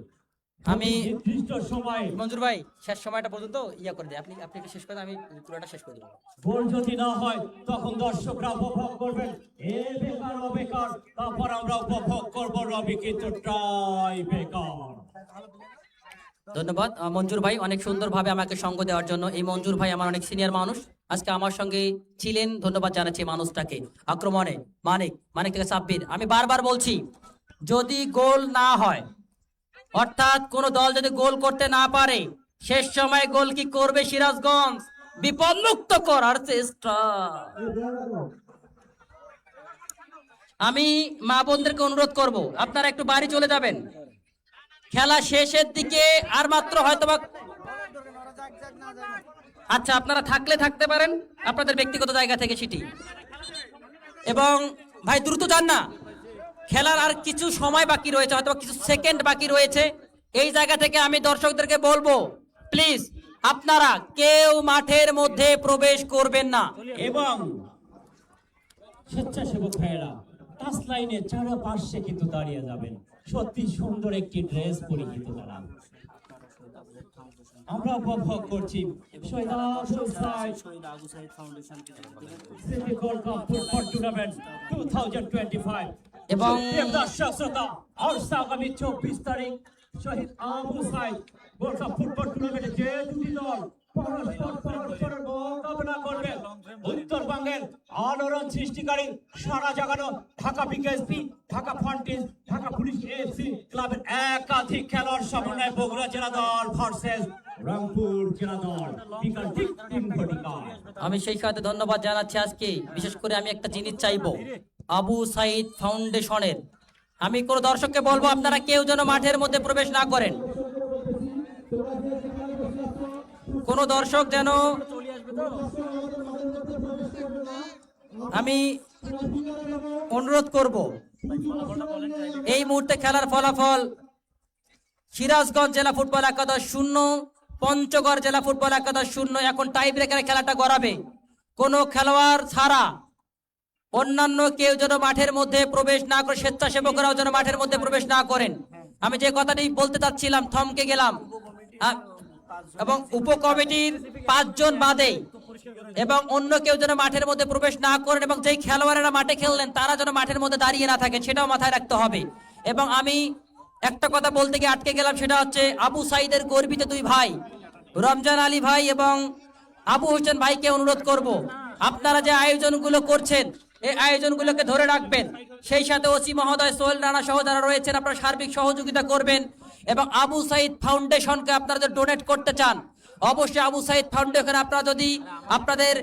আমি নির্দিষ্ট সময় মঞ্জুর ভাই শেষ সময়টা পর্যন্ত ইয়া করে দিই, আপনি আপনি একটু শেষ করে আমি পুরোটা শেষ করে দেবো। গোল যদি না হয় তখন দর্শকরা উপভোগ করবেন এ বেকার ও বেকার, তারপর আমরা উপভোগ করব রবি কিন্তু ট্রাই বেকার। ধন্যবাদ মঞ্জুর ভাই, অনেক সুন্দরভাবে আমাকে সঙ্গ দেওয়ার জন্য। এই মঞ্জুর ভাই আমার অনেক সিনিয়র মানুষ, আজকে আমার সঙ্গে ছিলেন। ধন্যবাদ জানাচ্ছি এই মানুষটাকে। আক্রমণে মানিক থেকে সাব্বির। আমি বারবার বলছি, যদি গোল না হয়, অর্থাৎ কোন দল যদি গোল করতে না পারে, শেষ সময় গোল কি করবে সিরাজগঞ্জ? বিপদমুক্ত করার চেষ্টা। আমি মা বোনদেরকে অনুরোধ করব, আপনারা একটু বাড়ি চলে যাবেন। খেলা শেষের দিকে আর মাত্র হয়তোবা, আচ্ছা আপনারা থাকলে থাকতে পারেন আপনাদের ব্যক্তিগত জায়গা থেকে সেটি। এবং ভাই দ্রুত যান না, খেলার আর কিছু সময় বাকি রয়েছে, হয়তো কিছু সেকেন্ড বাকি রয়েছে। এই জায়গা থেকে আমি দর্শকদেরকে বলবো, প্লিজ আপনারা কেউ মাঠের মধ্যে প্রবেশ করবেন না। এবং স্বেচ্ছাসেবক ভাইয়েরা টাচ লাইনের চারপাশে কিন্তু দাঁড়িয়ে যাবেন। সত্যি সুন্দর একটি ড্রেস পরিহিত তারা। আমরা উপভোগ করছি Shaheed Abu Sayeed city gold cup football tournament 2025 এবং দর্শক শ্রোতা, আর আগামী 24 তারিখ Shaheed Abu Saeed gold cup football টুর্নামেন্টে যে দুটি দল পরস্পরের মোকাবেলা করবে, উত্তরবঙ্গের আলোড়ন সৃষ্টিকারী সারা জাগানো ঢাকা বিকেএসপি, ঢাকা ফন্টিস, ঢাকা পুলিশ এফসি ক্লাবের একাধিক খেলোয়াড় সমন্বয়ে বগুড়া জেলা দল ভার্সেস রংপুর জেলা দল। বিকাল ঠিক 3 ঘটিকা। আমি সেই সাথে ধন্যবাদ জানাচ্ছি। আজকে বিশেষ করে আমি একটা জিনিস চাইবো, আবু সাইদ ফাউন্ডেশনের আমি কোন দর্শককে বলবো, আপনারা কেউ যেন মাঠের মধ্যে প্রবেশ না করেন। কোন দর্শক যেন, আমি অনুরোধ করব, এই মুহূর্তে খেলার ফলাফল সিরাজগঞ্জ জেলা ফুটবল একাদশ 0, পঞ্চগড় জেলা ফুটবল একাদশ 0। এখন টাই ব্রেকারে খেলাটা গড়াবে। কোন খেলোয়াড় ছাড়া অন্যান্য কেউ যেন মাঠের মধ্যে প্রবেশ না করে, স্বেচ্ছাসেবকরাও যেন মাঠের মধ্যে প্রবেশ না করেন। আমি যে কথাটি বলতে চাচ্ছিলাম থমকে গেলাম। এবং উপকমিটির 5 জন বাদে এবং অন্য কেউ যেন মাঠের মধ্যে প্রবেশ না করেন, এবং যেই খেলোয়াড়েরা মাঠে খেললেন তারা যেন মাঠের মধ্যে দাঁড়িয়ে না থাকেন, সেটাও মাথায় রাখতে হবে। এবং আমি একটা কথা বলতে গিয়ে আটকে গেলাম, সেটা হচ্ছে আবু সাইদের গর্বিত 2 ভাই রমজান আলী ভাই এবং আবু হোসেন ভাইকে অনুরোধ করব, আপনারা যে আয়োজনগুলো করছেন এই আয়োজনগুলোকে ধরে রাখবেন। সেই সাথে ওসি মহোদয়, সোহেল রানা সহ যারা রয়েছেন, আপনারা সার্বিক সহযোগিতা করবেন। এবং আবু সাইদ ফাউন্ডেশনকে আপনারা যদি ডোনেট করতে চান, অবশ্যই আবু সাইদ ফাউন্ডেশন আপনারা যদি আপনাদের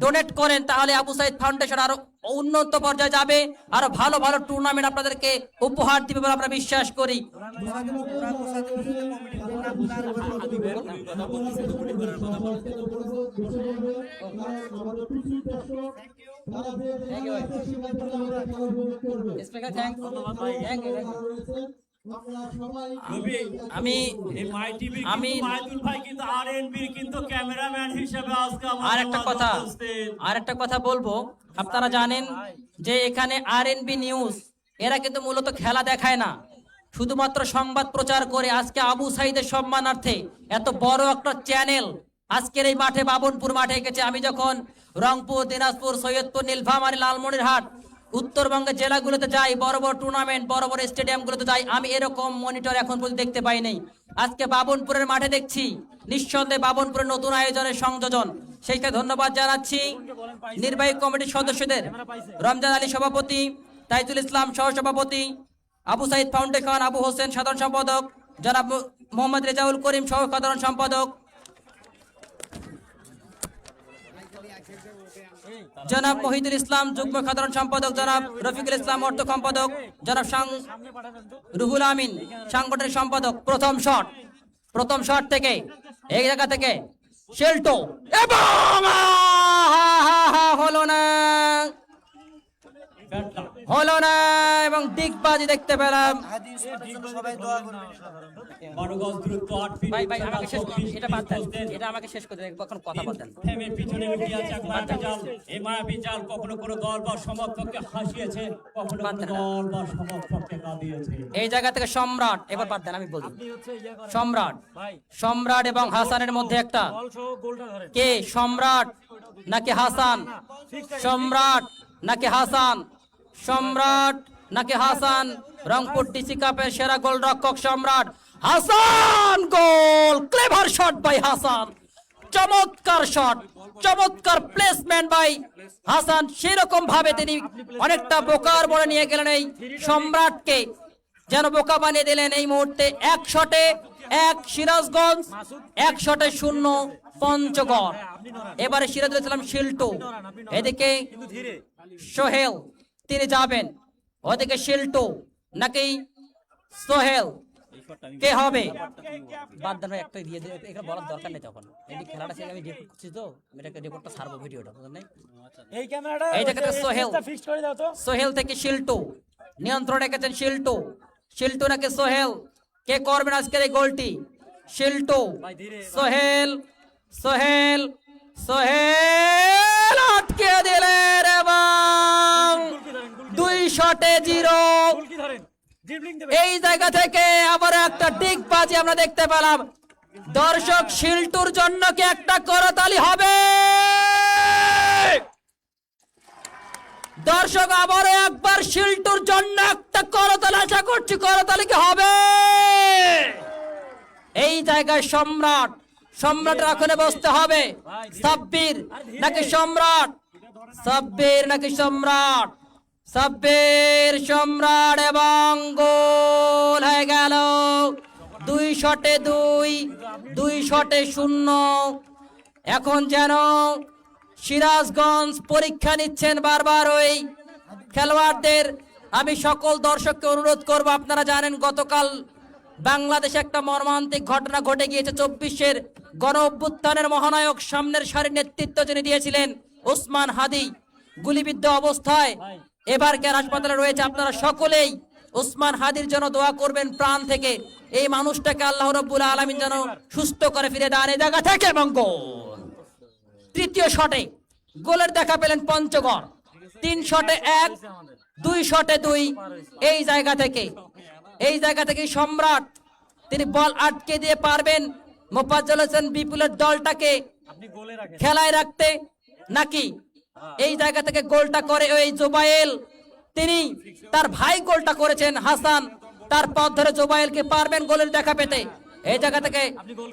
ডোনেট করেন, তাহলে আবু সাইদ ফাউন্ডেশন আরো উন্নত পর্যায়ে যাবে, আরো ভালো ভালো টুর্নামেন্ট আপনাদেরকে উপহার দিবে বলে আমরা বিশ্বাস করি। আমি আরেকটা কথা বলবো, আপনারা জানেন যে এখানে আরএনবি নিউজ এরা কিন্তু মূলত খেলা দেখায় না, শুধুমাত্র সংবাদ প্রচার করে। আজকে আবু সাইদের সম্মানার্থে এত বড় একটা চ্যানেল আজকের এই মাঠে, বাবনপুর মাঠে এসেছে। আমি যখন রংপুর, দিনাজপুর, সৈয়দপুর, নীলফামারী, লালমনিরহাট, উত্তরবঙ্গের জেলাগুলোতে যাই, বড় বড় টুর্নামেন্ট, বড় বড় স্টেডিয়ামগুলোতে যাই, আমি এরকম মনিটর এখন পর্যন্ত দেখতে পাই নাই। আজকে বাবনপুরের মাঠে দেখছি, নিঃসন্দেহে বাবনপুরের নতুন আয়োজনের সংযোজন। সেইটা ধন্যবাদ জানাচ্ছি নির্বাহী কমিটির সদস্যদের, রমজান আলী সভাপতি, তাইজুল ইসলাম সহ সভাপতি, আবু সাইদ ফাউন্ডেশন, আবু হোসেন সাধারণ সম্পাদক, জনাব মোহাম্মদ রেজাউল করিম সহ সাধারণ সম্পাদক, জনাব মহিদুল ইসলাম যুগ্ম সাধারণ সম্পাদক, জনাব রফিকুল ইসলাম অর্থ সম্পাদক, জনাব রুহুল আমিন সাংগঠনিক সম্পাদক। প্রথম শট থেকে এই জায়গা থেকে শেল্টো, এবং হলো না। হলো না এবং দিগবাজি দেখতে পেলাম। বড়গঞ্জ দ্রুত 8 ফিট ভাই ভাই আমাকে শেষ চব্বিশ এটা বাদ দেন, ফিট এটা আমাকে শেষ করে দেন, এখন কথা বলেন। ফ্রেমের পিছনে লুকিয়ে আছে এক মায়াবী জাল। এই মায়াবী জাল কখনো কোনো দল বা সমর্থককে হাসিয়েছে, কখনো বাদ কোনো দেন। দল বা সমর্থককে কাঁদিয়েছে। এই জায়গা থেকে সম্রাট, এবার বাদ দেন আমি বলি, আপনি হচ্ছে ইয়ে করেন সম্রাট ভাই, সম্রাট এবং হাসানের মধ্যে একটা, বল সহ গোলটা ধরেন। কে সম্রাট নাকি হাসান? সম্রাট নাকি হাসান? সম্রাট নাকি হাসান? রংপুর টিসি কাপের সেরা গোলরক্ষক সম্রাট, হাসান গোল, ক্লেভার শট বাই হাসান, চমৎকার শট, চমৎকার প্লেসমেন্ট বাই হাসান। সেরকম ভাবে তিনি অনেকটা বোকার বলে নিয়ে গেলেন এই সম্রাটকে, যেন বোকা বানিয়ে দিলেন। এই মুহূর্তে এক শটে এক সিরাজগঞ্জ, এক শটে শূন্য পঞ্চগড়। এবারে সিরাজুল ইসলাম শিল্টু, এদিকে কিন্তু ধীরে সোহেল তিনি যাবেন, ওদিকে শিল্টু নাকি সোহেল, কে হবে? বাদ দেন ভাই, একটা দিয়ে দিই, এখানে বলার দরকার নেই। তখন এই খেলাটা শেষে আমি রেকর্ড করছি তো, এটাকে রেকর্ডটা ছাড়বো ভিডিওটা, বুঝলেন নাই? এই ক্যামেরাটা এই জায়গাতে সোহেল, ফিক্সড করে দাও তো। সোহেল থেকে শিল্টু, নিয়ন্ত্রণ রেখেছেন শিল্টু, শিল্টু নাকি সোহেল, কে করবেন আজকের এই গোলটি? শিল্টু, সোহেল, সোহেল, সোহেল আটকে দিলেন এবং 2 শটে 0। গোল কি ধরেন, ড্রিবলিং দেবে। এই জায়গা থেকে আবার একটা ডিগবাজি আমরা দেখতে পেলাম। দর্শক শিল্টুর জন্য কি একটা করতালি হবে? দর্শক আবারও একবার শিল্টুর জন্য একটা করতালি আশা করছি, করতালি কি হবে? এই জায়গায় সম্রাট, সম্রাটের আসনে বসতে হবে। সাব্বির নাকি সম্রাট? সাব্বির নাকি সম্রাট? সাব্বির, সম্রাট এবং গোল হয়ে গেল। 2 শটে 2 শটে 0। এখন যেন সিরাজগঞ্জ পরীক্ষা নিচ্ছেন বারবার ওই খেলোয়াড়দের। আমি সকল দর্শককে অনুরোধ করব, আপনারা জানেন গতকাল বাংলাদেশে একটা মর্মান্তিক ঘটনা ঘটে গিয়েছে। 24-এর গণ অভ্যুত্থানের মহানায়ক, সামনের সারির নেতৃত্ব যিনি দিয়েছিলেন ওসমান হাদি, গুলিবিদ্ধ অবস্থায় এবার কেয়ার হাসপাতালে রয়েছে। আপনারা সকলেই ওসমান হাদির জন্য দোয়া করবেন প্রাণ থেকে। এই মানুষটাকে আল্লাহ রাব্বুল আলামিন যেন সুস্থ করে ফিরে দেন এই জায়গা থেকে। এবং গোল, তৃতীয় শটে গোলের দেখা পেলেন পঞ্চগড়। 3 শটে 1, 2 শটে 2। এই জায়গা থেকে সম্রাট তিনি বল আটকে দিয়ে পারবেন মোফাজ্জল হোসেন বিপুলের দলটাকে আপনি গোলে রাখেন। খেলায় রাখতে, নাকি এই জায়গা থেকে গোলটা করে ওই জোবায়েল, তিনি তার ভাই গোলটা করেছেন হাসান, তার পথ ধরে জোবায়েলকে পারবেন গোলের দেখা পেতে। এই জায়গা থেকে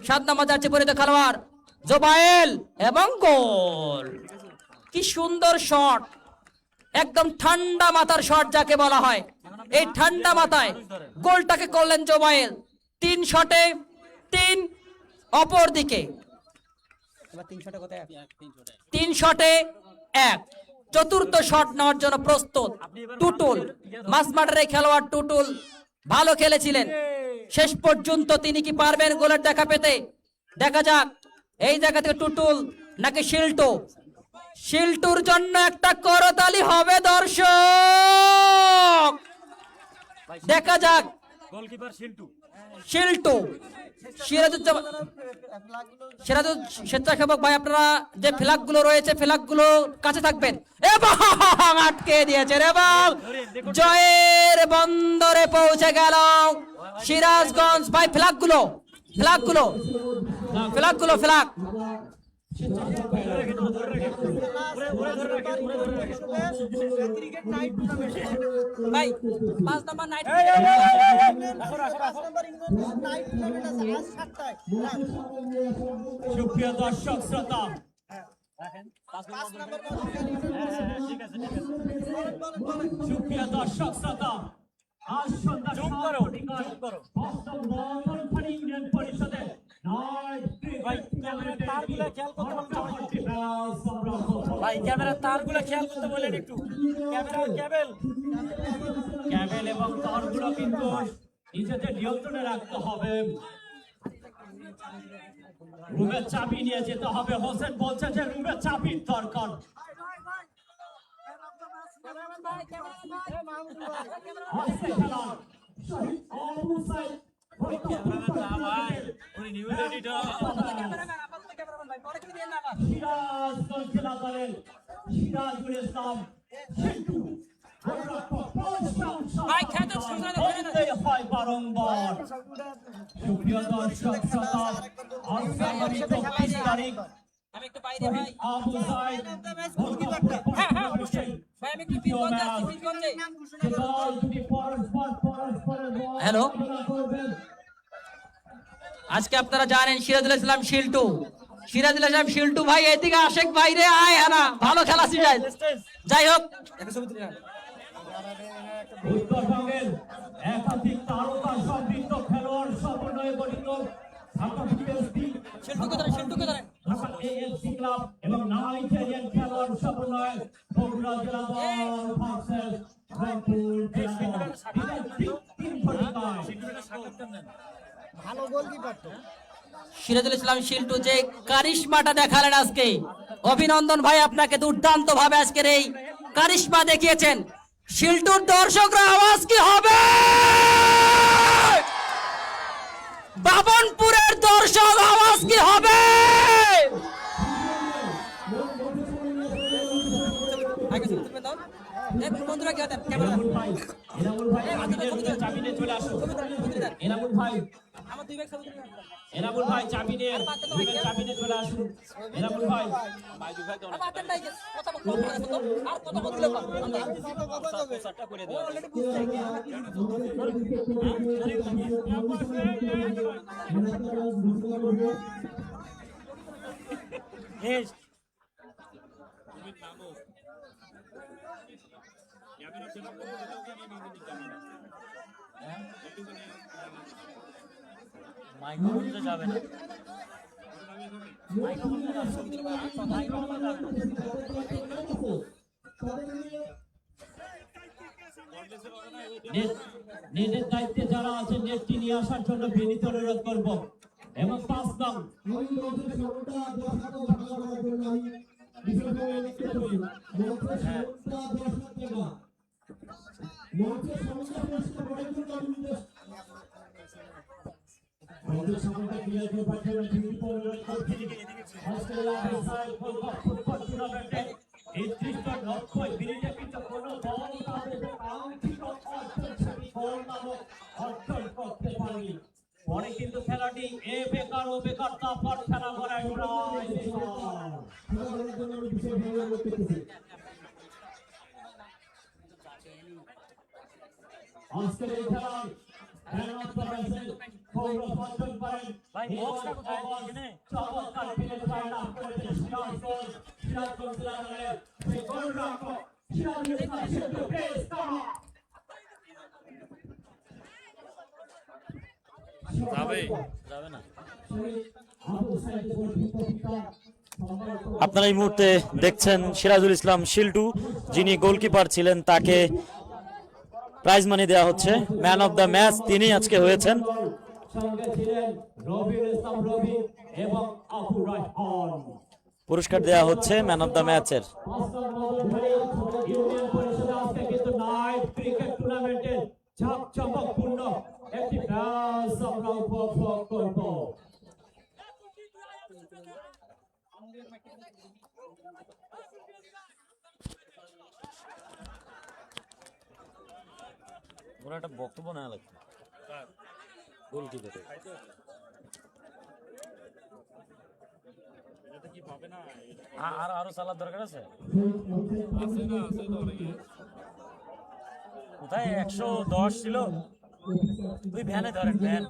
7 নম্বর জার্সি পরিহিত খেলোয়াড় জোবায়েল এবং গোল। কি সুন্দর শট, একদম ঠান্ডা মাথার শট যাকে বলা হয়। এই ঠান্ডা মাথায় গোলটাকে করলেন জোবায়েল। 3 শটে 3। অপর দিকে 3 শটে 1, চতুর্থ শট নেওয়ার জন্য প্রস্তুত টুটুল। মাসমাটের এই খেলোয়াড় টুটুল ভালো খেলেছিলেন, শেষ পর্যন্ত তিনি কি পারবেন গোলের দেখা পেতে? দেখা যাক। এই জায়গা থেকে টুটুল নাকি শিল্টু? শিল্টুর জন্য একটা করতালি হবে দর্শক, দেখা যাক। গোলকিপার শিল্টু। শিল্টু, সিরাজুল স্বেচ্ছাসেবক ভাই, আপনারা যে ফ্ল্যাগ গুলো রয়েছে ফ্ল্যাগ গুলো কাছে থাকবেন। এবং আটকে দিয়েছেন এবং জয়ের বন্দরে পৌঁছে গেল সিরাজগঞ্জ। ভাই ফ্ল্যাগ গুলো ফ্ল্যাগ ভাই 5 নম্বর নাইট সুপ্রিয় দর্শক শ্রোতা, সুপ্রিয় দর্শক শ্রোতা, আজ সন্ধ্যা ইউনিয়ন পরিষদের ভাই ক্যামেরার তারগুলো খেয়াল করতে বলেন একটু। ক্যামেরার ক্যাবেল এবং তারগুলো কিন্তু নিজেদের নিয়ন্ত্রণে রাখতে হবে। রুমের চাবি নিয়ে যেতে হবে। হোসেন বলছে যে রুমের চাবির দরকার। আজকে খেলার শহীদ আবু সাইদ সিরাজগঞ্জ জেলা দলের সিরাজুল ইসলাম সিন্টু হয় বারংবার। সুপ্রিয় দর্শক শ্রোতা, আজকে আগামী 24 তারিখ আমি একটু বাইরে ভাই আবু সাইদ হ্যালো, আজকে আপনারা জানেন সিরাজুল ইসলাম শিল্টু, সিরাজুল ইসলাম শিল্টু ভাই এদিকে আশেক ভাই রে আয় হানা ভালো খেলা শিখায়। যাই হোক, উত্তরবঙ্গের একাধিক তারকা সমৃদ্ধ খেলোয়াড় সমন্বয়ে গঠিত Dhaka BSP, Dhaka AFC club এবং নাইজেরিয়ান খেলোয়াড় সমন্বয়ে বগুড়া জেলা দল ভার্সেস রংপুর জেলা দল। তিন ঘটিকায় সিরাজুল ইসলাম শিল্টু যে কারিশমাটা দেখালেন আজকে, অভিনন্দন ভাই আপনাকে, দুর্দান্ত ভাবে আজকের এই কারিশমা দেখিয়েছেন। শিল্টুর দর্শকরা আওয়াজ কি হবে? বাবনপুরের দর্শক আওয়াজ কি হবে? বন্ধুরা কি এনামুল ভাই চাবি নিয়ে চলে আসুন। এনামুল ভাই চাবি নিয়ে চলে আসুন। এনামুল ভাই মাইক্রোফোনটা যাবে না। নেটের দায়িত্বে যারা আছেন নেটটি নিয়ে আসার জন্য বিনীত অনুরোধ করব। এবং 5 নং পরে কিন্তু খেলাটি এ বেকার ও বেকার তারপর খেলা করায় আজকের এই খেলার ভাই বক্সটা কোথায় এখানে? চমৎকার ফিরে লাভ করেছে সিরাজগঞ্জ জেলা দলের সেই গৌরব সিরাজুল ইসলাম শিল্টু প্রেস যাবে না। আপনারা এই মুহূর্তে দেখছেন সিরাজুল ইসলাম শিল্টু, যিনি গোলকিপার ছিলেন, তাকে প্রাইজ মানি দেওয়া হচ্ছে। ম্যান অফ দ্য ম্যাচ তিনি আজকে হয়েছেন। সঙ্গে ছিলেন রবিউল ইসলাম রবি এবং আবু রায়হান। পুরস্কার দেওয়া হচ্ছে ম্যান অফ দ্য ম্যাচের। ইউনিয়ন পরিষদে আজকে কিন্তু নাইট ক্রিকেট টুর্নামেন্টের ঝকঝকপূর্ণ একটি ম্যাচ আমরা উপভোগ করব। ওরা একটা বক্তব্য নেওয়া লাগবে। গোলকিপারের আরো চালার দরকার আছে। কোথায় 110 ছিল? তুই ভ্যানে ধরেন, ভ্যান।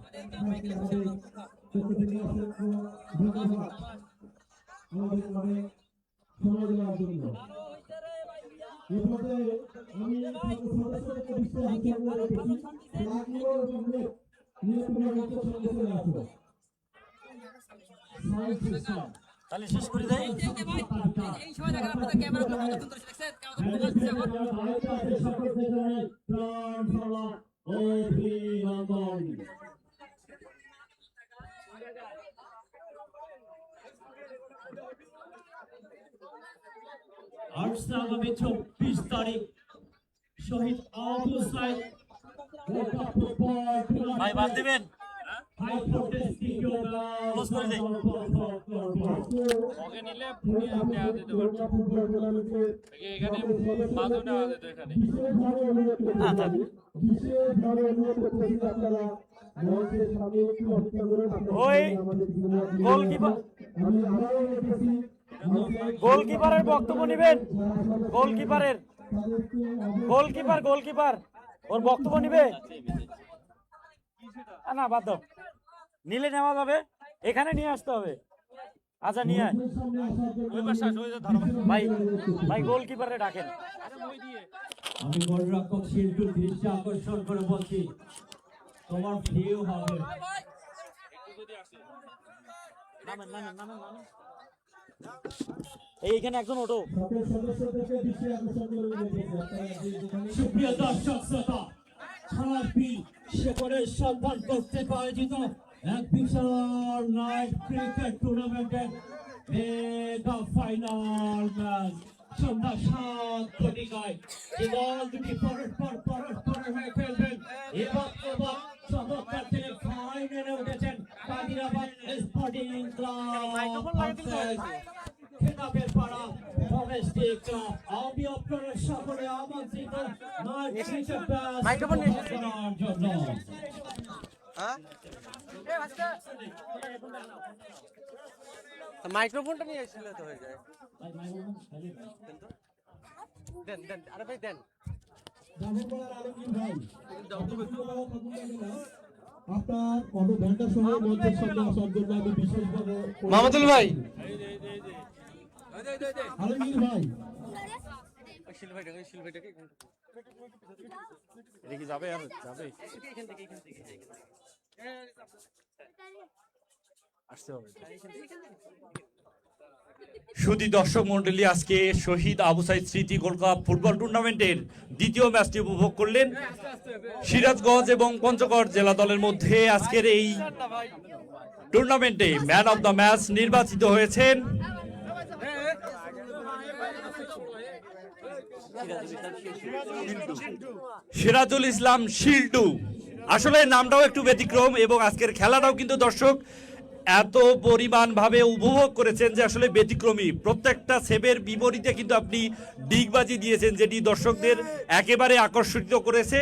তাহলে শেষ করে দেয়। আগামী 24 তারিখ শহীদ আবু সাইদ ভাই বাদ দিবেন ক্লোজ করে দেই। ওকে নিলে আপনি আগে দিতে পারবেন এখানে বাদও নেওয়া যেত এখানে ওই গোলকিপারের বক্তব্য নেবেন। গোলকিপার ওর বক্তব্য নিবে না, বাদ দাও, নিলে নেওয়া যাবে, এখানে নিয়ে আসতে হবে। আচ্ছা নিয়ে আয় ভাই, ভাই গোলকিপারে ডাকেন। আমি গোলরক্ষক শিল্টুর দৃষ্টি আকর্ষণ করে বলছি, তোমার ভিউ হবে। এইখানে একজন ওঠো। সুপ্রিয় দর্শক শ্রোতা, ছাড়াপি শেখরের সন্ধান করতে আয়োজিত এক বিশাল নাইট ক্রিকেট টুর্নামেন্টের মেগা ফাইনাল ম্যাচ সন্ধ্যা 7 ঘটিকায় যে দল দুটি পরস্পর হয়ে খেলবেন এবং চমৎকার থেকে ফাইনালে উঠেছেন কাদিরাবাদ স্পোর্টিং ক্লাব খেতাবের পাড়া ডোমেস্টিক ক্লাব। আমি আপনারা সকলে আমন্ত্রিত নাইট ক্রিকেট ম্যাচ দেখার জন্য। মাইক্রোফোনটা নিয়ে এসেছিলে তো হয়ে যায়। দেন দেন, আরে ভাই দেন। আপনার অটো ঘন্টার সময় মঞ্চের সামনে আসার জন্য আমি বিশেষভাবে মাহমুদুল ভাই, আলমগীর ভাই শিল্পীটাকে দেখি যাবে আর যাবে আসতে হবে। সুধী দর্শক মন্ডলী, আজকে শহীদ আবু সাইদ স্মৃতি গোল্ড কাপ ফুটবল টুর্নামেন্টের দ্বিতীয় ম্যাচটি উপভোগ করলেন। সিরাজগঞ্জ এবং পঞ্চগড় জেলা দলের মধ্যে আজকের এই টুর্নামেন্টে ম্যান অব দ্য ম্যাচ নির্বাচিত হয়েছেন সিরাজুল ইসলাম শিল্টু। আসলে নামটাও একটু ব্যতিক্রম এবং আজকের খেলাটাও কিন্তু দর্শক এত পরিমাণ ভাবে উপভোগ করেছেন যে আসলে ব্যতিক্রমী। প্রত্যেকটা সেভের বিপরীতে কিন্তু আপনি ডিগবাজি দিয়েছেন, যেটি দর্শকদের একেবারে আকর্ষিত করেছে।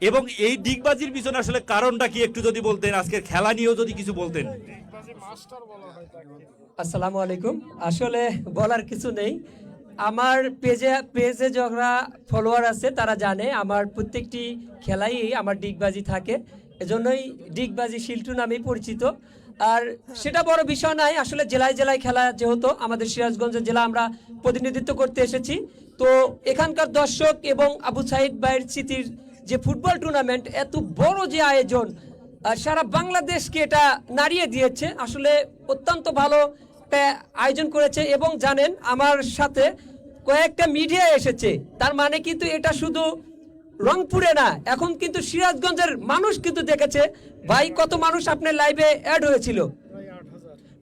এবং এই ডিগবাজির পিছনে আসলে কারণটা কি একটু যদি বলতেন, আজকের খেলা নিয়েও যদি কিছু বলতেন। আসসালামু আলাইকুম। আসলে বলার কিছু নেই, আমার পেজে যারা ফলোয়ার আছে তারা জানে আমার প্রত্যেকটি খেলাই আমার ডিগবাজি থাকে, এজন্যই ডিগবাজি শিল্টু নামেই পরিচিত। আর সেটা বড় বিষয় নাই, আসলে জেলায় জেলায় খেলা যেহেতু আমাদের সিরাজগঞ্জের জেলা আমরা প্রতিনিধিত্ব করতে এসেছি, তো এখানকার দর্শক এবং আবু সাইদ ভাইয়ের স্মৃতির যে ফুটবল টুর্নামেন্ট, এত বড় যে আয়োজন, সারা বাংলাদেশকে এটা নাড়িয়ে দিয়েছে। আসলে অত্যন্ত ভালো আয়োজন করেছে এবং জানেন আমার সাথে কয়েকটা মিডিয়া এসেছে, তার মানে কিন্তু এটা শুধু রংপুরে না, এখন কিন্তু সিরাজগঞ্জের মানুষ কিন্তু দেখেছে। ভাই কত মানুষ আপনার লাইভে অ্যাড হয়েছিল?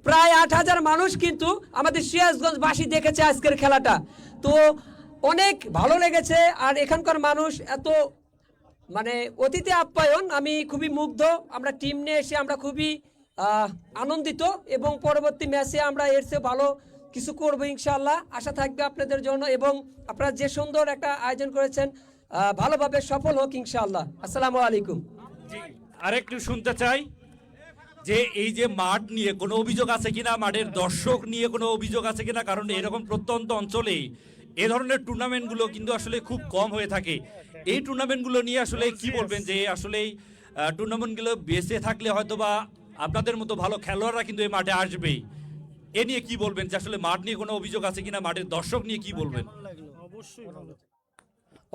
প্রায় 8,000 মানুষ কিন্তু আমাদের সিরাজগঞ্জবাসী দেখেছে আজকের খেলাটা, তো অনেক ভালো লেগেছে। আর এখানকার মানুষ এত মানে অতিথি আপ্যায়ন, আমি খুবই মুগ্ধ। আমরা টিম নিয়ে এসে আমরা খুবই আনন্দিত এবং পরবর্তী ম্যাচে আমরা এর চেয়ে ভালো কিছু করবো ইনশাআল্লাহ, আশা থাকবে আপনাদের জন্য। এবং আপনারা যে সুন্দর একটা আয়োজন করেছেন, ভালোভাবে সফল হোক ইনশাআল্লাহ। আসসালামু আলাইকুম। আরেকটু শুনতে চাই যে এই যে মাঠ নিয়ে কোনো অভিযোগ আছে কিনা, মাঠের দর্শক নিয়ে কোনো অভিযোগ আছে কিনা, কারণ এরকম প্রত্যন্ত অঞ্চলে এ ধরনের টুর্নামেন্টগুলো কিন্তু আসলে খুব কম হয়ে থাকে। এই টুর্নামেন্টগুলো নিয়ে আসলে কি বলবেন, যে আসলে টুর্নামেন্টগুলো বেঁচে থাকলে হয়তো বা আপনাদের মতো ভালো খেলোয়াড়রা কিন্তু এই মাঠে আসবেই, এ নিয়ে কি বলবেন, যে আসলে মাঠ নিয়ে কোনো অভিযোগ আছে কিনা, মাঠের দর্শক নিয়ে কি বলবেন?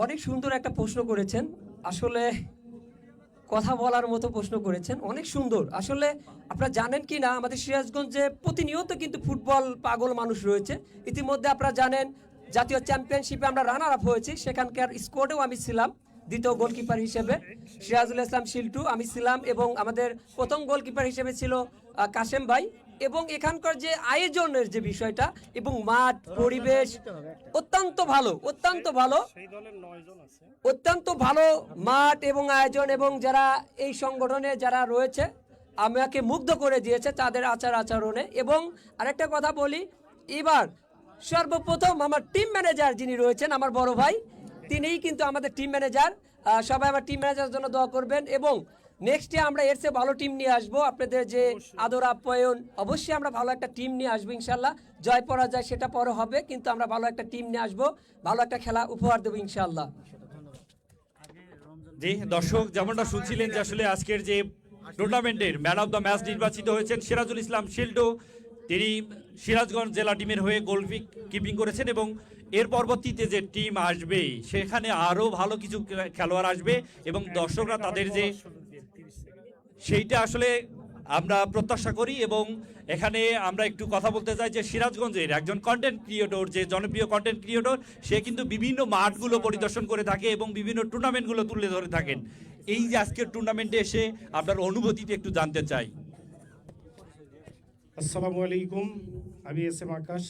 অনেক সুন্দর একটা প্রশ্ন করেছেন, আসলে কথা বলার মতো প্রশ্ন করেছেন, অনেক সুন্দর। আসলে আপনারা জানেন কি না, আমাদের সিরাজগঞ্জে প্রতিনিয়ত কিন্তু ফুটবল পাগল মানুষ রয়েছে। ইতিমধ্যে আপনারা জানেন জাতীয় চ্যাম্পিয়নশিপে আমরা রানার আপ হয়েছি, সেখানকার স্কোয়াডেও আমি ছিলাম দ্বিতীয় গোলকিপার হিসেবে, সিরাজুল ইসলাম শিল্টু আমি ছিলাম, এবং আমাদের প্রথম গোলকিপার হিসেবে ছিল কাশেম ভাই। এবং এখানকার যে আয়োজনের যে বিষয়টা এবং মাঠ পরিবেশ অত্যন্ত ভালো, অত্যন্ত ভালো, অত্যন্ত ভালো মাঠ এবং আয়োজন, এবং যারা এই সংগঠনে যারা রয়েছে আমাকে মুগ্ধ করে দিয়েছে তাদের আচার আচরণে। এবং আরেকটা কথা বলি, এবার সর্বপ্রথম আমার টিম ম্যানেজার যিনি রয়েছেন আমার বড় ভাই, তিনিই কিন্তু আমাদের টিম ম্যানেজার। সবাই আমার টিম ম্যানেজারের জন্য দোয়া করবেন এবং নেক্সটে আমরা এর চেয়ে ভালো টিম নিয়ে আসবো। আপনাদের যে আদর আপ্যায়ন, অবশ্যই আমরা ভালো একটা টিম নিয়ে আসবো ইনশাল্লাহ। জয় পরাজয় সেটা পরে হবে, কিন্তু আমরা ভালো একটা টিম নিয়ে আসবো, ভালো একটা খেলা উপহার দেবো ইনশাল্লাহ। জি দর্শক, যেমনটা শুনছিলেন যে আসলে আজকের যে টুর্নামেন্টের ম্যান অফ দ্য ম্যাচ নির্বাচিত হয়েছেন সিরাজুল ইসলাম শিল্টু। তিনি সিরাজগঞ্জ জেলা টিমের হয়ে গোল কিপিং করেছেন এবং এর পরবর্তীতে যে টিম আসবে সেখানে আরও ভালো কিছু খেলোয়াড় আসবে এবং দর্শকরা তাদের যে সেইটা আসলে আমরা প্রত্যাশা করি। এবং এখানে আমরা একটু কথা বলতে চাই যে সিরাজগঞ্জের একজন কন্টেন্ট ক্রিয়েটর, যে জনপ্রিয় কন্টেন্ট ক্রিয়েটর, সে কিন্তু বিভিন্ন মাঠগুলো পরিদর্শন করে থাকে এবং বিভিন্ন টুর্নামেন্টগুলো তুলে ধরে থাকেন। এই যে আজকের টুর্নামেন্টে এসে আপনার অনুভূতিটা একটু জানতে চাই। আসসালামু আলাইকুম, আমি এস এম আকাশ,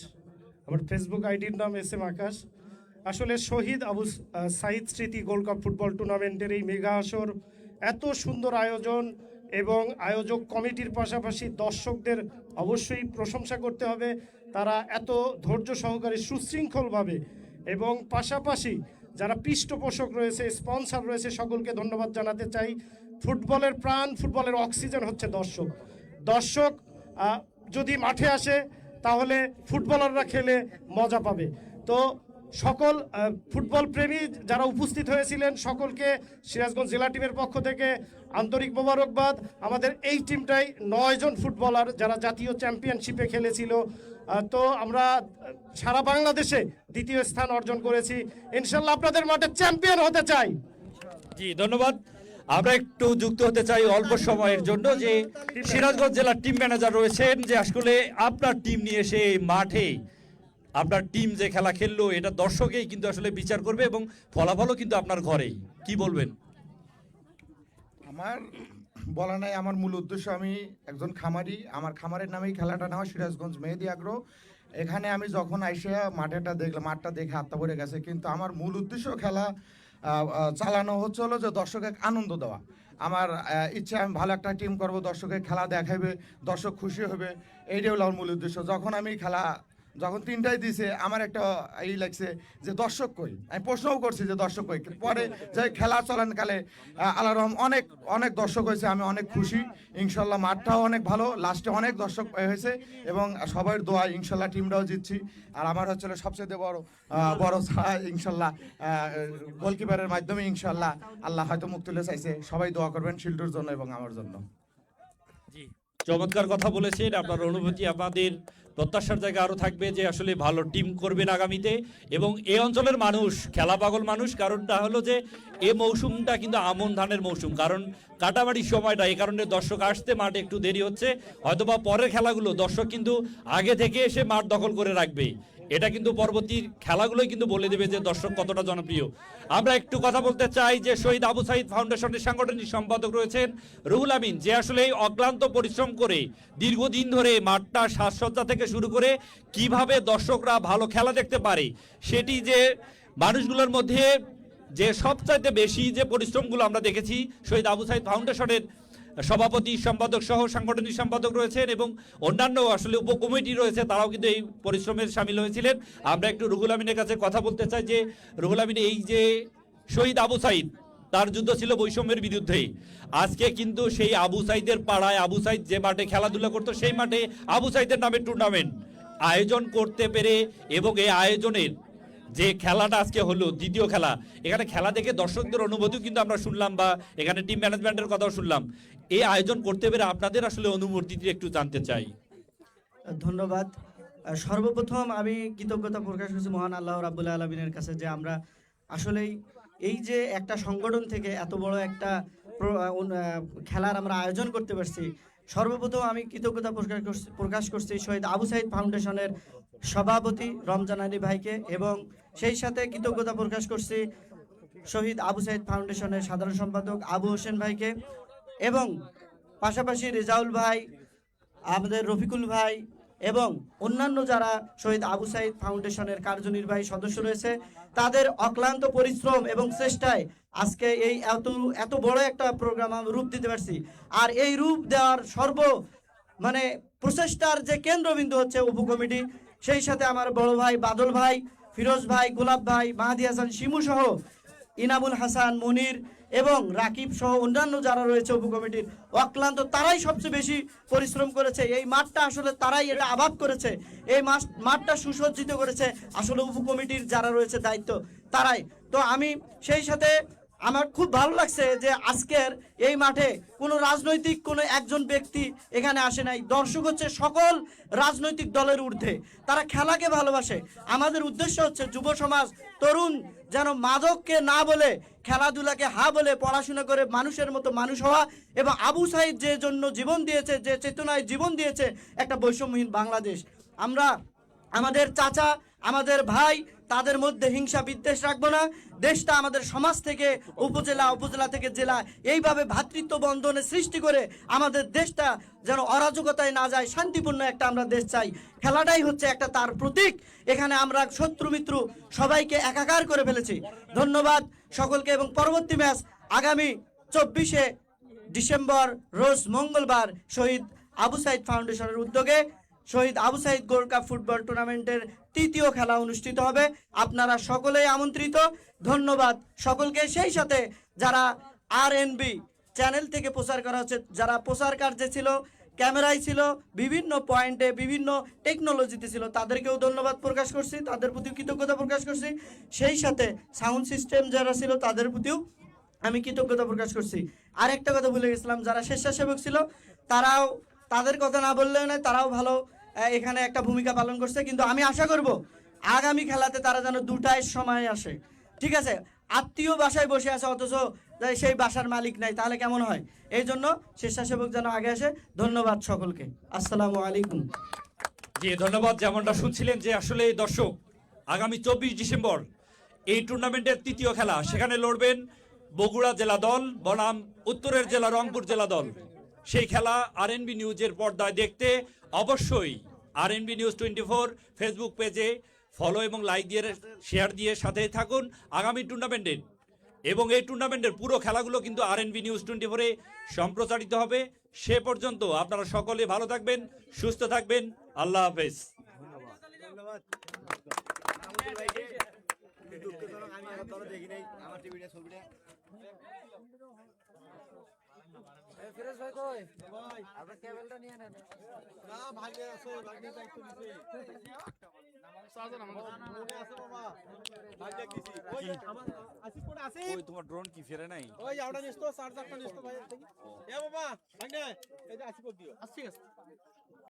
আমার ফেসবুক আইডির নাম এস এম আকাশ। আসলে শহীদ আবু সাইদ স্মৃতি গোল্ড কাপ ফুটবল টুর্নামেন্টের এই মেগা আসর, এত সুন্দর আয়োজন এবং আয়োজক কমিটির পাশাপাশি দর্শকদের অবশ্যই প্রশংসা করতে হবে। তারা এত ধৈর্য সহকারে সুশৃঙ্খলভাবে এবং পাশাপাশি যারা পৃষ্ঠপোষক রয়েছে, স্পন্সর রয়েছে, সকলকে ধন্যবাদ জানাতে চাই। ফুটবলের প্রাণ, ফুটবলের অক্সিজেন হচ্ছে দর্শক। দর্শক যদি মাঠে আসে তাহলে ফুটবলাররা খেলে মজা পাবে। তো সকল ফুটবল প্রেমী যারা উপস্থিত হয়েছিলেন সকলকে সিরাজগঞ্জ জেলা টিমের পক্ষ থেকে আন্তরিক মোবারকবাদ। আমাদের এই টিমটাই 9 জন ফুটবলার যারা জাতীয় চ্যাম্পিয়নশিপে খেলেছিল। তো আমরা সারা বাংলাদেশে দ্বিতীয় স্থান অর্জন করেছি। ইনশাল্লাহ আপনাদের মাঠে চ্যাম্পিয়ন হতে চাই। জি ধন্যবাদ। আমরা একটু যুক্ত হতে চাই অল্প সময়ের জন্য যে সিরাজগঞ্জ জেলার টিম ম্যানেজার রয়েছেন, যে আসলে আপনার টিম নিয়ে এসে মাঠে আপনার টিম যে খেলা খেললো এটা দর্শকেই কিন্তু আসলে বিচার করবে এবং ফলাফলও কিন্তু আপনার ঘরেই। কি বলবেন? আমার বলা নাই, আমার মূল উদ্দেশ্য, আমি একজন খামারি, আমার খামারের নামেই খেলাটা নেওয়া সিরাজগঞ্জ মেহেদি আগ্রহ। এখানে আমি যখন আইসে মাঠটা দেখলাম, মাঠটা দেখে আত্মা ভরে গেছে, কিন্তু আমার মূল উদ্দেশ্য খেলা চালানো হচ্ছে হলো যে দর্শকের আনন্দ দেওয়া। আমার ইচ্ছা আমি ভালো একটা টিম করব, দর্শকের খেলা দেখাবে, দর্শক খুশি হবে, এইটাই হলো আমার মূল উদ্দেশ্য। যখন 3টায় দিছে আমার একটা এই লাগছে যে দর্শক কই, আমি প্রশ্নও করছি যে দর্শক কই। পরে যে খেলা চলাকালে আল্লাহর রহম অনেক দর্শক হয়েছে, আমি অনেক খুশি। ইনশাল্লাহ মাঠটাও অনেক ভালো, লাস্টে অনেক দর্শক হয়েছে এবং সবার দোয়া ইনশাল্লাহ টিমটাও জিতছি। আর আমার হচ্ছে সবচেয়ে বড় ইনশাল্লাহ গোলকিপারের মাধ্যমে ইনশাল্লাহ আল্লাহ হয়তো মুখ তুলে চাইছে। সবাই দোয়া করবেন শিল্টুর জন্য এবং আমার জন্য। জি চমৎকার কথা বলেছেন। আপনার অনুভূতি, আমাদের প্রত্যাশার জায়গা আরও থাকবে যে আসলে ভালো টিম করবেন আগামীতে। এবং এই অঞ্চলের মানুষ খেলা পাগল মানুষ, কারণটা হলো যে এ মৌসুমটা কিন্তু আমন ধানের মৌসুম, কারণ কাটাবাড়ির সময়টা, এই কারণে দর্শক আসতে মাঠে একটু দেরি হচ্ছে। হয়তোবা পরের খেলাগুলো দর্শক কিন্তু আগে থেকে এসে মাঠ দখল করে রাখবে। এটা কিন্তু পরবর্তী খেলাগুলোই কিন্তু বলে দেবে যে দর্শক কতটা জনপ্রিয়। আমরা একটু কথা বলতে চাই যে শহীদ আবু সাইদ ফাউন্ডেশনের সাংগঠনিক সম্পাদক রয়েছেন রুহুল আমিন, যে আসলে অক্লান্ত পরিশ্রম করে দীর্ঘদিন ধরে মাঠটা সাজসজ্জা থেকে শুরু করে কিভাবে দর্শকরা ভালো খেলা দেখতে পারে, সেটি যে মানুষগুলোর মধ্যে যে সবচাইতে বেশি যে পরিশ্রমগুলো আমরা দেখেছি, শহীদ আবু সাইদ ফাউন্ডেশনের সভাপতি, সম্পাদক সহ সাংগঠনিক সম্পাদক রয়েছেন এবং অন্যান্য আসলে উপকমিটি রয়েছে, তারাও কিন্তু এই পরিশ্রমের সামিল হয়েছিলেন। আমরা একটু রুহুল আমিনের কাছে কথা বলতে চাই যে রুহুল আমিন, এই যে শহীদ আবু সাইদ, তার যুদ্ধ ছিল বৈষম্যের বিরুদ্ধে। আজকে কিন্তু সেই আবু সাইদের পাড়ায়, আবু সাইদ যে মাঠে খেলাধুলা করতো সেই মাঠে আবু সাইদের নামে টুর্নামেন্ট আয়োজন করতে পেরে এবং এই আয়োজনের যে খেলাটা আজকে হলো দ্বিতীয় খেলা, এখানে খেলা দেখে দর্শকদের অনুভূতিও কিন্তু আমরা শুনলাম বা এখানে টিম ম্যানেজমেন্টের কথাও শুনলাম। এই আয়োজন করতে পেরে আপনাদের আসলে অনুভূতিটি একটু জানতে চাই। ধন্যবাদ। সর্বপ্রথম আমি কৃতজ্ঞতা প্রকাশ করছি মহান আল্লাহ রাব্বুল আলামিনের কাছে যে আমরা আসলেই এই যে একটা সংগঠন থেকে এত বড় একটা খেলার আমরা আয়োজন করতে পারছি। সর্বপ্রথম আমি কৃতজ্ঞতা প্রকাশ করছি শহীদ আবু সাইদ ফাউন্ডেশনের সভাপতি রমজান আলী ভাইকে এবং সেই সাথে কৃতজ্ঞতা প্রকাশ করছি শহীদ আবু সাইদ ফাউন্ডেশনের সাধারণ সম্পাদক আবু হোসেন ভাইকে এবং পাশাপাশি রেজাউল ভাই, আমাদের রফিকুল ভাই এবং অন্যান্য যারা শহীদ আবু সাইদ ফাউন্ডেশনের কার্যনির্বাহী সদস্য রয়েছে, তাদের অক্লান্ত পরিশ্রম এবং চেষ্টায় আজকে এই এত বড় একটা প্রোগ্রাম আমরা রূপ দিতে পারছি। আর এই রূপ দেওয়ার প্রচেষ্টার যে কেন্দ্রবিন্দু হচ্ছে উপকমিটি, সেই সাথে আমার বড় ভাই বাদল ভাই, ফিরোজ ভাই, গোলাপ ভাই, মাহাদি হাসান শিমু সহ ইনামুল হাসান, মনির এবং রাকিব সহ অন্যান্য যারা রয়েছে উপকমিটির অক্লান্ত, তারাই সবচেয়ে বেশি পরিশ্রম করেছে। এই মাঠটা আসলে তারাই এটা আবাদ করেছে, এই মাঠটা সুসজ্জিত করেছে আসলে উপকমিটির যারা রয়েছে দায়িত্ব তারাই। তো আমি সেই সাথে আমার খুব ভালো লাগছে যে আজকের এই মাঠে কোনো রাজনৈতিক কোনো একজন ব্যক্তি এখানে আসে নাই। দর্শক হচ্ছে সকল রাজনৈতিক দলের ঊর্ধ্বে, তারা খেলাকে ভালোবাসে। আমাদের উদ্দেশ্য হচ্ছে যুব সমাজ, তরুণ যেন মাদককে না বলে খেলাধুলাকে হা বলে পড়াশোনা করে মানুষের মতো মানুষ হওয়া, এবং আবু সাইদ যে জন্য জীবন দিয়েছে, যে চেতনায় জীবন দিয়েছে একটা বৈষম্যহীন বাংলাদেশ। আমরা আমাদের চাচা, আমাদের ভাই, তাদের মধ্যে হিংসা বিদ্বেষ রাখবো না। দেশটা আমাদের সমাজ থেকে উপজেলা, উপজেলা থেকে জেলা, এইভাবে ভ্রাতৃত্ব বন্ধনের সৃষ্টি করে আমাদের দেশটা যেন অরাজকতায় না যায়, শান্তিপূর্ণ একটা আমরা দেশ চাই। খেলাটাই হচ্ছে একটা তার প্রতীক। এখানে আমরা শত্রু মিত্র সবাইকে একাকার করে ফেলেছি। ধন্যবাদ সকলকে। এবং পরবর্তী ম্যাচ আগামী 24শে ডিসেম্বর রোজ মঙ্গলবার শহীদ আবু সাইদ ফাউন্ডেশনের উদ্যোগে Shaheed Abu Saeed gold cup football টুর্নামেন্টের তৃতীয় খেলা অনুষ্ঠিত হবে। আপনারা সকলেই আমন্ত্রিত। ধন্যবাদ সকলকে। সেই সাথে যারা RNB চ্যানেল থেকে প্রচার করা হচ্ছে, যারা প্রচার কার্যে ছিল, ক্যামেরায় ছিল, বিভিন্ন পয়েন্টে বিভিন্ন টেকনোলজিতে ছিল, তাদেরকেও ধন্যবাদ প্রকাশ করছি, তাদের প্রতি কৃতজ্ঞতা প্রকাশ করছি। সেই সাথে সাউন্ড সিস্টেম যারা ছিল তাদের প্রতিও আমি কৃতজ্ঞতা প্রকাশ করছি। আরেকটা কথা ভুলে গেছিলাম, যারা স্বেচ্ছাসেবক ছিল তারাও, তাদের কথা না বললেও নয়, তারাও ভালো এখানে একটা ভূমিকা পালন করছে। কিন্তু আমি আশা করব আগামী খেলাতে তারা যেন 2টার সময় আসে। ঠিক আছে, আত্মীয় বাসায় বসে আছে অথচ সেই বাসার মালিক নাই, তাহলে কেমন হয়? এই জন্য স্বেচ্ছাসেবক যেন আগে আসে। ধন্যবাদ সকলকে। আসসালামু আলাইকুম। জি ধন্যবাদ। যেমনটা শুনছিলেন যে আসলে দর্শক, আগামী 24 ডিসেম্বর এই টুর্নামেন্টের তৃতীয় খেলা, সেখানে লড়বেন বগুড়া জেলা দল বনাম উত্তরের জেলা রংপুর জেলা দল। সেই খেলা RNB নিউজের পর্দায় দেখতে অবশ্যই RNB নিউজ 24 ফেসবুক পেজে ফলো এবং লাইক দিয়ে, শেয়ার দিয়ে সাথেই থাকুন আগামী টুর্নামেন্টের। এবং এই টুর্নামেন্টের পুরো খেলাগুলো কিন্তু RNB নিউজ 24-এ সম্প্রচারিত হবে। সে পর্যন্ত আপনারা সকলে ভালো থাকবেন, সুস্থ থাকবেন। আল্লাহ হাফেজ। ফিরোজ ভাই কই? আপনার কেবলটা নিয়ে নেন। না ভাই আছে, ভাই দায়িত্ব নিছে। সাজন আমাদের মনে আছে বাবা। ভাই দেখতেছি। ওই আমার আসিফ কোন আছে? ওই তোমার ড্রোন কি ফেরে নাই? ওই আউটা নিস্তো, চার্জারটা নিস্তো ভাই দেখি। এ বাবা, ভাই নে, এই যে আসিফ দিও। ঠিক আছে।